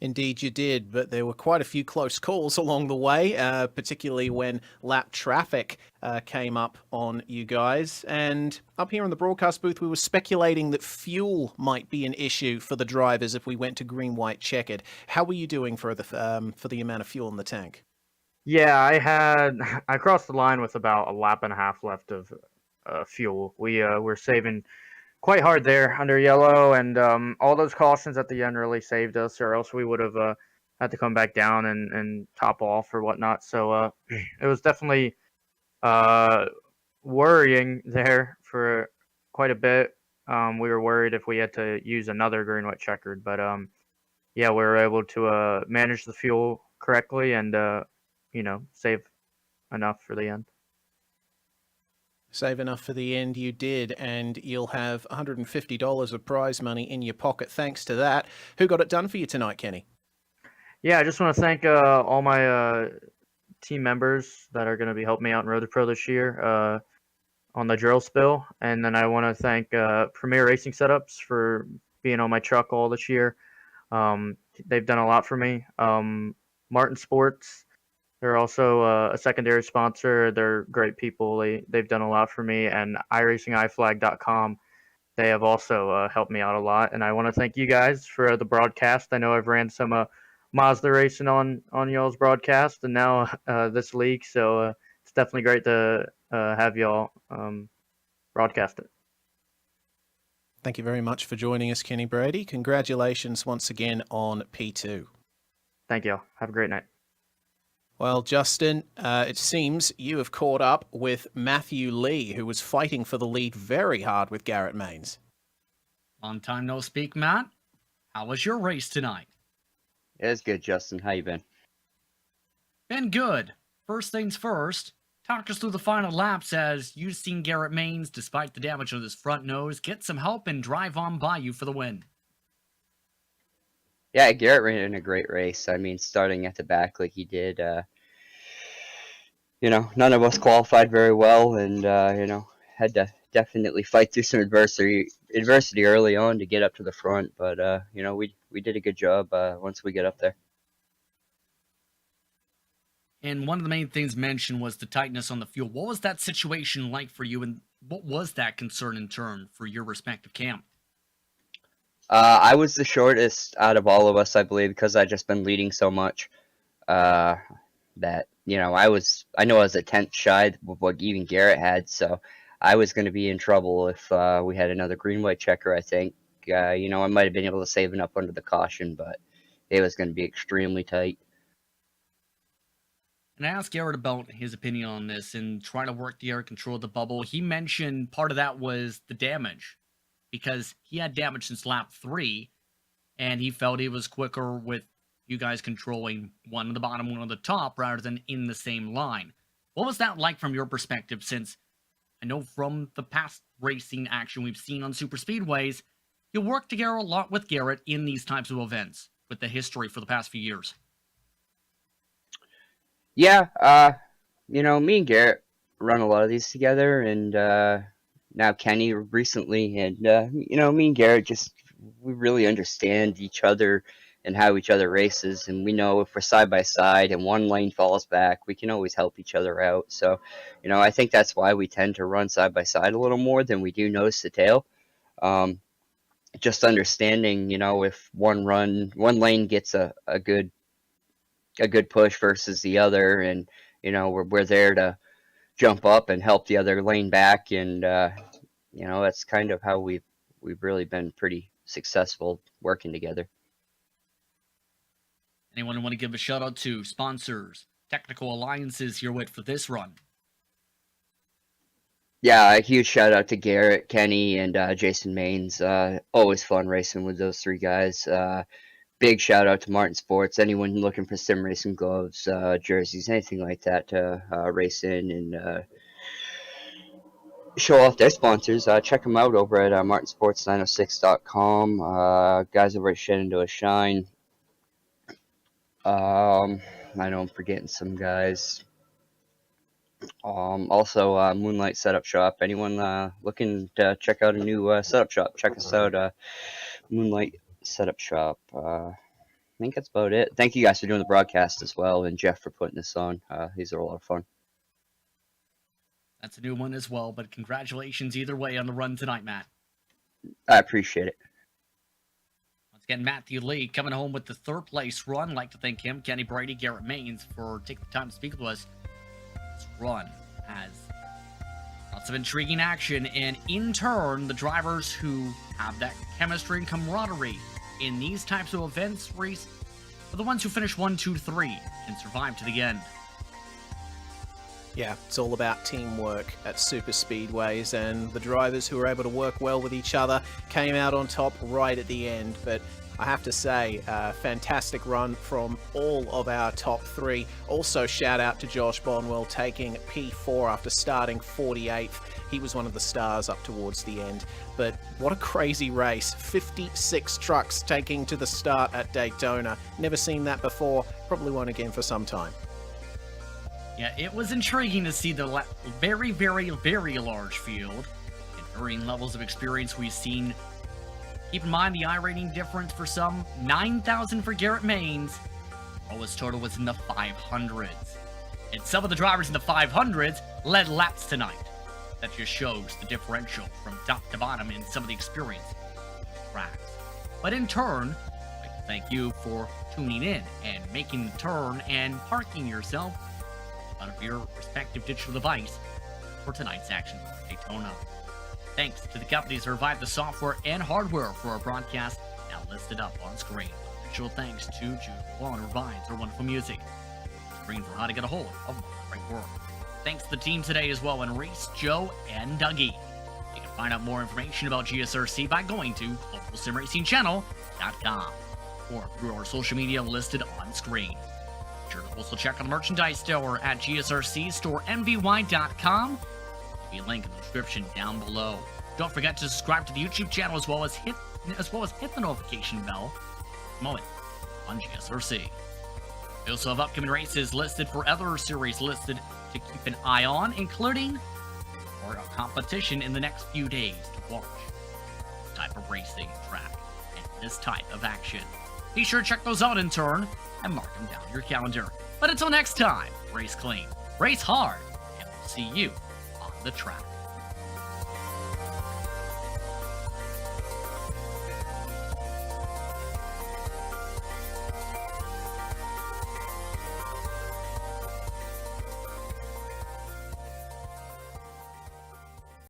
Speaker 3: Indeed you did, but there were quite a few close calls along the way, particularly when lap traffic came up on you guys. And up here in the broadcast booth, we were speculating that fuel might be an issue for the drivers if we went to green, white, checkered. How were you doing for the amount of fuel in the tank?
Speaker 5: Yeah, I crossed the line with about a lap and a half left of fuel. We were saving quite hard there under yellow, and all those cautions at the end really saved us, or else we would have had to come back down and top off or whatnot. So it was definitely worrying there for quite a bit. We were worried if we had to use another green, white, checkered, but yeah, we were able to manage the fuel correctly and save enough for the end.
Speaker 3: Save enough for the end, you did, and you'll have $150 of prize money in your pocket thanks to that. Who got it done for you tonight, Kenny?
Speaker 5: Yeah, I just want to thank all my team members that are going to be helping me out in Road to Pro this year on the drill spill, and then I want to thank Premier Racing Setups for being on my truck all this year. They've done a lot for me. Martin Sports, they're also a secondary sponsor. They're great people. They've done a lot for me. And iRacing.com, they have also helped me out a lot. And I want to thank you guys for the broadcast. I know I've ran some Mazda racing on y'all's broadcast and now this league. So it's definitely great to have y'all broadcast it.
Speaker 3: Thank you very much for joining us, Kenny Brady. Congratulations once again on P2.
Speaker 5: Thank you. Have a great night.
Speaker 3: Well, Justin, it seems you have caught up with Matthew Lee, who was fighting for the lead very hard with Garrett Maines.
Speaker 1: Long time no speak, Matt. How was your race tonight?
Speaker 6: It was good, Justin. How you been?
Speaker 1: Been good. First things first, talk us through the final laps as you've seen Garrett Maines, despite the damage on his front nose, get some help and drive on by you for the win.
Speaker 6: Yeah, Garrett ran a great race. I mean, starting at the back like he did, none of us qualified very well, and had to definitely fight through some adversity early on to get up to the front. But we did a good job once we get up there.
Speaker 1: And one of the main things mentioned was the tightness on the fuel. What was that situation like for you, and what was that concern in turn for your respective camp?
Speaker 6: I was the shortest out of all of us, I believe, because I just been leading so much. That I know I was a tenth shy of what even Garrett had, so I was going to be in trouble if we had another green white checker. I think I might have been able to save enough up under the caution, but it was going to be extremely tight.
Speaker 1: And I asked Garrett about his opinion on this and trying to work the air control of the bubble. He mentioned part of that was the damage, because he had damage since lap 3, and he felt he was quicker with you guys controlling one on the bottom, one on the top, rather than in the same line. What was that like from your perspective, since I know from the past racing action we've seen on Superspeedways, you work together a lot with Garrett in these types of events, with the history for the past few years.
Speaker 6: Yeah, me and Garrett run a lot of these together, and now Kenny recently, and me and Garrett we really understand each other and how each other races, and we know if we're side by side and one lane falls back, we can always help each other out. So, I think that's why we tend to run side by side a little more than we do nose to tail. Just understanding, if one lane gets a good push versus the other, and we're there to jump up and help the other lane back, and that's kind of how we've really been pretty successful working together.
Speaker 1: Anyone want to give a shout out to sponsors, technical alliances you're with for this run?
Speaker 6: Yeah, a huge shout out to Garrett, Kenny, and Jason Maines. Always fun racing with those three guys. Big shout out to Martin Sports. Anyone looking for sim racing gloves, jerseys, anything like that to race in and show off their sponsors, check them out over at martinsports906.com. Guys over at Shenandoah Shine. I know I'm forgetting some guys. Also, Moonlight Setup Shop. Anyone looking to check out a new setup shop, check us out. Moonlight Setup Shop. I think that's about it. Thank you guys for doing the broadcast as well, and Jeff for putting this on. These are a lot of fun.
Speaker 1: That's a new one as well, but congratulations either way on the run tonight, Matt.
Speaker 6: I appreciate it.
Speaker 1: Once again, Matthew Lee coming home with the third place run. I'd like to thank him, Kenny Brady, Garrett Maines for taking the time to speak with us. This run has lots of intriguing action, and in turn, the drivers who have that chemistry and camaraderie in these types of events race are the ones who finish 1, 2, 3 and survive to the end.
Speaker 3: Yeah, it's all about teamwork at super speedways, and the drivers who were able to work well with each other came out on top right at the end. But I have to say, fantastic run from all of our top 3. Also, shout out to Josh Bonwell taking P4 after starting 48th. He was one of the stars up towards the end. But what a crazy race. 56 trucks taking to the start at Daytona. Never seen that before. Probably won't again for some time.
Speaker 1: Yeah, it was intriguing to see the very, very, very large field and varying levels of experience we've seen. Keep in mind the iRating difference for some, 9,000 for Garrett Maines. Lowest total was in the 500s. And some of the drivers in the 500s led laps tonight. That just shows the differential from top to bottom in some of the experience tracks. But in turn, I'd like to thank you for tuning in and making the turn and parking yourself out of your respective digital device for tonight's action at Daytona. Thanks to the companies who provide the software and hardware for our broadcast, now listed up on screen. Special thanks to Jude Wall, who provides our wonderful music. Screen for how to get a hold of great work. Thanks to the team today as well, and Reese, Joe, and Dougie. You can find out more information about GSRC by going to globalsimracingchannel.com or through our social media listed on screen. Be sure to also check out the merchandise store at GSRC.StoreMVY.com. There'll be a link in the description down below. Don't forget to subscribe to the YouTube channel as well as hit the notification bell. Moment on GSRC. We also have upcoming races listed for other series listed to keep an eye on, including a competition in the next few days to watch this type of racing track and this type of action. Be sure to check those out in turn and mark them down your calendar. But until next time, race clean, race hard, and we'll see you on the track.